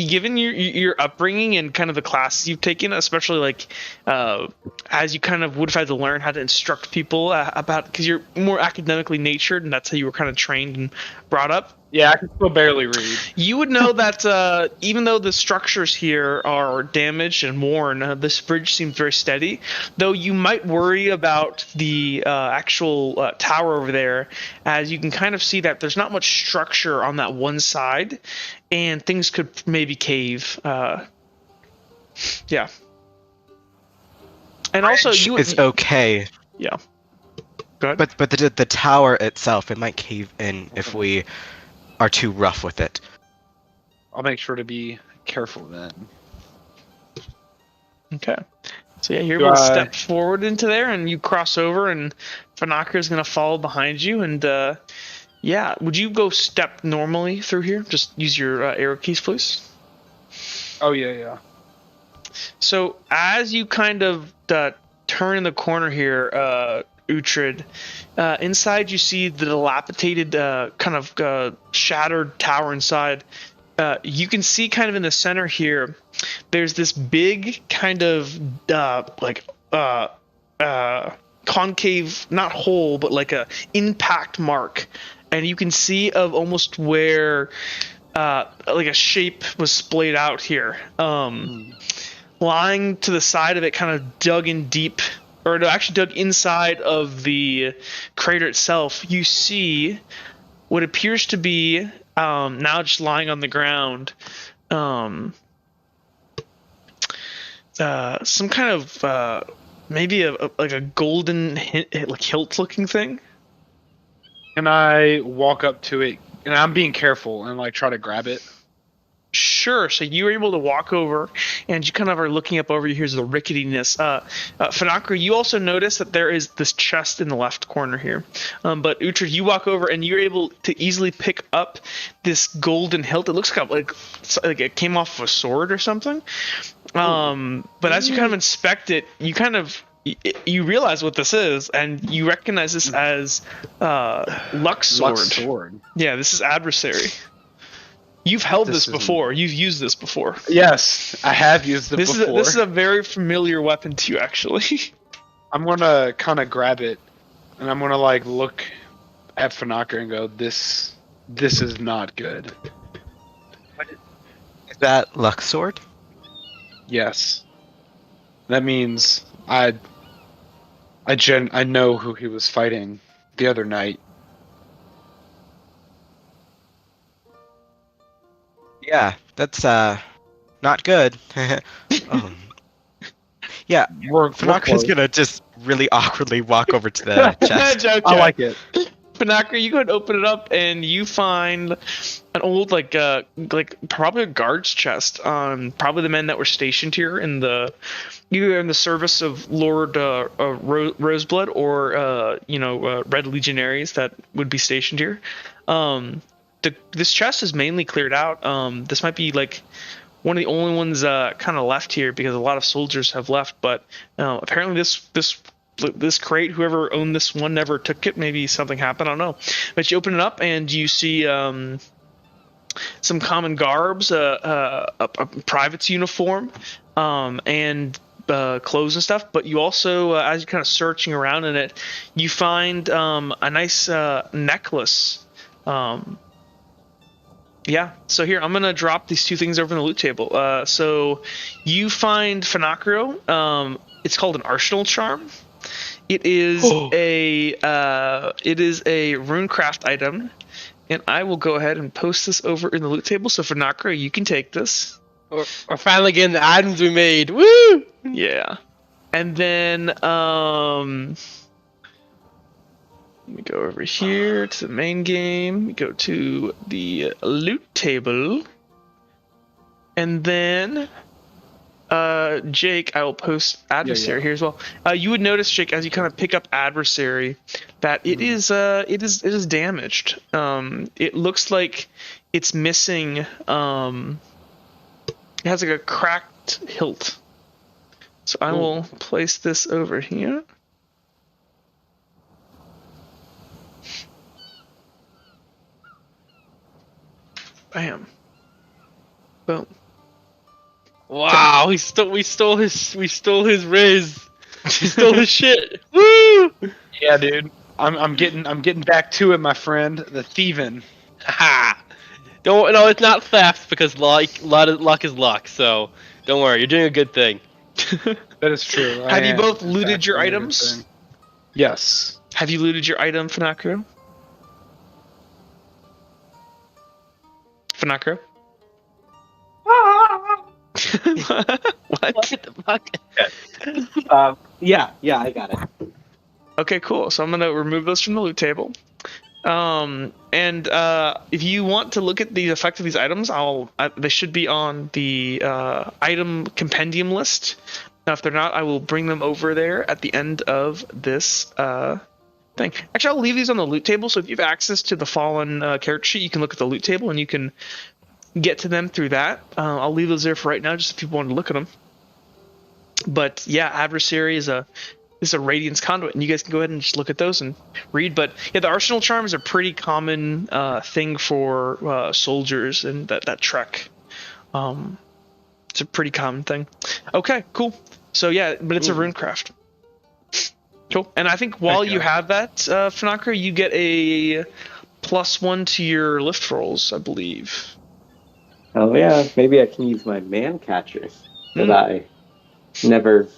given your upbringing and kind of the classes you've taken, especially like as you kind of would have had to learn how to instruct people about, because you're more academically natured and that's how you were kind of trained and brought up. Yeah, I can still barely read. You would know that even though the structures here are damaged and worn, this bridge seems very steady. Though you might worry about the actual tower over there, as you can kind of see that there's not much structure on that one side, and things could maybe cave. Yeah. And also, you It's okay, yeah. Go ahead. but the tower itself, it might cave in if we are too rough with it. I'll make sure to be careful then. Okay. So yeah, you're Do able to I- step forward into there, and you cross over, and Fanaka is going to follow behind you. And yeah, would you go step normally through here? Just use your arrow keys, please. Oh yeah. So as you kind of turn the corner here, Uhtred, inside you see the dilapidated, kind of shattered tower inside. You can see kind of in the center here, there's this big kind of concave, not hole, but like a impact mark, and you can see of almost where like a shape was splayed out here. Lying to the side of it, kind of dug in deep, or no, actually dug inside of the crater itself, you see what appears to be, now just lying on the ground, some kind of maybe like a golden like hilt looking thing. Can I walk up to it? And I'm being careful and like try to grab it. Sure. So you were able to walk over, and you kind of are looking up over you. Here's the ricketiness. Fanaka, you also notice that there is this chest in the left corner here. But Uhtred, you walk over, and you're able to easily pick up this golden hilt. It looks like it came off of a sword or something. But as you kind of inspect it, you realize what this is, and you recognize this as Luck's sword. Luck's sword. Yeah, this is adversary. You've held This this isn't- before. You've used this before. Yes, I have used it This before. is a very familiar weapon to you, actually. I'm gonna kind of grab it, and I'm gonna like look at Fanaka and go, "This is not good." Is that Luxord? Yes, that means I know who he was fighting the other night. Yeah, that's not good. um, yeah, We're Fanakra's close. gonna just really awkwardly walk over to the chest. Joke, I like it. Panaka, you go and open it up, and you find an old, like probably a guard's chest. Probably the men that were stationed here either in the service of Lord Roseblood or Red Legionaries that would be stationed here. This chest is mainly cleared out. This might be like one of the only ones kind of left here because a lot of soldiers have left. But apparently this crate, whoever owned this one never took it. Maybe something happened, I don't know. But you open it up and you see some common garbs, a private's uniform, and clothes and stuff. But you also, as you're kind of searching around in it, you find a nice necklace. Yeah, so here, I'm going to drop these two things over in the loot table. So you find Fanakro. It's called an Arsenal Charm. It is a runecraft item, and I will go ahead and post this over in the loot table. So Fanakro, you can take this. We're finally getting the items we made. Woo! Yeah. And then, let me go over here to the main game. We go to the loot table. And then, Jake, I will post Adversary here as well. You would notice, Jake, as you kind of pick up Adversary, that it is damaged. It looks like it's missing, it has like a cracked hilt. So I will place this over here. Bam. Boom. Wow, we stole his riz. We stole his shit. Woo! Yeah, dude. I'm getting back to it, my friend. The thieving. Ha! No, it's not theft because luck is luck. So don't worry, you're doing a good thing. That is true. Have you both looted your items? Yes. Have you looted your item, Fanakro? Fanakro? What? What the fuck? Yeah, I got it. Okay, cool. So I'm gonna remove those from the loot table. And if you want to look at the effect of these items, they should be on the item compendium list. Now, if they're not, I will bring them over there at the end of this thing. Actually, I'll leave these on the loot table. So if you have access to the Fallen character sheet, you can look at the loot table and you can get to them through that. I'll leave those there for right now, just if people want to look at them. But yeah, Adversary is a Radiance conduit, and you guys can go ahead and just look at those and read. But yeah, the Arsenal Charm is a pretty common thing for soldiers and that trek. It's a pretty common thing. Okay, cool. So yeah, but it's a runecraft. Cool. And I think while you have that, Fanakra, you get a +1 to your lift rolls, I believe. Oh yeah, maybe I can use my man catcher that I never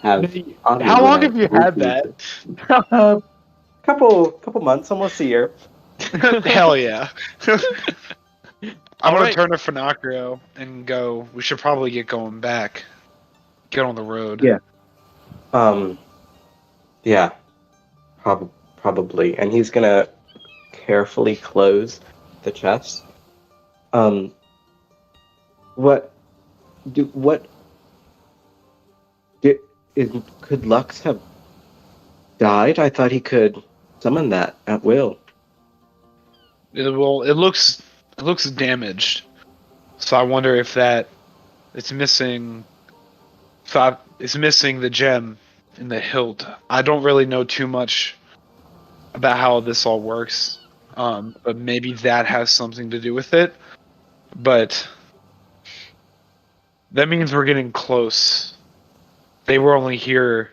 have. How long have you had that? Couple months, almost a year. Hell yeah. I'm gonna Alright. turn to Fanakro and go, we should probably get going back. Get on the road. Yeah. Yeah. Probably. And he's gonna carefully close the chest. Could Lux have died? I thought he could summon that at will. It looks damaged. So I wonder if it's missing. It's missing the gem in the hilt. I don't really know too much about how this all works, but maybe that has something to do with it. But that means we're getting close. They were only here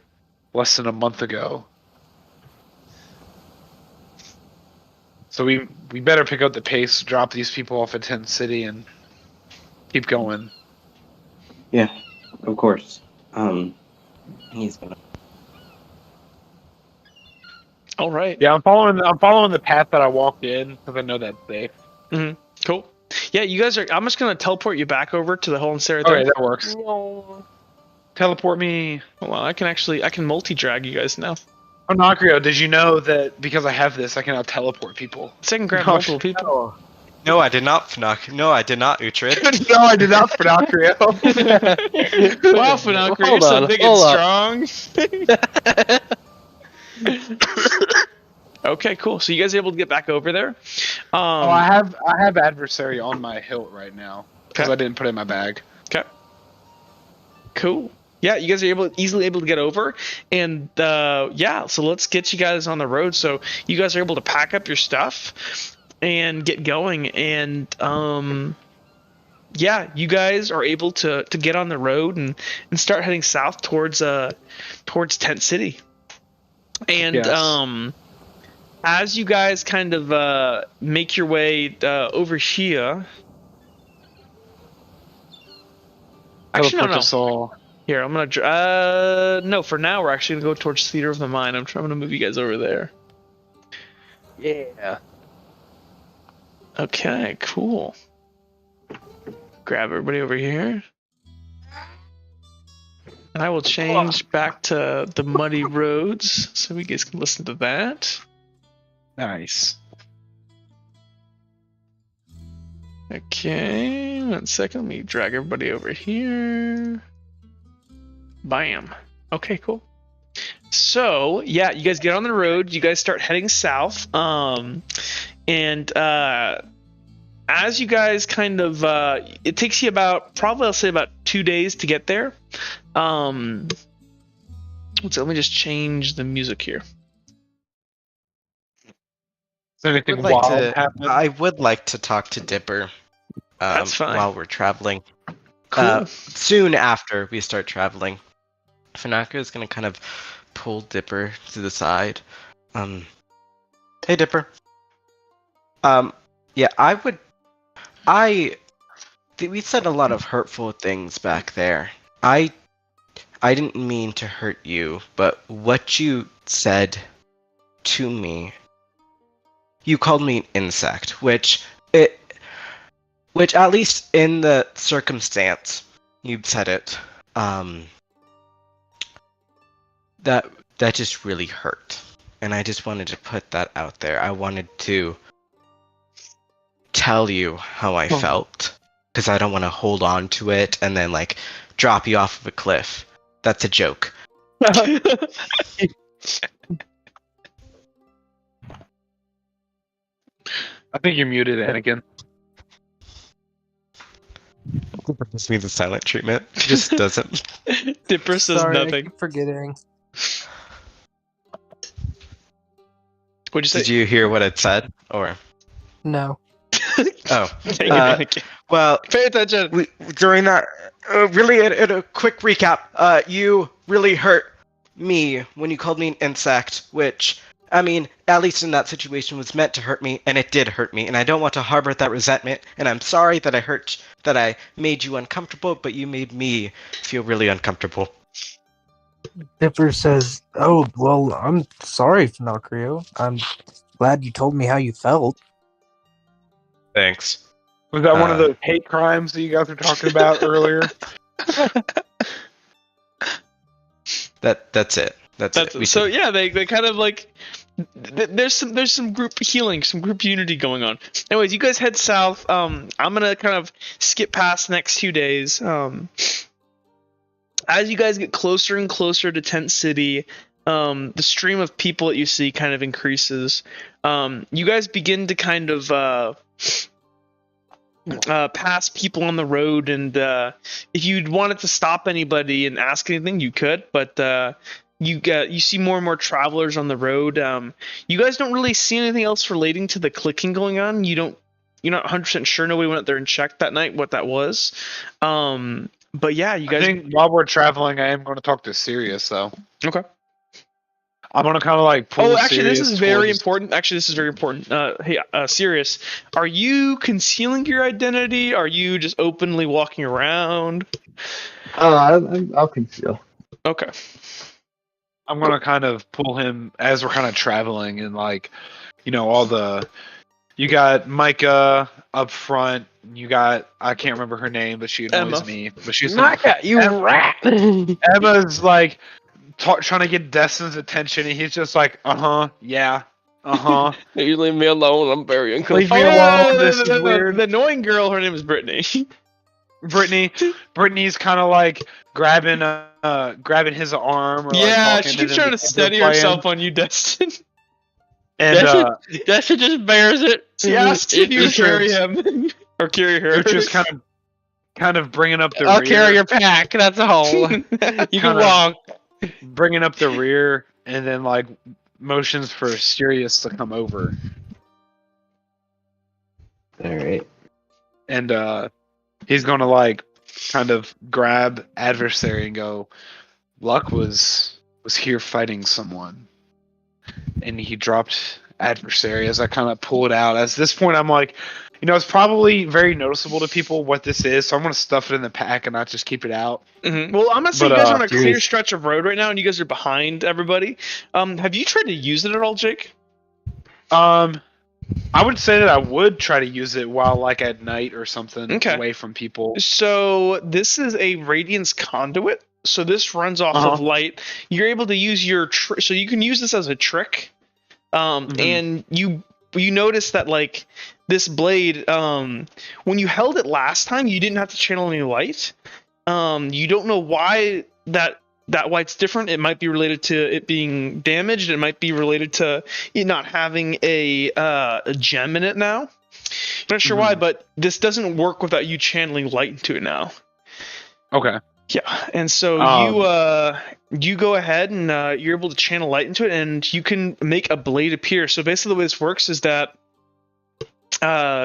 less than a month ago. So we better pick up the pace, drop these people off at Tent City, and keep going. Yeah, of course. He's gonna. All right. Yeah, I'm following the path that I walked in because I know that's safe. Cool. Yeah, you guys are. I'm just gonna teleport you back over to the hole in Sarah. Okay, that works. Teleport me. Hold on, I can multi-drag you guys now. Onakrio, did you know that because I have this, I can now teleport people? So I can grab No, multiple people. No, I did not, Fnac. No, I did not, Uhtred. No, I did not, Onakrio. Wow, Fnac, you're Hold so on, big hold and strong. Okay, cool. So you guys are able to get back over there? Oh, I have adversary on my hilt right now because Okay. I didn't put it in my bag. Okay. Cool. Yeah, you guys are easily able to get over, and yeah. So let's get you guys on the road. So you guys are able to pack up your stuff and get going, and yeah, you guys are able to get on the road and start heading south towards Tent City, and Yes. as you guys kind of make your way over here. Actually, Teleport no. us all. Here, I'm gonna. No, for now, we're actually gonna go towards Theater of the Mind. I'm trying to move you guys over there. Yeah. Okay, cool. Grab everybody over here. And I will change back to the Muddy Roads so we guys can listen to that. Nice. Okay, 1 second. Let me drag everybody over here. Bam. Okay, cool. So, yeah, you guys get on the road. You guys start heading south. And as you guys kind of, it takes you about, probably I'll say about 2 days to get there. So let me just change the music here. Is anything Would like wild to- happen? I would like to talk to Dipper That's fine. while we're traveling. Cool. Soon after we start traveling, Fanaka is going to kind of pull Dipper to the side. Hey, Dipper. Yeah, we said a lot of hurtful things back there. I didn't mean to hurt you, but what you said to me, you called me an insect, which at least in the circumstance you said it, that just really hurt. And I just wanted to put that out there. I wanted to tell you how I felt, because I don't want to hold on to it and then like drop you off of a cliff. That's a joke. I think you're muted, Anakin. Dipper gives me the silent treatment. He just doesn't. Dipper says Sorry, I nothing. keep forgetting. What'd you say? Did you hear what it said? Or No. oh, Dang it, well, pay attention. during that, really, in a quick recap, you really hurt me when you called me an insect, which, I mean, at least in that situation was meant to hurt me, and it did hurt me, and I don't want to harbor that resentment, and I'm sorry that I made you uncomfortable, but you made me feel really uncomfortable. Dipper says, "Oh, well, I'm sorry, Finocchio. I'm glad you told me how you felt." Thanks. Was that one of those hate crimes that you guys were talking about earlier? That's it. That's it. We So should- yeah, they kind of like there's some group healing, some group unity going on. Anyways, you guys head south. I'm gonna kind of skip past the next 2 days. As you guys get closer and closer to Tent City, the stream of people that you see kind of increases. You guys begin to kind of pass people on the road, and if you wanted to stop anybody and ask anything, you could, but you see more and more travelers on the road. You guys don't really see anything else relating to the clicking going on. You're not 100% sure. Nobody went out there and checked that night what that was. But yeah, you I guys. think while we're traveling, I am going to talk to Sirius, though. Okay. I'm gonna kind of like pull. Oh, actually, this Sirius is very towards- important. Actually, this is very important. Hey, Sirius, are you concealing your identity? Are you just openly walking around? I'll conceal. Okay. I'm gonna kind of pull him as we're kind of traveling, and like, all the. You got Micah up front. You got I can't remember her name, but she annoys Emma. me. But she's Micah, you rat! Emma's like trying to get Destin's attention, and he's just like, yeah, You leave me alone. I'm very leave uncomfortable. me alone. This is the weird. annoying girl, her name is Brittany. Brittany's kind of like grabbing his arm. Or, like, Yeah, talking, she and keeps then trying to the kids are steady playing. herself on you, Destin. And That shit just bears it. She asks if you just carry him or carry her. you're just kind of bringing up the I'll rear. carry your pack. That's all. You can Kinda- walk. Bringing up the rear, and then like motions for Sirius to come over. All right. And he's gonna like kind of grab adversary and go, Luck was here fighting someone, and he dropped adversary. As I kind of pull it out, at this point I'm like, it's probably very noticeable to people what this is, so I'm gonna stuff it in the pack and not just keep it out. Mm-hmm. Well, I'm gonna say But, you guys are on a Sirius- clear stretch of road right now, and you guys are behind everybody. Have you tried to use it at all, Jake? I would say that I would try to use it while like at night or something, Okay. away from people. So this is a radiance conduit. So this runs off of light. You're able to use your so you can use this as a trick. And you notice that like this blade, when you held it last time, you didn't have to channel any light. You don't know why that why it's different. It might be related to it being damaged. It might be related to it not having a gem in it now. I'm not sure why, but this doesn't work without you channeling light into it now. Okay. Yeah, and so you go ahead and you're able to channel light into it, and you can make a blade appear. So basically, the way this works is that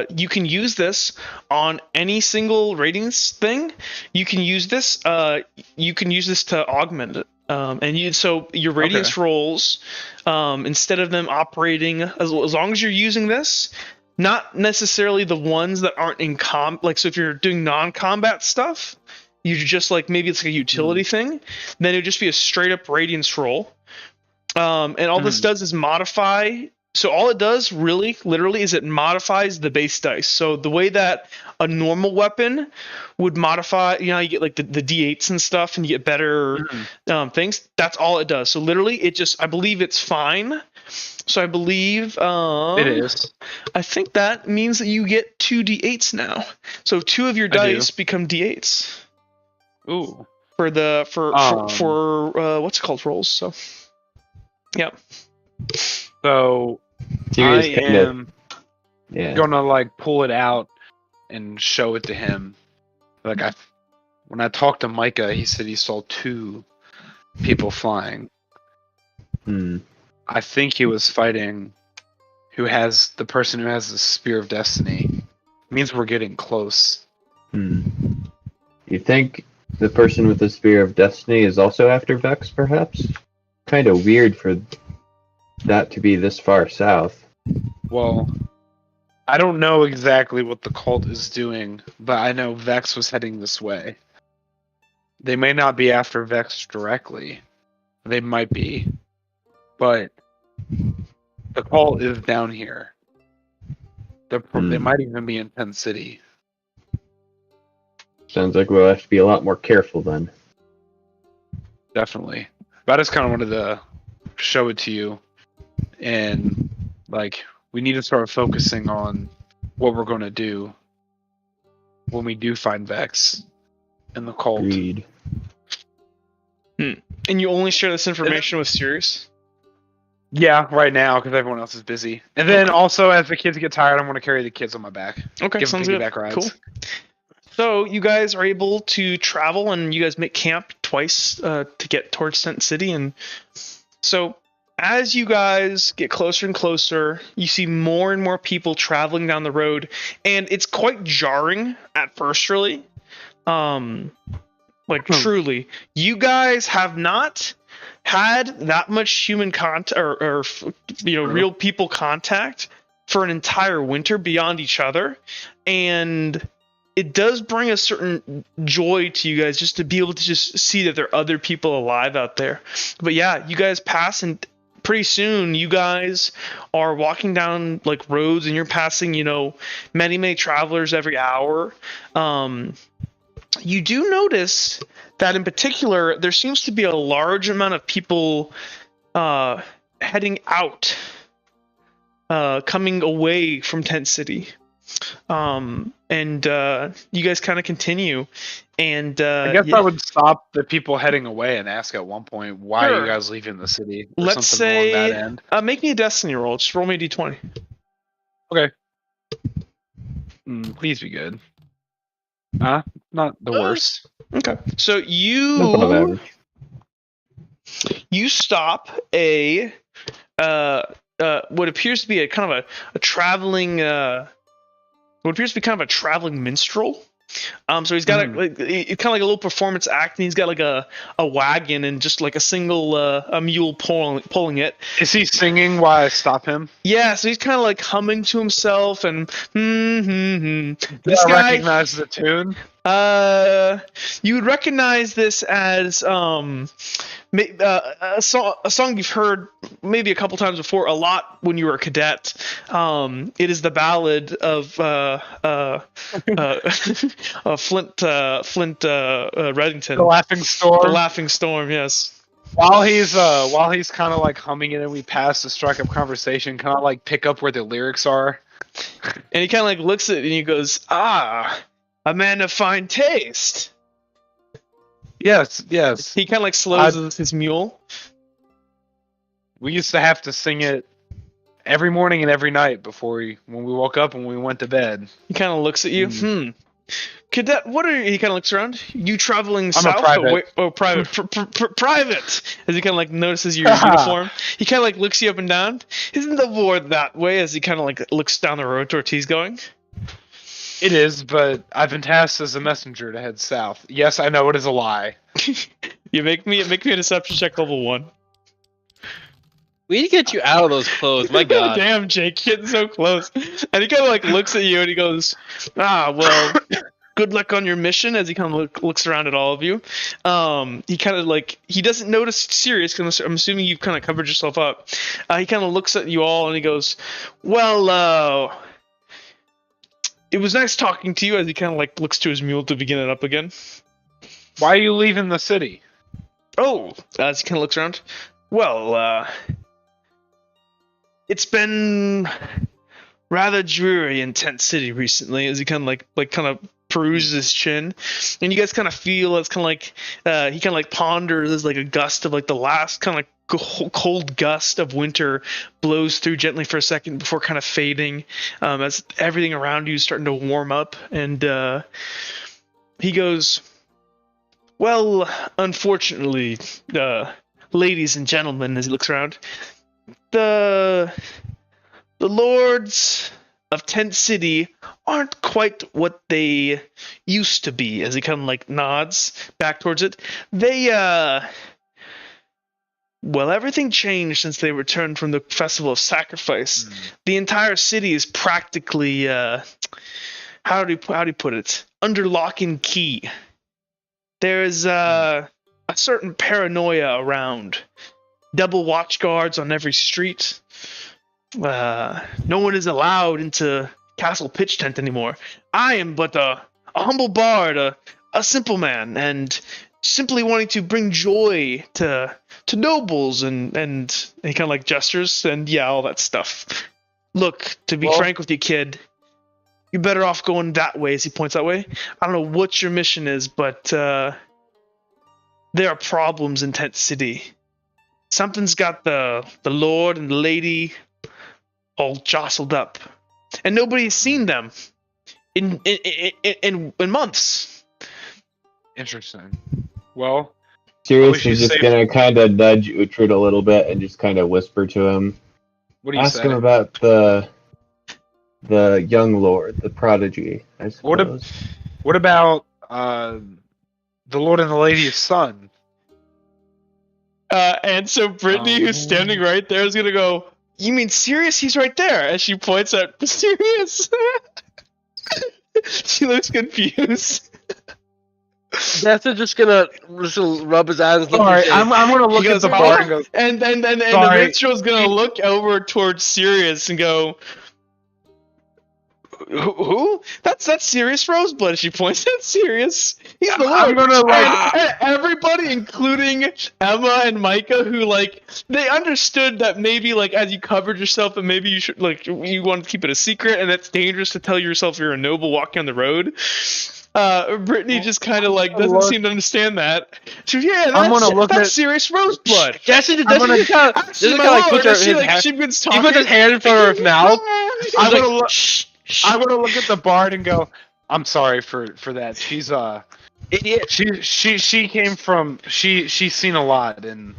you can use this on any single radiance thing. You can use this. You can use this to augment it. So your radiance rolls, instead of them operating as long as you're using this, not necessarily the ones that aren't in so if you're doing non-combat stuff, you just like maybe it's like a utility thing, then it would just be a straight up radiance roll. And all this does is modify. So all it does really, literally, is it modifies the base dice. So the way that a normal weapon would modify, you get like the D8s and stuff, and you get better things. That's all it does. So literally, I believe it's fine. So I believe It is. I think that means that you get 2 D8s now. So 2 of your dice become D8s. Ooh. For what's it called, rolls. So yeah. So Sirius I kinda- am Yeah. gonna like pull it out and show it to him. Like when I talked to Micah, he said he saw 2 people flying. I think he was fighting the person who has the Spear of Destiny. Means we're getting close. You think the person with the Spear of Destiny is also after Vex, perhaps? Kind of weird for that to be this far south. Well, I don't know exactly what the cult is doing, but I know Vex was heading this way. They may not be after Vex directly. They might be. But the cult is down here. They might even be in Penn City. Sounds like we'll have to be a lot more careful then. Definitely. But I just kind of wanted to show it to you. And, like, we need to start focusing on what we're going to do when we do find Vex and the cult. Agreed. And you only share this information with Sirius? Yeah, right now, because everyone else is busy. And then also, as the kids get tired, I'm going to carry the kids on my back. Okay, Give them sounds good. piggyback rides. Cool. So you guys are able to travel, and you guys make camp twice to get towards Tent City. And so as you guys get closer and closer, you see more and more people traveling down the road, and it's quite jarring at first, really. Truly, you guys have not had that much human contact or real people contact for an entire winter beyond each other, and it does bring a certain joy to you guys just to be able to just see that there are other people alive out there. But yeah, you guys pass, and pretty soon you guys are walking down like roads, and you're passing many travelers every hour. You do notice that in particular there seems to be a large amount of people heading out, coming away from Tent City. And you guys kind of continue, and I guess I would stop the people heading away and ask at one point, why are you guys leaving the city? Or let's something along say that end. Make me a destiny roll. Just roll me a d20. Okay. Please be good. Not the worst. Okay, so Above average. you stop a what appears to be a kind of a traveling what appears to be kind of a traveling minstrel. So he's got kind of like a little performance act, and he's got like a wagon and just like a single a mule pulling it. Is he singing while I stop him? Yeah, so he's kind of like humming to himself, and This guy recognize the tune. You would recognize this as a song you've heard maybe a couple times before, a lot when you were a cadet. It is the ballad of Flint Reddington. The Laughing Storm. The Laughing Storm, yes. While he's kind of like humming it and we pass to strike up conversation, can I like pick up where the lyrics are? And he kind of like looks at it and he goes, a man of fine taste. Yes. He kind of like slows his mule. We used to have to sing it every morning and every night when we woke up and when we went to bed. He kind of looks at you. Cadet, what are you? He kind of looks around. You traveling I'm south? a private. Private. As he kind of like notices your uniform, he kind of like looks you up and down. Isn't the war that way? As he kind of like looks down the road towards he's going. It is, but I've been tasked as a messenger to head south. Yes, I know it is a lie. You make me a deception check level 1. We need to get you out of those clothes. My God. Damn, Jake, getting so close. And he kind of like looks at you and he goes, well, good luck on your mission. As he kind of looks around at all of you. He kind of like, he doesn't notice it's serious because I'm assuming you've kind of covered yourself up. He kind of looks at you all and he goes, well, it was nice talking to you. As he kind of like looks to his mule to begin it up again. Why are you leaving the city? As he kind of looks around. Well, it's been rather dreary in Tent City recently. As he kind of like kind of peruses his chin, and you guys kind of feel it's kind of like he kind of like ponders as like a gust of like the last kind of cold gust of winter blows through gently for a second before kind of fading, as everything around you is starting to warm up. And he goes, well, unfortunately, ladies and gentlemen, as he looks around, the lords of Tent City aren't quite what they used to be. As he kind of like nods back towards it, they well, everything changed since they returned from the Festival of Sacrifice. The entire city is practically how do you put it, under lock and key. There's a certain paranoia around. Double watch guards on every street. No one is allowed into Castle Pitch Tent anymore. I am but a humble bard, a simple man, and simply wanting to bring joy to nobles and he kind of like gestures and all that stuff. Look, to be frank with you, kid, you're better off going that way. As he points that way. I don't know what your mission is, but there are problems in Tent City. Something's got the Lord and the Lady all jostled up, and nobody's seen them in months. Interesting. Well, Sirius is just gonna kind of nudge Uhtred a little bit and just kind of whisper to him. What do you Ask him about the young lord, the prodigy, I suppose. What about the Lord and the Lady's son? And so Brittany, who's standing right there, is gonna go, "You mean Sirius? He's right there." As she points at Sirius. She looks confused. Destin's just gonna rub his eyes. All right, I'm gonna look He at goes, the bar and go. and the Sorry. minstrel's gonna look over towards Sirius and go, "Who? That's Sirius Roseblood." She points at Sirius. He's the I'm Lord. gonna, like- And everybody, including Emma and Micah, who like they understood that maybe like as you covered yourself, and maybe you should like you want to keep it a secret, and that's dangerous to tell yourself you're a noble walking on the road. Brittany just kind of like doesn't seem to understand that. So yeah, I'm gonna look that's at- Sirius Roseblood. Destin gonna- just kind of Actually, my like lord, puts her she, his like, hand. she begins He talking. puts his hand in front of her mouth. I'm He's gonna like, look. shh, shh. I'm gonna look at the bard and go. I'm sorry for that. She's Idiot. she came from she's seen a lot, and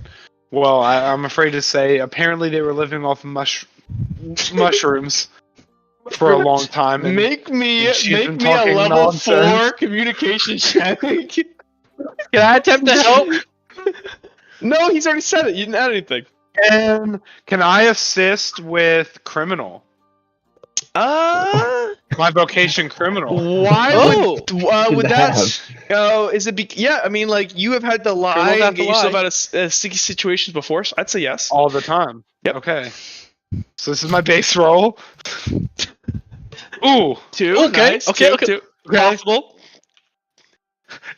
well, I'm afraid to say apparently they were living off mushrooms for a long time. And Make me and she's been a talking level nonsense. 4 communication check. Can I attempt to help? No, he's already said it. You didn't add anything. And can I assist with criminal? My vocation criminal. Why Oh! would Should that? have. Oh, is it? Yeah, I mean, like you have had to lie Criminals have and to get yourself lie. out of sticky situations before. So I'd say yes. All the time. Yep. Okay. So this is my base roll. Ooh. 2. Okay, Nice. okay, 2, okay. 2. Possible.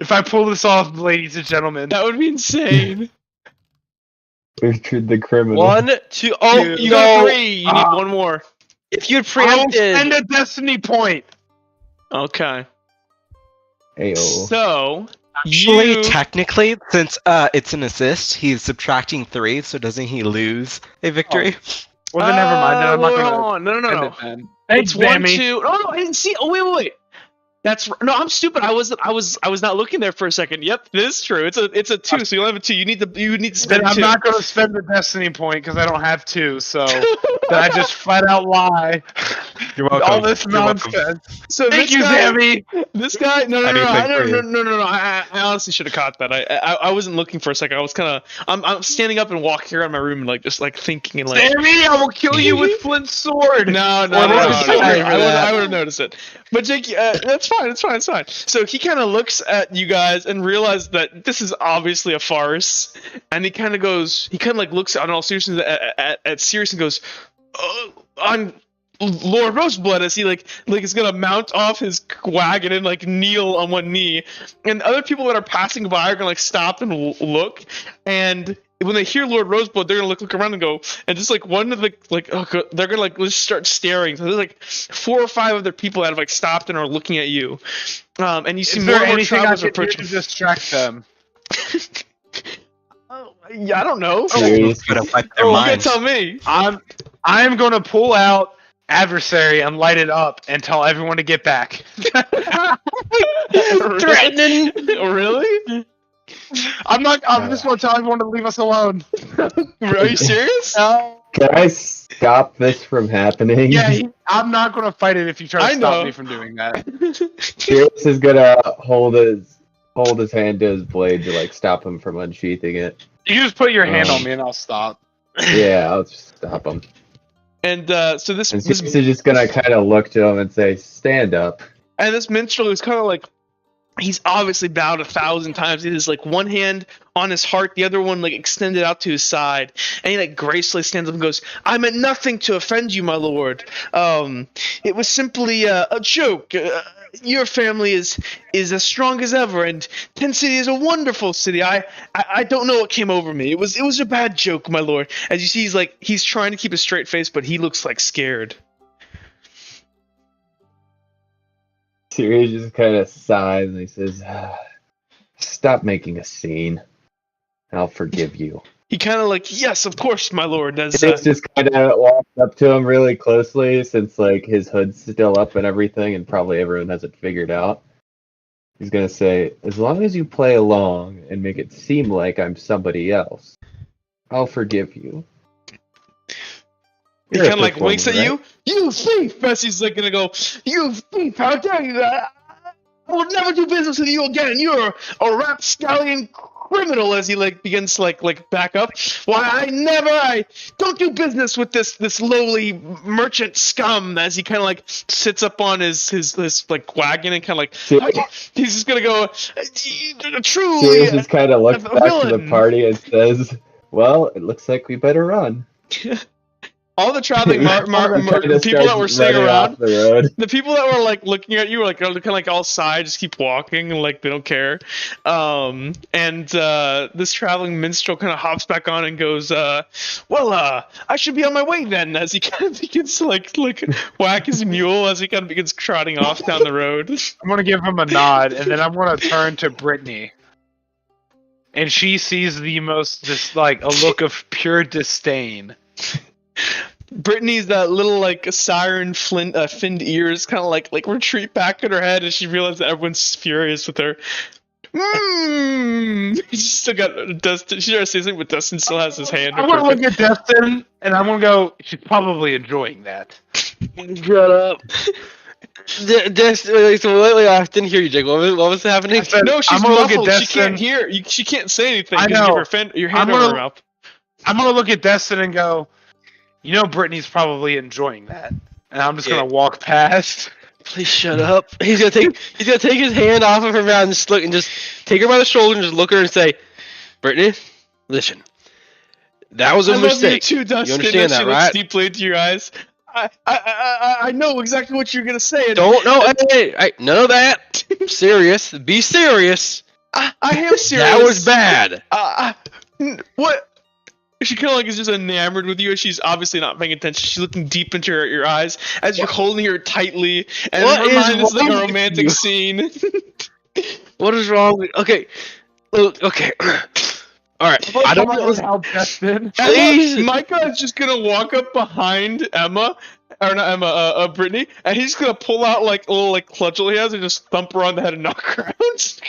If I pull this off, ladies and gentlemen. That would be insane. Richard the criminal. 1, 2. Oh, You no. got 3. You need one more. If you had I will spend preempted, a destiny point. Okay. Ayo. So Actually, you technically, since it's an assist, he's subtracting 3, so doesn't he lose a victory? Well, then never mind. Then I'm not wait, gonna. hold on. No. end it then. Hey, It's 1, Sammy. 2. Oh no, I didn't see. Oh wait. That's no. I'm stupid. I was not looking there for a second. Yep, this is true. It's a 2. So you'll have a 2. You need to Then spend I'm 2. not going to spend the destiny point because I don't have 2. So then I just flat out lie. You're welcome. All this You're welcome. nonsense. So Thank this you, guy, Sammy. This guy, no. Anything for I honestly should have caught that. I wasn't looking for a second. I was kind of. I'm standing up and walking around my room and like just like thinking and like. Sammy, I will kill you with Flint's sword. No. I would have noticed it. But Jake, that's fine. It's fine. So he kind of looks at you guys and realizes that this is obviously a farce, and he kind of like looks on all seriousness at Sirius and goes, on Lord Roseblood, as he like is gonna mount off his wagon and like kneel on one knee, and other people that are passing by are gonna like stop and look, and when they hear Lord Roseblood, they're gonna look around and go, and just like one of the they're gonna like just start staring. So there's like 4 or 5 other people that have like stopped and are looking at you, and you see Is more there and more anything I travelers can do approaching. to distract them? Yeah, I don't know. Serious? Could have wiped their Oh, you can minds. tell me. I am going to pull out adversary and light it up and tell everyone to get back. threatening. Really? I'm just going to tell everyone to leave us alone. Are you serious? Can I stop this from happening? Yeah, I'm not going to fight it if you try I to stop know. me from doing that. Sirius is gonna hold his hand to his blade to like stop him from unsheathing it. You just put your hand on me and I'll stop. Yeah, I'll just stop him. And so this And Sirius is just gonna kind of look to him and say, "Stand up." and this minstrel is kind of like he's obviously bowed 1,000 times. He has like one hand on his heart, the other one like extended out to his side, and he like gracefully stands up and goes, "I meant nothing to offend you, my lord. It was simply a joke. Your family is as strong as ever, and Ten City is a wonderful city. I don't know what came over me. It was a bad joke, my lord." As you see, he's trying to keep a straight face, but he looks like scared. Sirius just kind of sighs and he says, "Stop making a scene. I'll forgive you." He kind of like, "Yes, of course, my lord." As Sirius just kind of walks up to him really closely since like his hood's still up and everything, and probably everyone has it figured out. He's gonna say, "As long as you play along and make it seem like I'm somebody else, I'll forgive you." he You're a kind of like performer, winks at right? you. "You thief!" Bessie's like gonna go, "You thief! How dare you! I will never do business with you again. You're a rapscallion criminal as he like begins to like back up. Why I don't do business with this lowly merchant scum. As he kind of like sits up on his like wagon and kind of like he's just gonna go. Truly, Sirius just kind of looks a back to the villain. party and says, "Well, it looks like we better run." All the traveling Kinda people that were starts sitting running around. off the road. The people that were like looking at you were like kind of like all side, just keep walking, and like they don't care. This traveling minstrel kind of hops back on and goes, "Well, I should be on my way then." As he kind of begins to like whack his mule as he kind of begins trotting off down the road. I'm gonna give him a nod, and then I'm gonna turn to Brittany, and she sees the most just like a look of pure disdain. Brittany's that little like siren finned ears kind of like retreat back in her head as she realizes that everyone's furious with her. She's still got Dustin. She tries to say something, but Dustin still has his hand. I'm gonna look at Dustin, and I'm gonna go. She's probably enjoying that. Shut up. I didn't hear you, Jake. What was happening? No, she's I'm gonna look at muffled. She can't Destin. hear. She can't say anything. I 'cause you know. have your hand I'm over gonna- her mouth. I'm gonna look at Destin and go, you know, Brittany's probably enjoying that, and I'm just gonna walk past. Please shut up. He's gonna take his hand off of her mouth and just look and just take her by the shoulder and just look at her and say, Brittany, listen. That was a I love you mistake. too, Dustin. You understand She that, looks right? deeply into your eyes. I know exactly what you're gonna say. and Don't know. Hey, none of that. Serious. Be serious. I am serious. That was bad. What? She kind of like is just enamored with you, and she's obviously not paying attention. She's looking deep into your eyes as you're holding her tightly, and What in her is mind, it's like wrong a with romantic you? scene. What is wrong with? Okay. Okay. All right. I don't know. help Destin. Please. Micah is just gonna walk up behind Emma, or not Emma, Brittany, and he's gonna pull out like a little like cudgel he has and just thump her on the head and knock her out.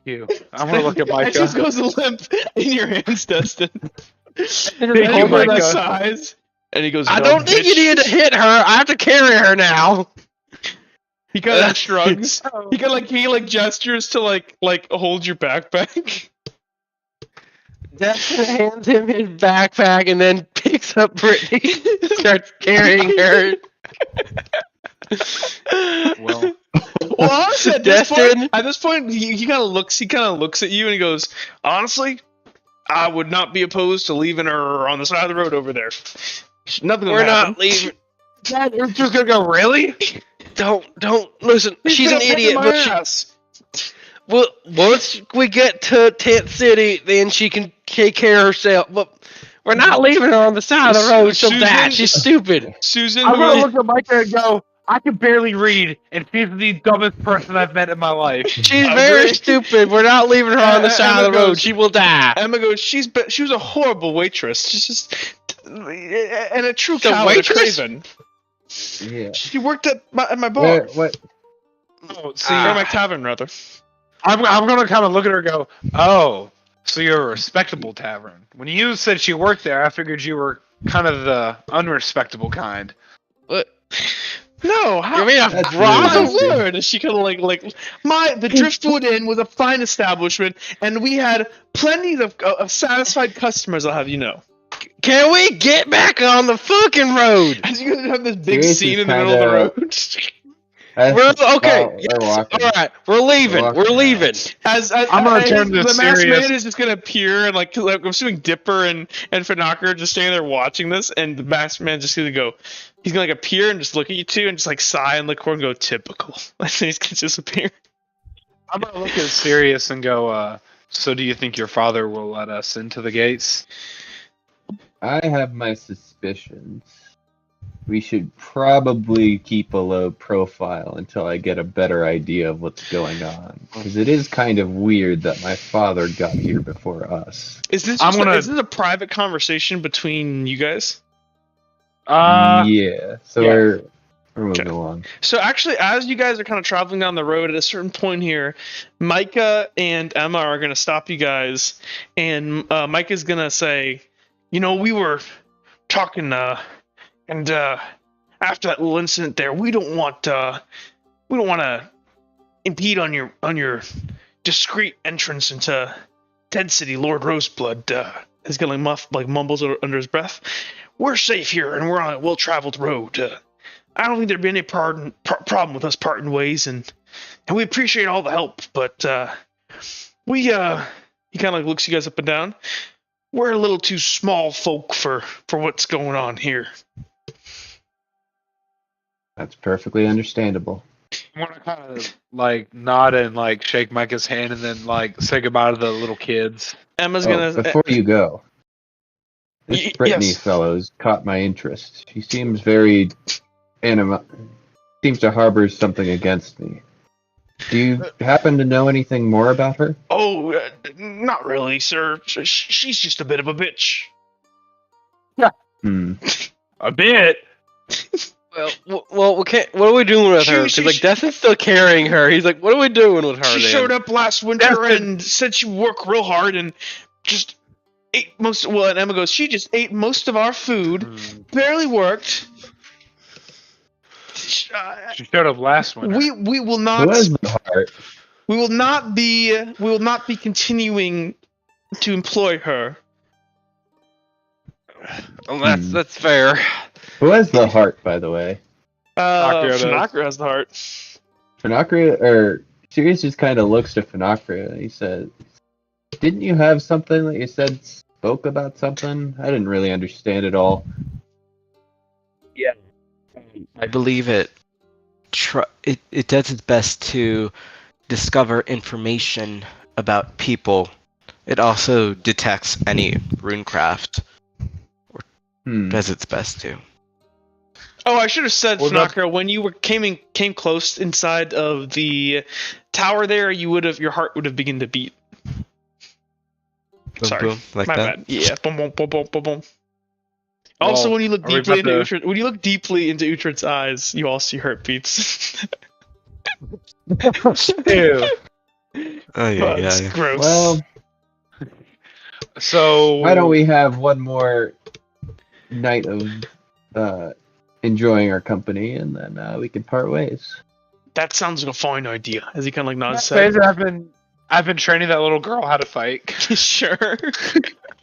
You. I'm gonna look at And she just Micah. goes limp in your hands, Dustin. Thank you, Hold her the Micah. size. And he goes, I "No, don't think you bitch." need to hit her. I have to carry her now. He kind of shrugs. He gestures to like hold your backpack. Destin hands him his backpack and then picks up Brittany, starts carrying her. Well, Well, honestly, Destin? at this point, he kind of looks at you and he goes, "Honestly, I would not be opposed to leaving her on the side of the road over there. Nothing will We're happen." not leaving. Dad, you're just gonna go, really? Don't listen. She's an idiot, but well, once we get to Tent City, then she can take care of herself. But we're not leaving her on the side of the road. So Susan- that she's stupid. Susan, I'm who gonna is- look at Micah and go, I can barely read, and she's the dumbest person I've met in my life. She's I very agree. stupid. We're not leaving her on the side Emma of the road. goes- She will die. Emma goes, she was a horrible waitress. She's just and a true The coward, a waitress? craven. Yeah. She worked at my bar, What? Oh, see, or my tavern rather. I'm gonna kind of look at her and go, oh, so you're a respectable tavern. When you said she worked there, I figured you were kind of the unrespectable kind. What? No, how? You mean a That's My really- brothel? word! She kind of the Driftwood Inn was a fine establishment, and we had plenty of satisfied customers. I'll have you know. Can we get back on the fucking road? As you guys have this big Serious scene is in the middle of the kinda- road. We're okay. We're Yes, walking. all right. We're leaving. We're We're walking leaving. As I'm gonna turn the this masked serious. man is just gonna appear and like I'm assuming Dipper and Fanaka are just standing there watching this, and the masked man just gonna go. He's gonna like appear and just look at you two and just like sigh and look forward and go typical. And then he's gonna disappear. I'm gonna look at Sirius and go, so do you think your father will let us into the gates? I have my suspicions. We should probably keep a low profile until I get a better idea of what's going on. Because it is kind of weird that my father got here before us. Is this is this a private conversation between you guys? Yeah, so yeah. we're moving Okay. along. So actually, as you guys are kind of traveling down the road, at a certain point here, Micah and Emma are going to stop you guys, and Micah's going to say, "You know, we were talking, and after that little incident there, we don't want to impede on your discreet entrance into Ted City, Lord Roseblood, is getting mumbles under his breath. We're safe here, and we're on a well-traveled road. I don't think there'd be any problem with us parting ways, and we appreciate all the help, but he kind of looks you guys up and down. We're a little too small folk for what's going on here. That's perfectly understandable. I want to kind of nod and shake Micah's hand and then say goodbye to the little kids. Emma's gonna. Before you go, this Brittany yes. fellow's caught my interest. She seems very seems to harbor something against me. Do you happen to know anything more about her? Oh, not really, sir. She's just a bit of a bitch. A bit. Well, what are we doing with her? Because Destin's still carrying her. He's like, what are we doing with her? She showed up last winter and said she worked real hard and just ate most. Well, and Emma goes, she just ate most of our food, barely worked. She showed up last winter. We will not. Who has the heart? We will not be continuing to employ her. Well, that's fair. Who has the heart, by the way? Finakra has the heart. Finakra, or Sirius just kind of looks to Finakra and he said, "Didn't you have something that you said spoke about something? I didn't really understand it all." Yeah, I believe it does its best to discover information about people. It also detects any runecraft, or does its best to. Oh, I should have said, Finakra, when you came close inside of the tower there, your heart would have begun to beat. Boom, Sorry, boom, like my that? bad. Yeah, boom, boom, boom, boom, boom, boom. Also, when you look deeply into Uhtred's eyes, you all see heartbeats. Ew. Oh yeah, It's gross. Well, so why don't we have one more night of enjoying our company, and then we can part ways. That sounds like a fine idea. As he kind of nods his head. I've been training that little girl how to fight. Sure.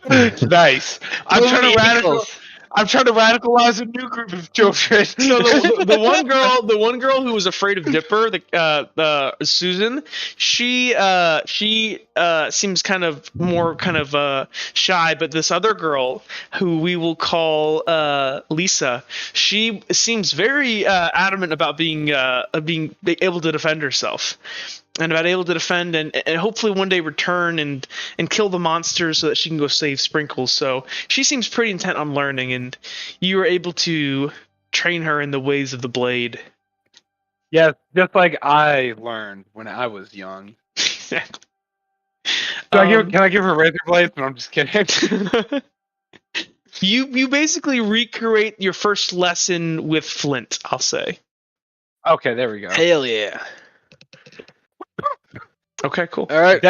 Nice. I'm trying to radicalize a new group of children. No, the one girl who was afraid of Dipper, the Susan, she seems kind of more shy, but this other girl who we will call Lisa, she seems very adamant about being able to defend herself. And about able to defend and hopefully one day return and kill the monsters so that she can go save Sprinkles. So she seems pretty intent on learning, and you were able to train her in the ways of the blade. Yes, just like I learned when I was young. Exactly. Can I give her razor blades? No, I'm just kidding. You basically recreate your first lesson with Flint, I'll say. Okay, there we go. Hell yeah. Okay, cool. All right.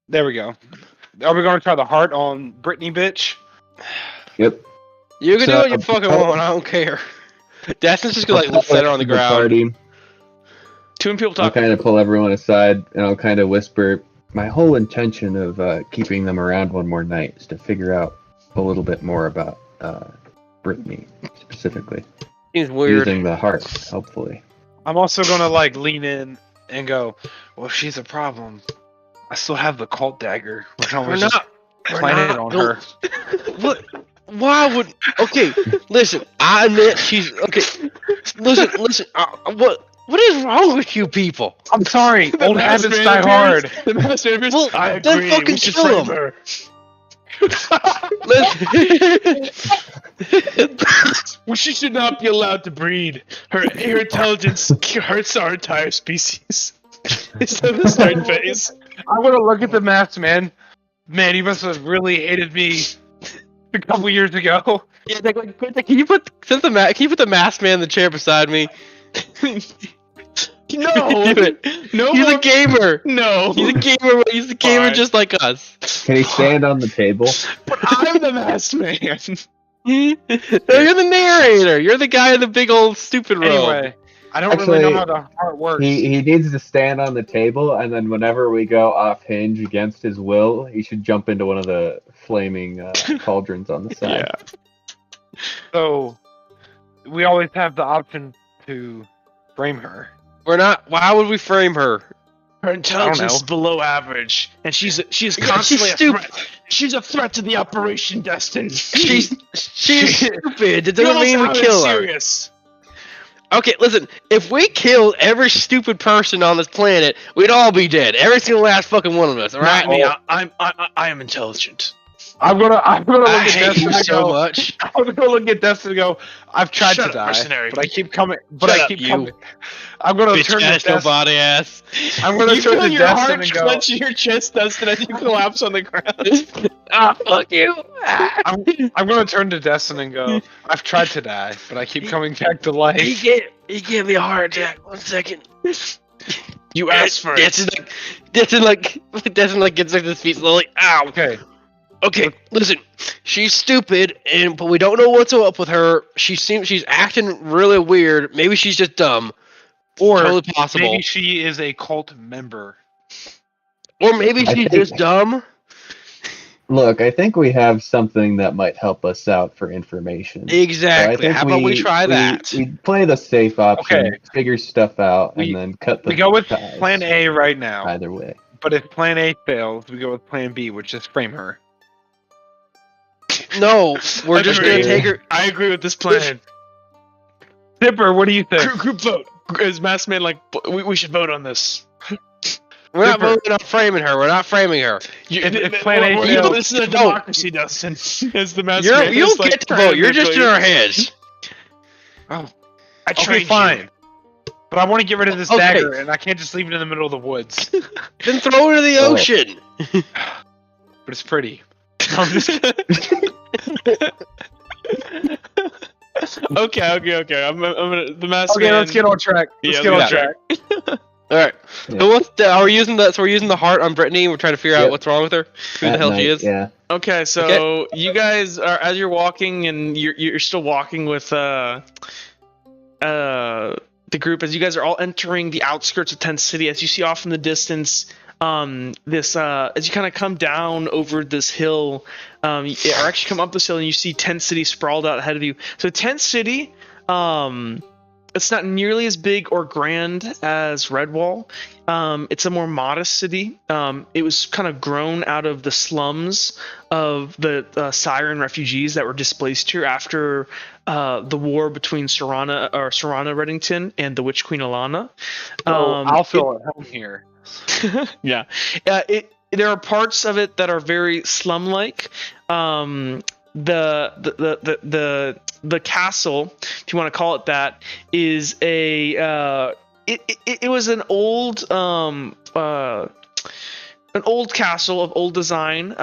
There we go. Are we going to try the heart on Brittany, bitch? Yep. You can do what you fucking want. I don't care. Destin's just gonna set her on the ground. Party. Two people I'll talk. kind of pull everyone aside, and I'll kind of whisper, my whole intention of keeping them around one more night is to figure out a little bit more about Brittany, specifically. Seems weird. Using the heart, hopefully. I'm also going to lean in and go, well, if she's a problem, I still have the cult dagger. We're just plant it on her. What? Why would? Okay, listen. I admit she's okay. Listen. What is wrong with you people? I'm sorry. Old habits die hard. The master appears. Well, I then agree. fucking We should kill frame him. her. Well, she should not be allowed to breed. Her intelligence hurts our entire species. It's in the start phase. I'm going to look at the masked man. Man, he must have really hated me a couple years ago. Yeah, can you put the masked man in the chair beside me? No, Do it. no. He's a gamer. No, He's a gamer. He's a gamer Fine. just like us. Can he stand on the table? but I'm the masked man. No, you're the narrator. You're the guy in the big old stupid robe. Anyway, I don't really know Actually, how the heart works. He needs to stand on the table, and then whenever we go off hinge against his will, he should jump into one of the flaming cauldrons on the side. Yeah. So we always have the option to frame her. We're not. Why would we frame her? Her intelligence know. is below average, and she's Yeah, constantly she's a stupid. threat. She's a threat to the Operation Destin. She's stupid. It You doesn't almost mean we sounded kill her. serious. Okay, listen. If we killed every stupid person on this planet, we'd all be dead. Every single last fucking one of us. All right? Not me. I am intelligent. I'm gonna look I at hate Destin you and so go. much. I'm gonna look at Destin and go. I've tried Shut to up, die, mercenary. but I keep coming. But Shut I up, keep you. coming. I'm gonna Bitch turn to ass, Destin. nobody ass. I'm gonna You turn feel to your Destin heart and go. clench in your chest, Dustin, as you collapse on the ground. Ah, fuck you. I'm gonna turn to Destin and go. I've tried to die, but I keep coming back to He life. gave me a heart attack. 1 second. You asked for it. Destin gets to his feet slowly. Ow. Okay. Okay, listen. She's stupid, but we don't know what's up with her. She's acting really weird. Maybe she's just dumb. Or Totally possible. Maybe she is a cult member. Or maybe I she's think- just dumb. Look, I think we have something that might help us out for information. So I Exactly. think How about we try that? We play the safe option, Okay. figure stuff out, We- and then cut the We go with ties Plan A right now. either way. But if Plan A fails, we go with Plan B, which is frame her. No, we're just gonna Agreed. take her. I agree with this plan. Zipper, what do you think? Group vote. Is Massman like, we should vote on this? We're not Zipper. voting on framing her. We're not framing her. If Plan A fails- this is a Vote. democracy, Dustin. As the Massman. You don't get to vote. You're just in our heads. I Okay, trained fine. But I want to get rid of this Okay. dagger, and I can't just leave it in the middle of the woods. Then throw it in the Oh. ocean. But it's pretty. I'm just Okay. I'm gonna the Massman. Okay, let's get on track. Let's Yeah, get on yeah. track. All right. Yeah. So what's the? Are we using the? So we're using the heart on Brittany. We're trying to figure out Yep. what's wrong with her. Who the At hell she night, is. Yeah. Okay, so you guys are as you're walking, and you're still walking with the group as you guys are all entering the outskirts of Tent City. As you see off in the distance, this as you kind of come down over this hill, or actually come up this hill, and you see Tent City sprawled out ahead of you. So Tent City, it's not nearly as big or grand as Redwall. It's a more modest city. It was kind of grown out of the slums of the Siren refugees that were displaced here after the war between Serana Reddington and the Witch Queen Alana. I'll feel at home here. Yeah, there are parts of it that are very slum-like. The castle, if you want to call it that, is a it was an old castle of old design.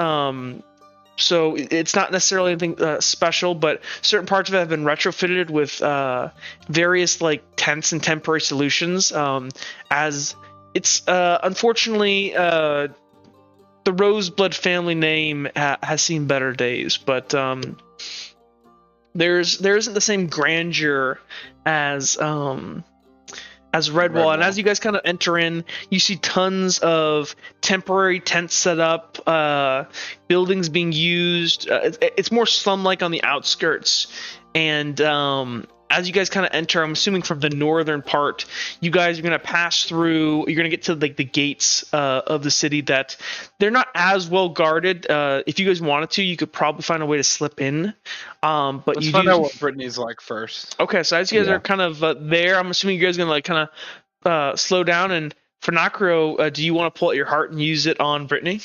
So it's not necessarily anything special, but certain parts of it have been retrofitted with various like tents and temporary solutions. As it's unfortunately the Roseblood family name has seen better days, but there isn't the same grandeur as Redwall. And as you guys kind of enter in, you see tons of temporary tents set up, buildings being used. It's more slum-like on the outskirts. And as you guys kind of enter, I'm assuming from the northern part, you guys are going to pass through. You're going to get to like the gates of the city that they're not as well guarded. If you guys wanted to, you could probably find a way to slip in. But Let's you find do. out what Brittany's like first. Okay, so as you guys Yeah. are kind of there, I'm assuming you guys are gonna like kind of slow down. And for Nakro, do you want to pull out your heart and use it on Brittany?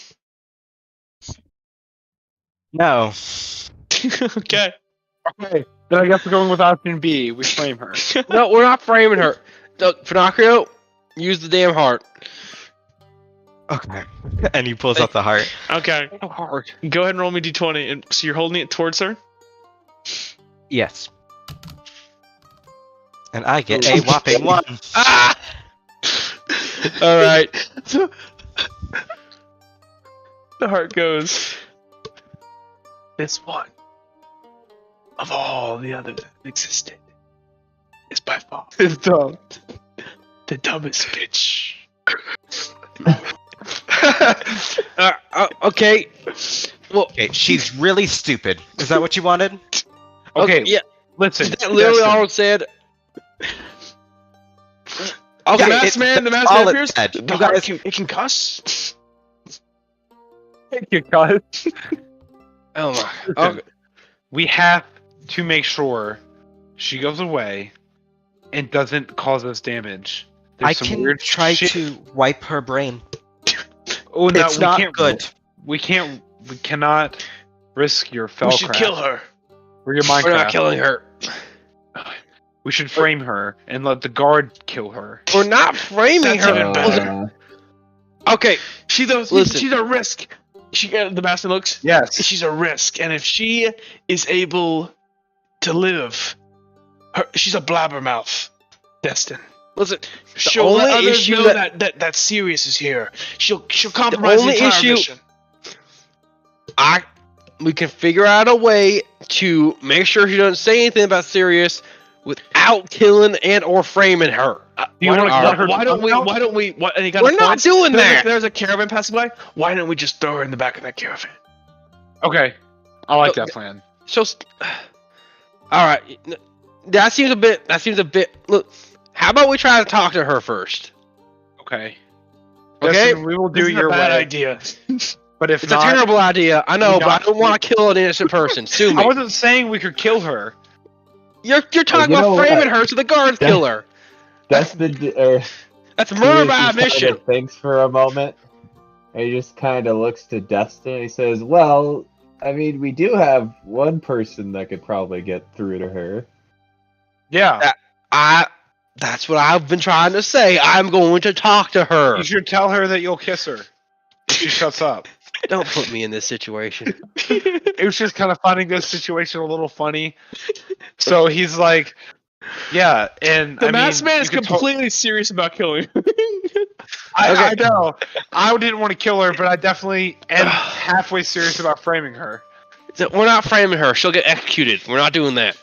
No. Okay. Okay, then I guess we're going with option B. We frame her. No, we're not framing her. Pinocchio, use the damn heart. Okay. And he pulls out the heart. Okay. So hard. Go ahead and roll me d20. And so you're holding it towards her. Yes. And I get a whopping 1. Ah! All right. The heart goes. This one of all the others that existed is by far It's dumb. the dumbest bitch. Okay. Well, Okay, she's really stupid. Is that what you wanted? Okay, yeah. listen. That literally Destin, all it said. The Okay. masked man, the masked all man it appears. said. The You heart guys- can, it can cuss. Thank you, guys. Oh my. Listen, Okay. we have to make sure she goes away and doesn't cause us damage. There's I some can weird try shit. to wipe her brain. Oh no, It's we not can't. good. We can't. We cannot risk your We should Felcraft kill her. or your We're not Minecraft. killing her. We should frame her and let the guard kill her. We're not framing That's her. even better. Okay. She's Listen. a risk. The master looks. Yes. She's a risk, and if she is able to live, she's a blabbermouth. Destin. Listen. She'll only let others issue know that- that Sirius is here. She'll compromise the only entire issue- mission. We can figure out a way to make sure she doesn't say anything about Sirius without killing and or framing her. Do you want to Why- let her? Why don't we? come out? Why don't we? What? And he got We're a not point. doing There's that. there's a caravan passing by. Why don't we just throw her in the back of that caravan? Okay, I like that plan. So, all right. That seems a bit. Look, how about we try to talk to her first? Okay. Okay. Destin, we will This do is your a bad way. idea. But if It's not, a terrible idea. I know, we but I not- don't want to kill an innocent person. Sue I me. wasn't saying we could kill her. You're talking you know about framing what? her so the guards That- kill her. That's the. That's murder by Sirius just omission. kinda thinks for a moment, and he just kind of looks to Destin. He says, "Well, I mean, we do have one person that could probably get through to her." Yeah. That's what I've been trying to say. I'm going to talk to her. You should tell her that you'll kiss her if she shuts up. Don't put me in this situation. It was just kind of finding this situation a little funny. So he's like, "Yeah," and The I masked mean, man is you could to- completely serious about killing her. I know. I didn't want to kill her, but I definitely am halfway serious about framing her. We're not framing her. She'll get executed. We're not doing that.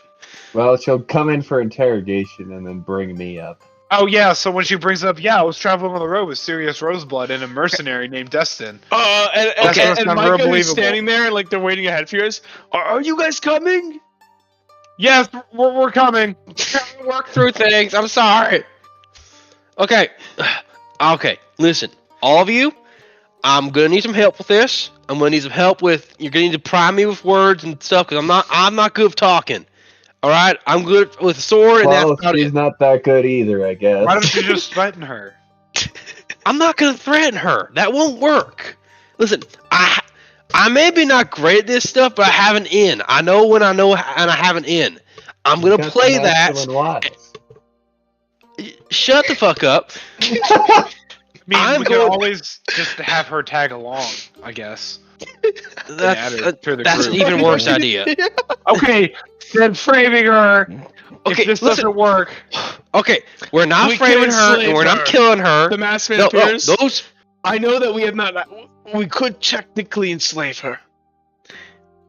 Well, she'll come in for interrogation and then bring me up. Oh yeah, so when she brings up, yeah, I was traveling on the road with Sirius Roseblood and a mercenary named Destin. And Okay. and Sounds Micah is believable. standing there and like they're waiting ahead for us. Are you guys coming? Yes, we're coming. Work through things. I'm sorry. Okay. Okay. Listen, all of you, I'm gonna need some help with this. I'm gonna need some help with. You're gonna need to prime me with words and stuff because I'm not good with talking. All right, I'm good with a sword, and Well, that's about she's it. not that good either, I guess. Why don't you just threaten her? I'm not gonna threaten her. That won't work. Listen, I may be not great at this stuff, but I have an in. I know when I know, and I have an in. I'm gonna Got play some that. excellent wives. Shut the fuck up. I mean, I'm we could going- always just have her tag along, I guess. That's add her to the that's an group. even worse idea. Okay, then framing her. Okay, if this listen. doesn't work, Okay, we're not We framing can her, enslave and we're her. not killing her. The masked man No, appears. those. I know that we have not. We could technically enslave her.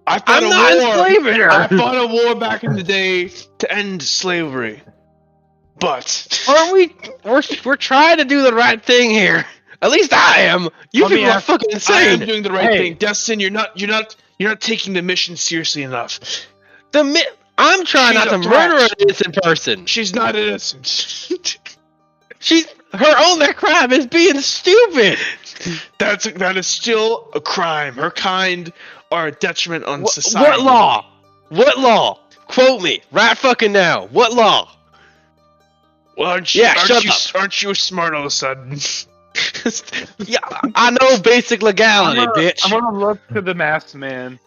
I fought I'm a not war. enslaving I her. fought a war back in the day to end slavery. But Aren't we? We're trying to do the right thing here. At least I am. You Let me people are ask- fucking I am insane. doing the right Hey. thing. Destin, you're not taking the mission seriously enough. I'm trying She's not to a murder an threat. innocent person. She's not innocent. Her only crime is being stupid. That is still a crime. Her kind are a detriment on What society. law? What law? Quote me right fucking now. What law? Well, aren't you, Yeah, shut aren't you smart all of a sudden? Yeah, I know basic legality, bitch. I'm gonna look to the masked man,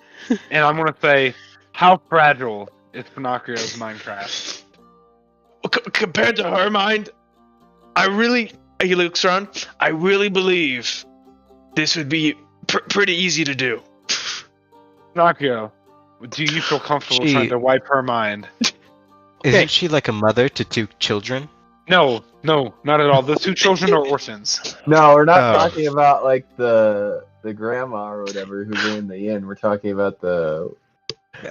and I'm gonna say, how fragile is Pinocchio's Minecraft? Compared to her mind, he looks around. I really believe this would be pretty easy to do. Pinocchio, do you feel comfortable She- trying to wipe her mind? Isn't she like a mother to 2 children? No, not at all. The 2 children are orphans. No, we're not Oh. talking about like the grandma or whatever who ran the inn. We're talking about the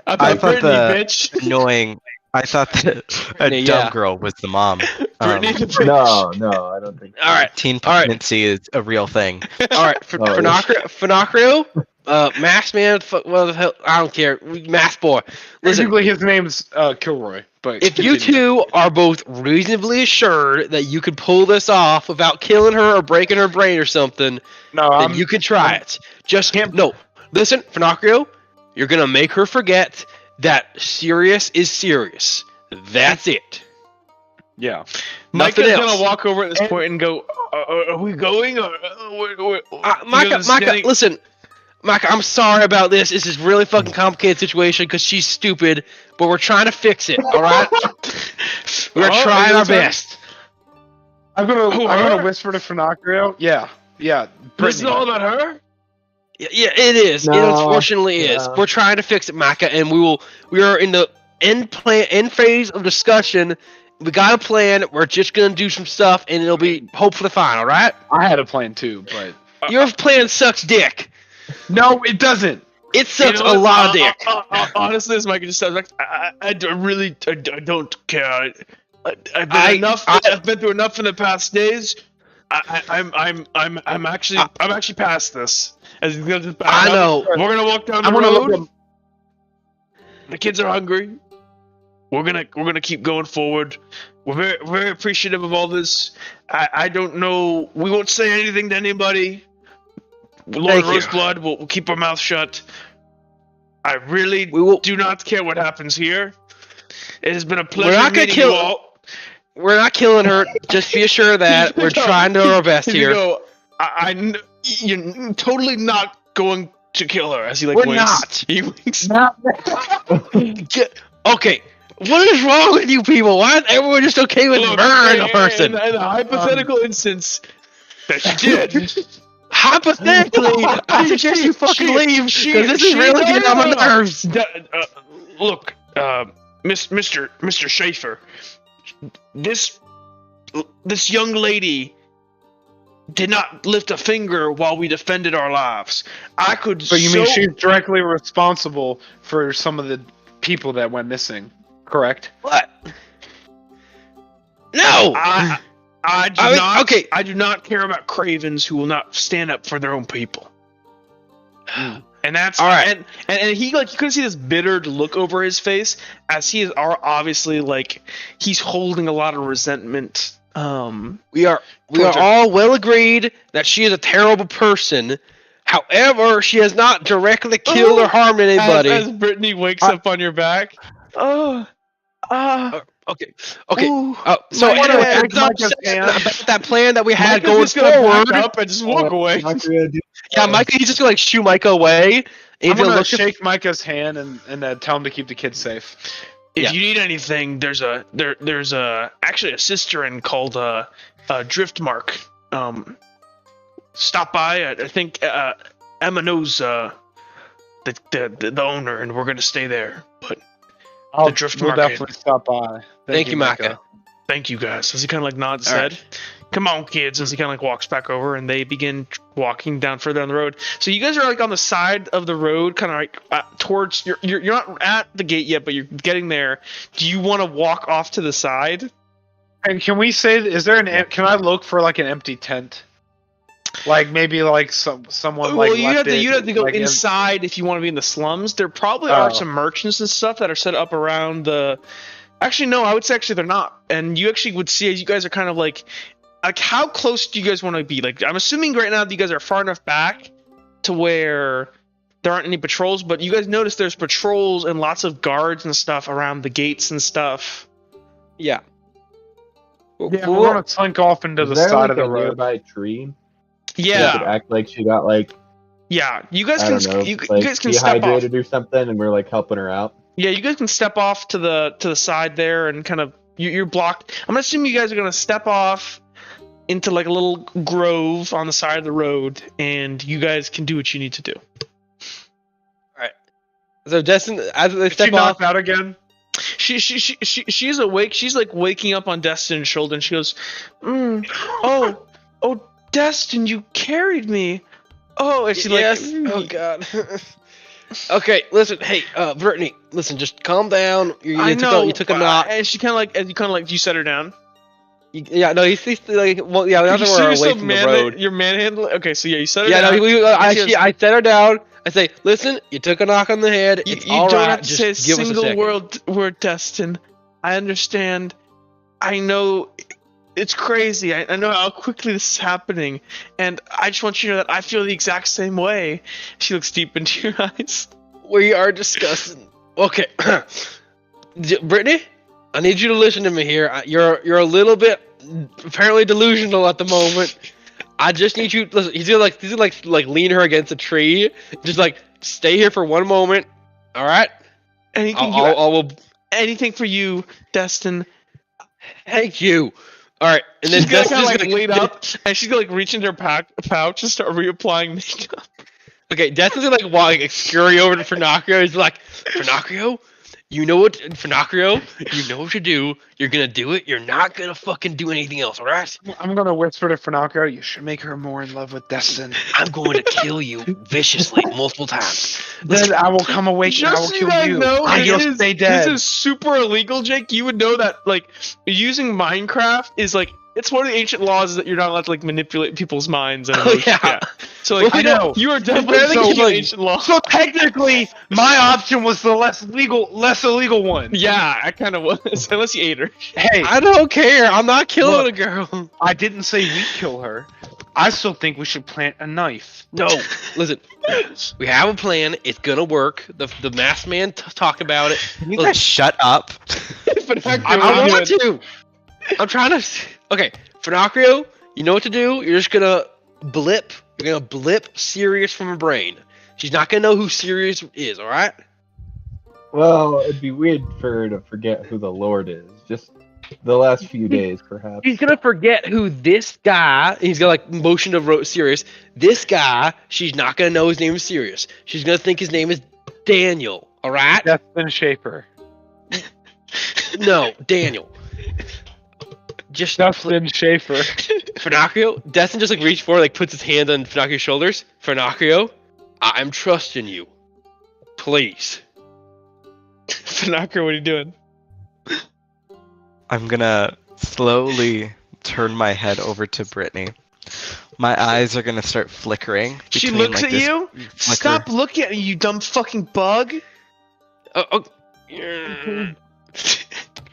I thought Brittany, the bitch. annoying I thought that a Brittany, dumb yeah. girl was the mom. Brittany the bitch. No, I don't think. So. All right, Teen All right. pregnancy is a real thing. all right. Oh, Finocchio, Masked Man. What the hell? I don't care. Masked Boy. Listen, Basically, his name's Kilroy. But if you continue. two are both reasonably assured that you could pull this off without killing her or breaking her brain or something, no, then you can try it. Just no. Listen, Finocchio, you're gonna make her forget that serious is serious. That's it. yeah. Micah's Nothing else. gonna walk over at this point and go, "Are we going?" Or, Micah, listen, Micah, I'm sorry about this. This is a really fucking complicated situation because she's stupid, but we're trying to fix it. All right, we're Oh, trying our is that- best. I'm gonna whisper to Finocchio. Yeah. This is Brittany. all about her. Yeah, it is. It No, unfortunately is. yeah. We're trying to fix it, Micah, and we are in the end phase of discussion. We got a plan. We're just gonna do some stuff, and it'll be hopefully fine. All right. I had a plan too, but Your plan sucks dick. no, it doesn't. It sucks You know a what? lot of dick. Honestly, as Micah just said, like, I don't care. I've been through enough in the past days. I'm actually past this. As he's gonna just back I up. know. We're gonna walk down the I'm gonna look road. The kids are hungry. We're gonna keep going forward. We're very appreciative of all this. I don't know. We won't say anything to anybody. Lord Thank you. Roseblood, we'll keep our mouth shut. I really We will. do not care what happens here. It has been a pleasure not gonna meeting kill- you all. We're not killing her. Just be assured that we're trying to do our best You here. go, you're totally not going to kill her. As he like We're winks. not. He winks. Okay, what is wrong with you people? Why is everyone just okay with Look, murdering a in person? a hypothetical instance that she did. Hypothetically, I suggest you fucking leave because this is really getting on my nerves. Look, Mr. Schaefer, this young lady did not lift a finger while we defended our lives. I could. But you mean she's directly responsible for some of the people that went missing, correct? What? No. I do I mean, not. okay. I do not care about cravens who will not stand up for their own people. And that's All right. And he like you couldn't see this bitter look over his face as he is obviously like he's holding a lot of resentment. We are Towards her. all well agreed that she is a terrible person. However, she has not directly killed or harmed anybody. As Brittany wakes up on your back. Oh. Okay. Ooh. So My anyway, head. I'm not upset about that plan that we had Micah's going just gonna forward. back up and just walk away. Yeah, Micah, he's just gonna like shoo Micah away. And I'm he's gonna gonna look shake Micah's hand and tell him to keep the kids safe. If Yeah. you need anything, there's actually a sister in called Driftmark. Stop by. I think Emma knows the owner, and we're gonna stay there. But We'll Driftmark. definitely stop by. Thank you, Micah. Thank you guys. As he kind of like nods his All head. Come on, kids. As he kind of like walks back over, and they begin walking down further down the road. So you guys are like on the side of the road, kind of like towards. You're not at the gate yet, but you're getting there. Do you want to walk off to the side? And can we say, is there can I look for like an empty tent? Like maybe like someone like Well, you'd have to go like, inside if you want to be in the slums. There probably are Oh. some merchants and stuff that are set up around the. Actually, no. I would say they're not. And you actually would see as you guys are kind of like how close do you guys want to be? Like I'm assuming right now that you guys are far enough back to where there aren't any patrols, but you guys notice there's patrols and lots of guards and stuff around the gates and stuff. Yeah. Yeah, we're gonna slink off into the Is there side like of the a road. nearby tree? Yeah, That could act like she got like yeah. You guys I can don't know, you like guys can step off. dehydrated or something, and we're like helping her out. Yeah, you guys can step off to the side there and kind of you're blocked. I'm assuming you guys are gonna step off into like a little grove on the side of the road, and you guys can do what you need to do. So Destin, as they Is she step off, knocked out again? She's awake. She's like waking up on Destin's shoulder, and she goes, "Oh, Destin, you carried me. Oh," and she yes. like, Oh God. Okay, listen, hey, Brittany, listen, just calm down. I know. You took a knock. And she kind of like, you set her down. Yeah, no, he's like, well, yeah, now You that see we're yourself away from the road. You're manhandling. Okay, so yeah, you set her Yeah, down. no, And she goes, I set her down. I say, listen, you took a knock on the head. You It's all don't right. have to Just say a give us a single second. word, Destin. I understand. I know it's crazy. I know how quickly this is happening, and I just want you to know that I feel the exact same way. She looks deep into your eyes. We are discussing. Okay, Brittany, I need you to listen to me here. You're a little bit apparently delusional at the moment. I just need you. Listen, he's gonna lean her against a tree. Just like stay here for one moment. All right. Anything for you, Destin. Thank you. All right, and then She's gonna Destin's kind of like gonna lean up, and she's gonna like reach into her pouch and start reapplying makeup. Okay, Destin's gonna like scurry over to Finocchio. He's like, Finocchio, you know what? Finocchio, you know what to do. You're gonna do it. You're not gonna fucking do anything else, all right? I'm gonna whisper to Finocchio, you should make her more in love with Destin. I'm going to kill you viciously multiple times. Then I will come awake and I will Just so you kill guys you. know, And you'll this stay dead. is super illegal, Jake. You would know that, like, using Minecraft is like, it's one of the ancient laws that you're not allowed to like manipulate people's minds. And Oh, emotions. yeah. So like, I know. you are definitely So, keeping like- ancient law. So technically, my option was the less illegal one. Yeah, I kind of was, unless you ate her. Hey, I don't care. I'm not killing Look. a girl. I didn't say we kill her. I still think we should plant a knife. No, listen. We have a plan. It's gonna work. The masked man talk about it. Can you guys shut up? I want to. I'm trying to. Okay, Finocchio, you know what to do. You're just gonna blip. You're gonna blip Sirius from her brain. She's not gonna know who Sirius is. All right. Well, it'd be weird for her to forget who the Lord is. Just the last few days, perhaps. She's gonna forget who this guy. He's gonna like motion to Sirius. This guy. She's not gonna know his name is Sirius. She's gonna think his name is Daniel. All right. Destin Schaefer. No, Daniel. Just Destin Schaefer. Finocchio, Destin just like reached forward, like puts his hand on Finocchio's shoulders. Finocchio, I'm trusting you. Please. Finocchio, what are you doing? I'm gonna slowly turn my head over to Brittany. My eyes are gonna start flickering. She between, looks like, at this you. flicker. Stop looking at me, you dumb fucking bug.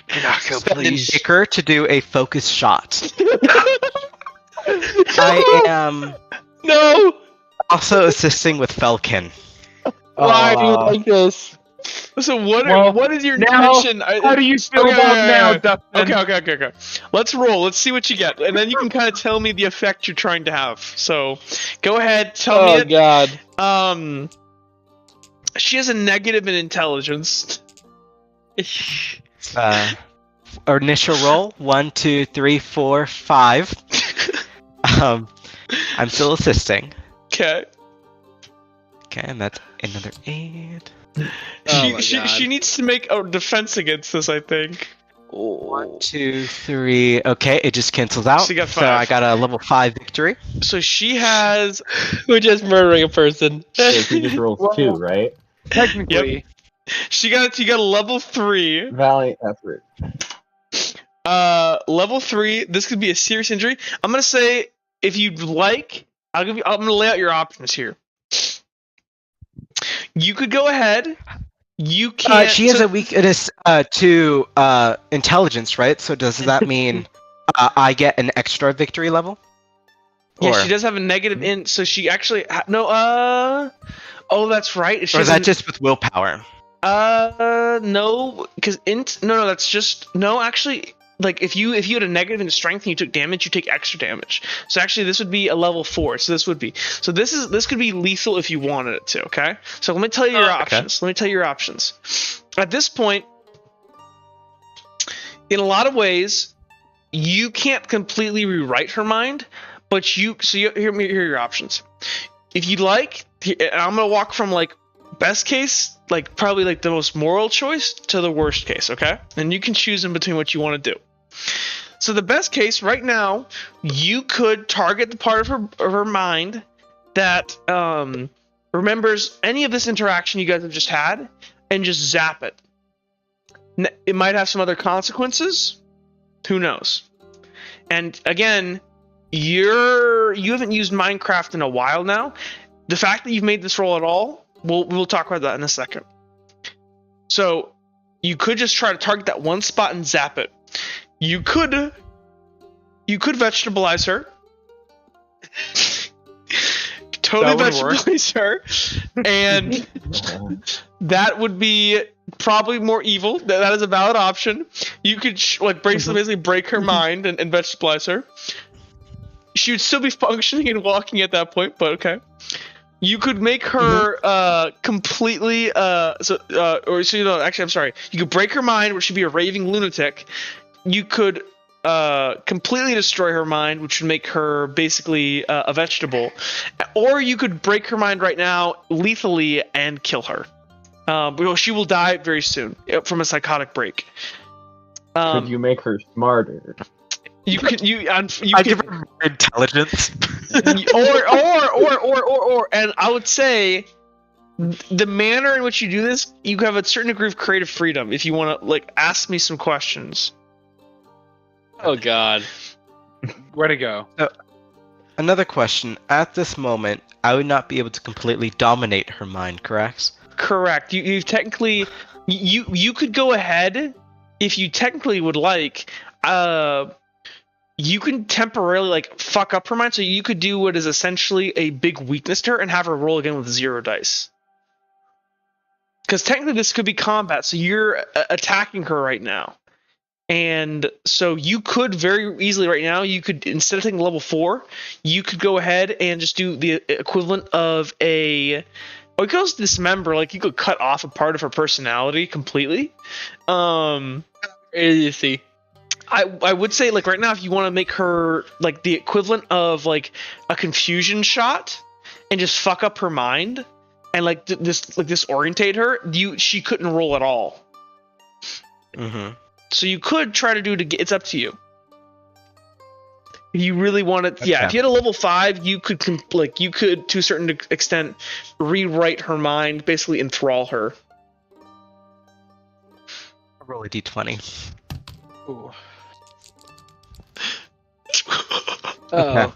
Finocchio, Spend an please. Iker to do a focus shot. I am No! also assisting with Felkin. Why do you like this? So what? Well, What is your now, intention? How do you feel Okay, about okay, now, okay. Destin? Okay. Let's roll. Let's see what you get, and then you can kind of tell me the effect you're trying to have. So, go ahead. Tell me. God. She has a negative in intelligence. Initial roll 1, 2, 3, 4, 5. I'm still assisting. Okay. Okay, and that's another 8. Oh my She God. needs to make a defense against this, I think. 1, 2, 3. Okay, it just cancels out. So you got So 5. I got a level 5 victory. So she has. We're just murdering a person. So he just rolls 2, right? Technically, You got a level 3. Valiant effort. Level 3. This could be a serious injury. I'm gonna say, if you'd like, I'm gonna lay out your options here. You could go ahead. You can't. She has a weakness to intelligence, right? So does that mean I get an extra victory level? Yeah, Or- she does have a negative in. So she actually no. Oh, that's right. If she Or is has that just with willpower? no, because no, that's just no. Actually, like if you had a negative in strength and you took damage, you take extra damage. So actually, this would be a level 4. So this would be. So this could be lethal if you wanted it to. Okay. So let me tell you your options. Let me tell you your options. At this point, in a lot of ways, you can't completely rewrite her mind, but you. So here are your options. If you'd like, and I'm gonna walk from like best case, like probably like the most moral choice, to the worst case, okay? And you can choose in between what you want to do. So the best case right now, you could target the part of her mind that remembers any of this interaction you guys have just had, and just zap it. It might have some other consequences. Who knows? And again, you haven't used Minecraft in a while now. The fact that you've made this roll at all, we'll talk about that in a second. So you could just try to target that one spot and zap it. You could vegetabilize her. Totally vegetabilize her, and that would be probably more evil. That is a valid option. You could basically break her mind and vegetabilize her. She would still be functioning and walking at that point, but okay. You could make her completely actually I'm sorry. You could break her mind, which should be a raving lunatic. You could completely destroy her mind, which would make her basically a vegetable, or you could break her mind right now lethally and kill her. She will die very soon from a psychotic break. Could you make her smarter? I give her more intelligence. or and I would say the manner in which you do this, you have a certain degree of creative freedom if you want to ask me some questions. Oh God. Where to go? Another question. At this moment, I would not be able to completely dominate her mind, correct? Correct. You technically you could go ahead if you technically would like. You can temporarily fuck up her mind, so you could do what is essentially a big weakness to her and have her roll again with 0 dice. Because technically this could be combat, so you're attacking her right now. And so you could very easily right now, you could, instead of taking level 4, you could go ahead and just do the equivalent of it goes dismember, you could cut off a part of her personality completely. You see. I would say right now, if you want to make her the equivalent of a confusion shot and just fuck up her mind and disorientate her, she couldn't roll at all. Mm-hmm. So you could try to do it. It's up to you. If you really want it, yeah. If you had a level 5, you could to a certain extent rewrite her mind, basically enthrall her. Roll a d20. Ooh. Oh.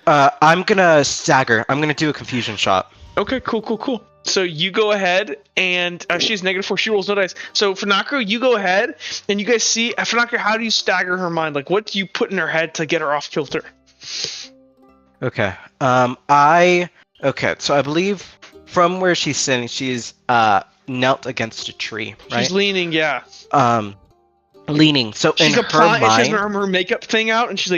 I'm gonna stagger. I'm gonna do a confusion shot. Okay, cool. So you go ahead, and she's -4. She rolls no dice. So Funako, you go ahead, and you guys see Funako. How do you stagger her mind? What do you put in her head to get her off kilter? Okay. So I believe from where she's sitting, she's knelt against a tree, right? She's leaning, yeah. Leaning. So she's in her mind, she has her makeup thing out, and she's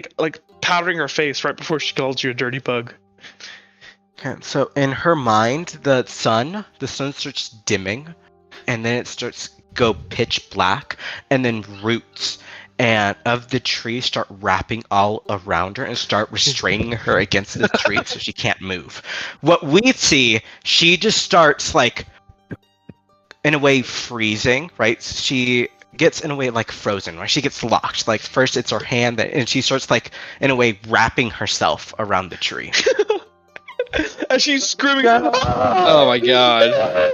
powdering her face right before she calls you a dirty bug. Okay, so in her mind, the sun starts dimming, and then it starts go pitch black, and then roots of the tree start wrapping all around her and start restraining her against the tree so she can't move. What we see, she just starts in a way freezing, right? She gets in a way frozen, right? She gets locked. First it's her hand, and she starts in a way wrapping herself around the tree. As she's screaming. Oh my God.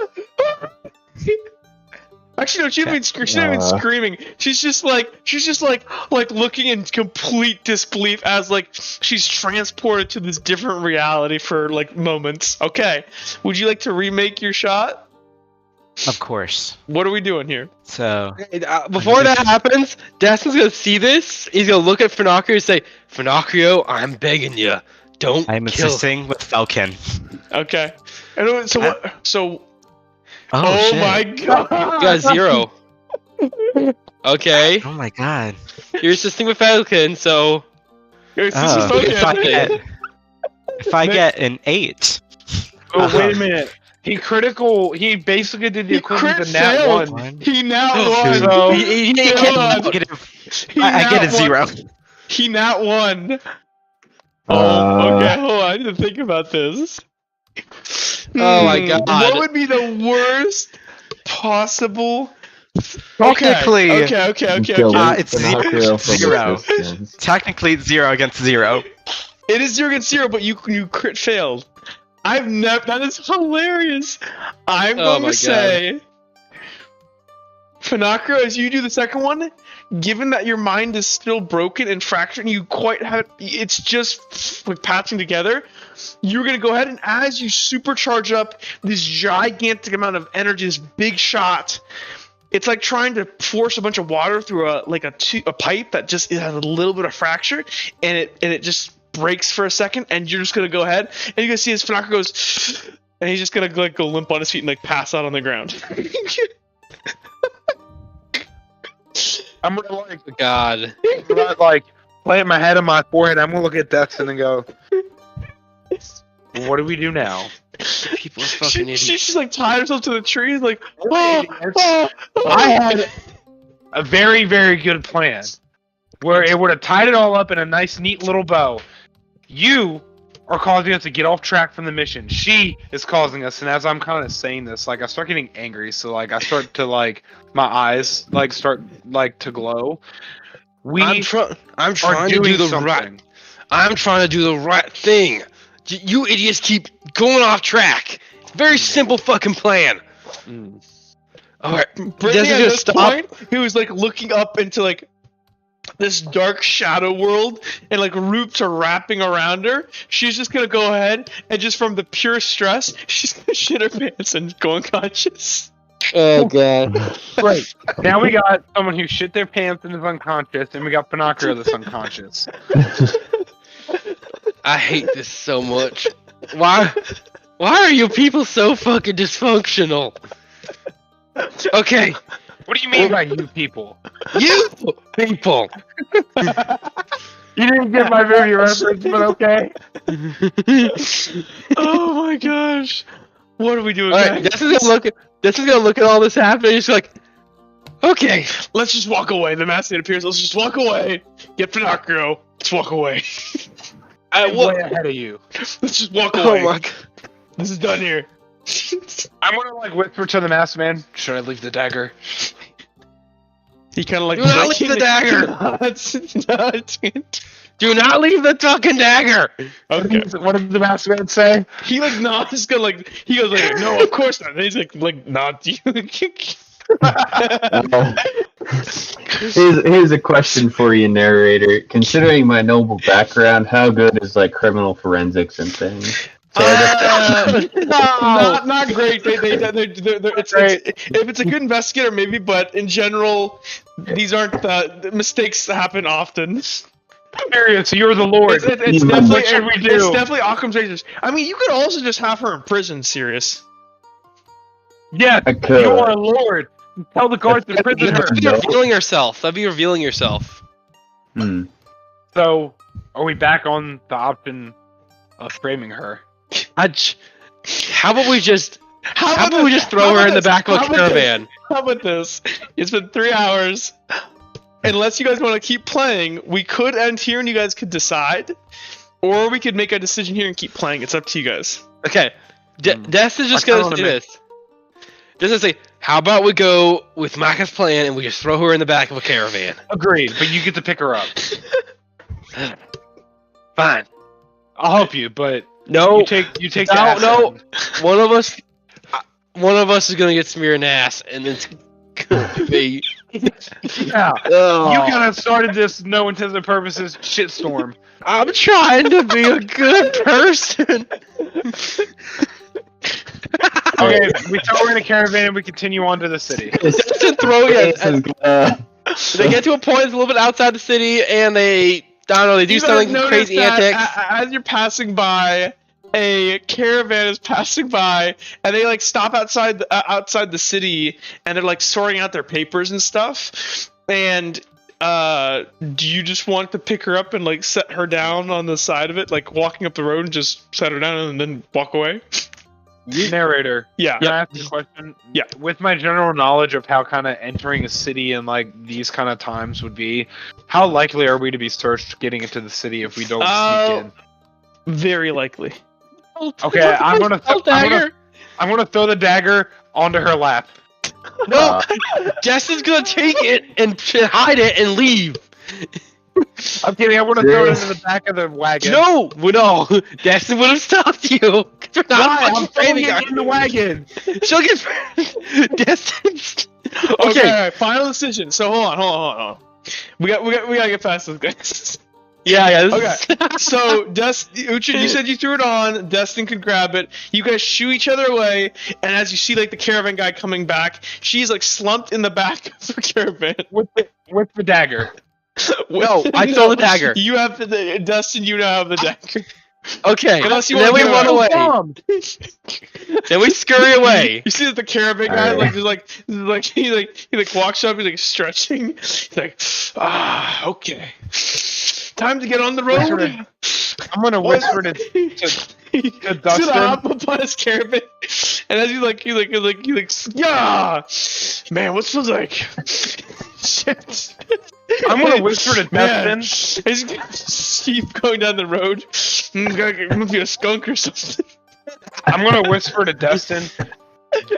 Actually, no, she didn't even screaming. She's just looking in complete disbelief as she's transported to this different reality for moments. Okay, would you like to remake your shot? Of course. What are we doing here? So Before that happens, Destin's gonna see this. He's gonna look at Finocchio and say, "Finocchio, I'm begging you, don't I'm kill." assisting with Falcon. Okay. And so what? So. Oh shit. My God! You got 0. Okay. Oh my God. You're assisting with Falcon, so. If I get an 8. Oh, wait a minute. He basically did the equivalent of nat 1. He nat 1. So He I get a 0. He nat 1. Uh, Okay, hold on. I need to think about this. Oh my God. What would be the worst possible? Technically, Okay. it's 0. Technically, it's 0 against 0. It is 0 against 0, but you crit failed. I've never. That is hilarious. I'm Oh going my to say, Finakro, as you do the second one, given that your mind is still broken and fractured, and you quite have it's just like patching together. You're gonna go ahead and as you supercharge up this gigantic amount of energy, this big shot. It's like trying to force a bunch of water through a pipe that just it has a little bit of fracture, and it just breaks for a second, and you're just gonna go ahead and you're gonna see his Finaka goes, and he's just gonna like go limp on his feet and like pass out on the ground. I'm gonna like, God. I'm gonna, like plant my head on my forehead. I'm gonna look at Destin and go, "What do we do now?" People are fucking idiots. She's like tied herself to the tree, like I had a very, very good plan where it would have tied it all up in a nice, neat little bow. You are causing us to get off track from the mission. She is causing us, and as I'm kind of saying this, like I start getting angry, so like I start to like my eyes like start like to glow. I'm trying to doing do the something. right. I'm trying to do the right thing. You idiots keep going off track. It's a very simple fucking plan. All right, Brittany, Destin's at gonna this stop. point, he was like looking up into like this dark shadow world, and like roots are wrapping around her. She's just gonna go ahead and just from the pure stress, she's gonna shit her pants and go unconscious. Oh god. Great. Now we got someone who shit their pants and is unconscious, and we got Pinocchio that's unconscious. I hate this so much. Why are you people so fucking dysfunctional? Okay, What do you mean by you people? you people. You didn't get my movie reference, but okay. Oh my gosh, what are we doing? All right, guys? This is gonna look at all this happening. He's like, okay, Let's just walk away. The mask appears. Let's just walk away. Get Pinocchio. Let's walk away. I'm way ahead of you. Let's just walk oh away. my god. This is done here. I'm gonna like whisper to the masked man. Should I leave the dagger? He kind of like Do not leave the dagger. Do not leave the fucking dagger. Okay. What did the masked man say? He like nods. He's gonna like. He goes like, no, of course not. And he's like nod to you. Here's a question for you, narrator. Considering my noble background, how good is like criminal forensics and things? So I guess Not great. If it's a good investigator, maybe, but in general, these aren't mistakes that happen often. Serious, you're the Lord. It's What definitely should we do? It's definitely Occam's razor. I mean, you could also just have her in prison, serious. Yes, I could. you are a Lord. Tell the guards to prison her. That'd be revealing yourself. That'd be revealing yourself. Hmm. So, are we back on the option of framing her? How about we just throw her in the back of a caravan? How about this? It's been 3 hours. Unless you guys want to keep playing, we could end here and you guys could decide. Or we could make a decision here and keep playing. It's up to you guys. Okay, Des is just I gonna wanna say make- this. Just gonna say, how about we go with Maka's plan and we just throw her in the back of a caravan? Agreed, but you get to pick her up. Fine. I'll help you, but No, you take the no, ass no. end. One of us is gonna get smeared in ass, and it's gonna be. Yeah. Oh. You kind of started this no intended purposes shitstorm. I'm trying to be a good person. Okay, we throw her in a caravan and we continue on to the city. Just throw it. This is gonna- They get to a point that's a little bit outside the city, and they do You guys something notice crazy that antics. As you're passing by, a caravan is passing by, and they like stop outside the city, and they're like sorting out their papers and stuff. And do you just want to pick her up and like set her down on the side of it, like walking up the road and just set her down and then walk away? Narrator, Yeah. can I ask you a question? Yeah. With my general knowledge of how kind of entering a city in like these kind of times would be, how likely are we to be searched getting into the city if we don't sneak in? Very likely. Okay, I'm gonna dagger. I'm gonna throw the dagger onto her lap. No, Jess is gonna take it and hide it and leave. I'm kidding. I would have thrown it in the back of the wagon. No, Destin would have stopped you. 'Cause we're not Why? I'm fucking throwing framing it in the wagon. She'll get Destin. Okay, all right, final decision. So hold on. We gotta get past this, guys. Yeah. Okay, so Uhtred, you said you threw it on. Destin could grab it. You guys shoo each other away, and as you see, like the caravan guy coming back, she's like slumped in the back of the caravan. With the dagger. No, I throw the dagger. You have Dustin. You now have the dagger. Okay. Unless you Then want we to run go away. Bombed. Then we scurry away. You see that the caravan guy Alright. he walks up, he's like stretching. He's like, okay, time to get on the road. I'm gonna whisper to He's gonna Dustin. hop up on his caravan, and as yeah, man, what smells like? Shit. I'm gonna whisper to Man, Dustin. he's gonna just keep going down the road. Must be a skunk or something. I'm gonna whisper to Dustin.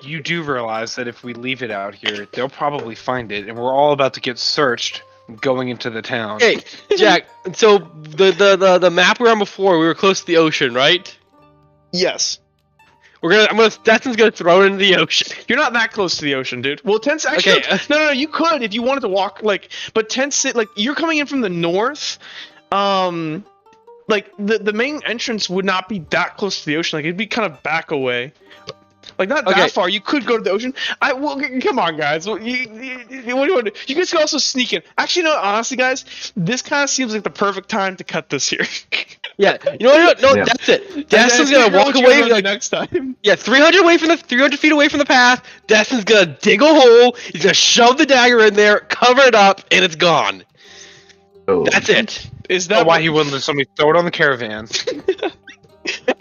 You do realize that if we leave it out here, they'll probably find it, and we're all about to get searched going into the town. Okay, Jack. So the map we were on before, we were close to the ocean, right? Yes. Destin's gonna throw it into the ocean. You're not that close to the ocean, dude. Well, Tent's actually Okay. no. You could if you wanted to walk but Tent's you're coming in from the north. Like the main entrance would not be that close to the ocean. Like it'd be kind of back away. Like not Okay. that far. You could go to the ocean. Come on, guys. What do you want to do? You guys could also sneak in. Actually, no. Honestly, guys, this kind of seems like the perfect time to cut this here. Yeah. You know what? No, Yeah. that's it. And Destin's then gonna walk what you're away gonna do like next time. 300 feet away from the path. Destin's gonna dig a hole. He's gonna shove the dagger in there, cover it up, and it's gone. Oh. That's it. Is That's that why he wouldn't let somebody throw it on the caravan.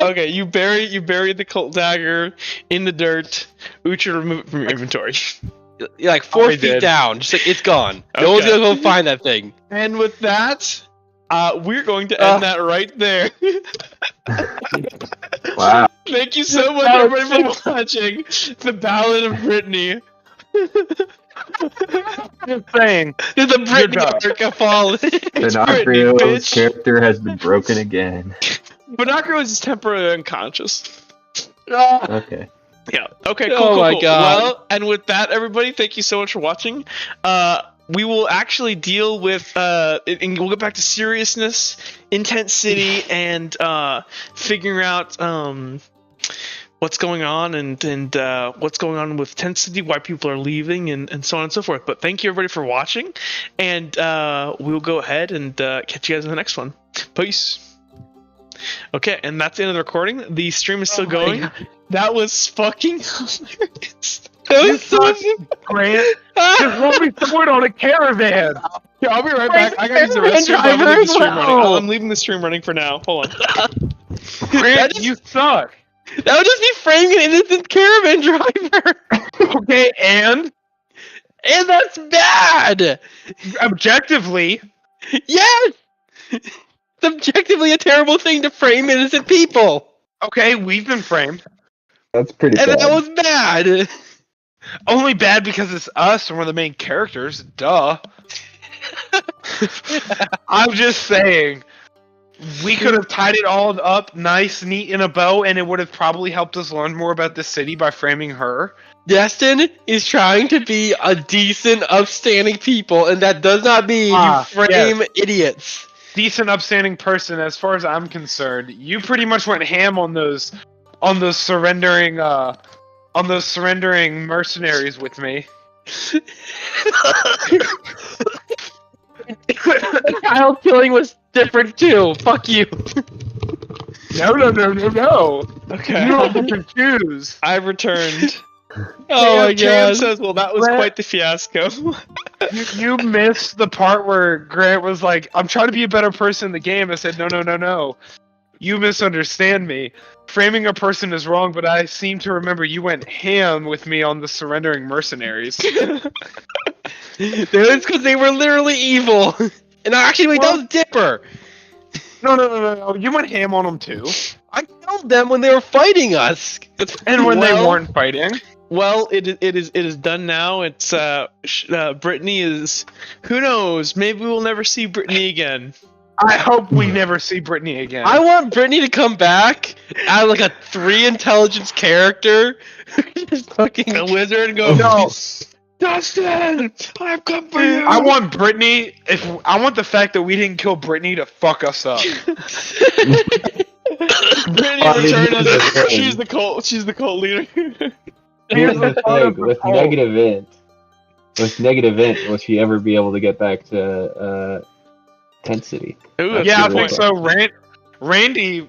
okay? You bury the cult dagger in the dirt. Uhtred, remove it from your inventory. You're like 4 I feet did. down. Just like it's gone. No one's Okay. gonna go find that thing. And with that, we're going to end that right there. Wow. Thank you so much, That was everybody, for watching The Ballad of Brittany. Just saying. Did the Brittany done. Arca fall? It's Brittany, Dinagrio's bitch. character has been broken again. Bonacro is temporarily unconscious. Okay. Yeah. Okay. Cool. Oh cool, my cool. God. Well, and with that, everybody, thank you so much for watching. We will actually deal with and we'll get back to seriousness in Tent City and figuring out what's going on and what's going on with Tent City, why people are leaving, and so on and so forth. But thank you everybody for watching, and we'll go ahead and catch you guys in the next one. Peace. Okay, and that's the end of the recording. The stream is still going. That was fucking hilarious. That was so. Grant, just let me throw it on a caravan. Here, I'll be right back. I gotta use the restroom. I'm leaving the stream running. I'm leaving the stream running for now. Hold on. Grant, you suck. That would just be framing an innocent caravan driver. Okay, and And that's bad. objectively, Yes. It's objectively a terrible thing to frame innocent people. okay, we've been framed. That's pretty And bad. that was bad. Only bad because it's us and we're the main characters. Duh. I'm just saying. We could have tied it all up nice, neat in a bow, and it would have probably helped us learn more about the city by framing her. Destin is trying to be a decent, upstanding people, and that does not mean you frame idiots. Decent, upstanding person, as far as I'm concerned. You pretty much went ham on those surrendering mercenaries with me. Child killing was different too. Fuck you. No. Okay. You don't get to choose. I've returned. Oh my Cam god. says, well, that was What? quite the fiasco. You missed the part where Grant was like, I'm trying to be a better person in the game. I said, no. You misunderstand me. Framing a person is wrong, but I seem to remember you went ham with me on the surrendering mercenaries. It's because they were literally evil. And actually, wait, that was Dipper. No. You went ham on them too. I killed them when they were fighting us. And when they Well- weren't fighting. Well, it is done now. It's Brittany is. Who knows? Maybe we'll never see Brittany again. I hope we never see Brittany again. I want Brittany to come back as like a 3 intelligence character. Just fucking The wizard and go. No. Dustin, I've come for you. I want Brittany. I want the fact that we didn't kill Brittany to fuck us up. Brittany Oh, this returned is the as thing. she's the cult leader. Here's the part of thing, the with cult. negative int, will she ever be able to get back to Tent City? Ooh, That's Yeah, I the think real so. Randy.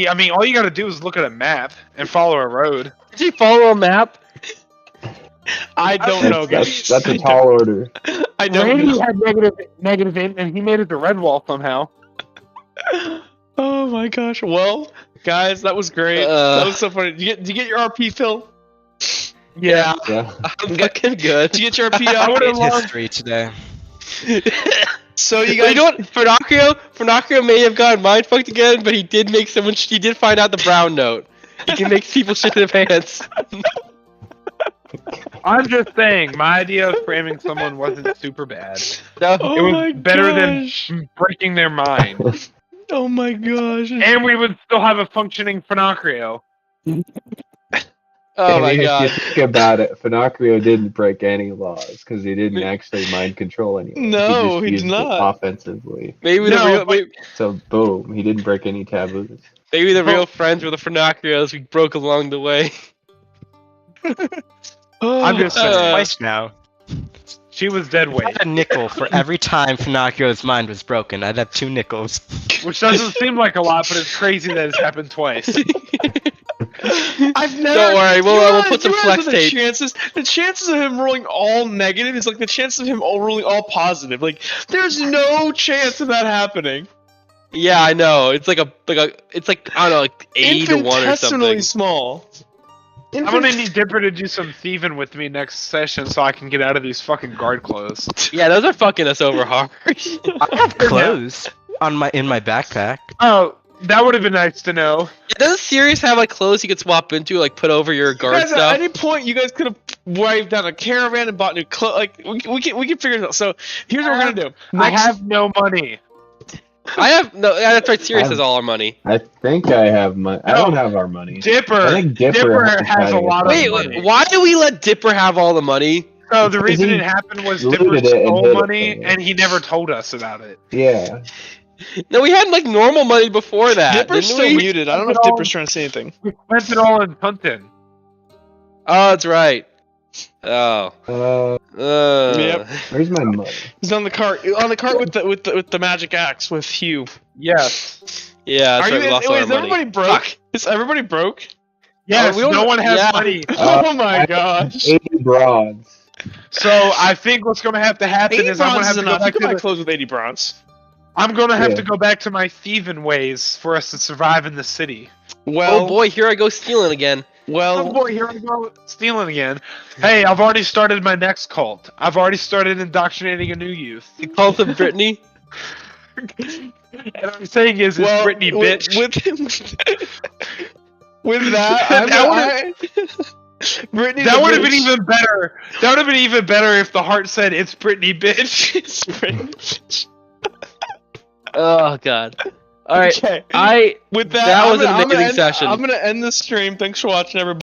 I mean, all you gotta do is look at a map and follow a road. Did you follow a map? I don't know, guys. That's a tall order. I don't Randy know. had negative int, and he made it to Redwall somehow. Oh my gosh. Well, guys, that was great. That was so funny. Did you get your RP, Phil? Yeah. Yeah. I'm fucking good. Did you get your RP I out? would've It's loved- history today. So you You guys. know what? Fernacrio may have gotten mind fucked again, but he did make someone. He did find out the brown note. He can make people shit their pants. I'm just saying, my idea of framing someone wasn't super bad. No, Oh It was my better gosh. than breaking their mind. Oh my gosh. And we would still have a functioning Fenacrio. oh my And god. If you think about it, Finocchio didn't break any laws because he didn't actually mind control anyone. No, he just did used it not. offensively. Maybe No, So boom, he didn't break any taboos. maybe the real friends were the Fernacrios we broke along the way. Oh, I'm just saying. Twice now. She was dead I weight. had a nickel for every time Finocchio's mind was broken. I'd have 2 nickels. Which doesn't seem like a lot, but it's crazy that it's happened twice. I've never. Don't worry, you we'll realize- put some you realize flex that tape. The chances of him rolling all negative is like the chances of him all rolling all positive. Like, there's no chance of that happening. Yeah, I know. It's like it's like I don't know, like 80 to 1 or Infinitesimally something. small. I'm gonna need Dipper to do some thieving with me next session so I can get out of these fucking guard clothes. Yeah, those are fucking us over hard. I have clothes in my backpack. Oh, that would have been nice to know. Does Sirius have like clothes you could swap into, like put over your guard Guys, stuff? at any point, you guys could have wiped down a caravan and bought new clothes. Like, we can figure it out. So here's what we're gonna do. I have no money. I have no. Yeah, that's right. Sirius I've- has all our money. I think I have money. I don't have our money. I Dipper. think Dipper Dipper has has a to lot of Wait, money. wait, why do we let Dipper have all the money? So the reason he it happened was looted Dipper it and stole hid it money from you. and he never told us about it. Yeah. No, we had like normal money before that. Dipper's didn't still we? muted. I don't know if It all- Dipper's trying to say anything. We spent it all in Punton. Oh, that's right. Oh. Yep. Where's my money? He's on the cart. On the cart with the magic axe with Hugh. Yes. Yeah, that's Are right. you? We lost all Wait, our is money. everybody broke? Fuck. Is everybody broke? Yes, we don't- no one has yeah. money. Oh my I- gosh. 80 broads. So I think what's going to have to happen 80 is I'm going to bronze have is to go enough. You back can to buy the, clothes with 80 bronze. I'm going to have Yeah. to go back to my thieving ways for us to survive in the city. Well, Oh boy, here I go stealing again. Oh well, boy, here I go stealing again. Hey, I've already started my next cult. I've already started indoctrinating a new youth. The cult of Brittany. And what I'm saying is well, Brittany bitch. with that, Brittany. That would have been even better. That would have been even better if the heart said it's Brittany bitch. It's Brittany bitch. Oh god. All right. Okay. I With that, That I'm was an gonna- I'm gonna amazing end- session. I'm gonna end the stream. Thanks for watching, everybody.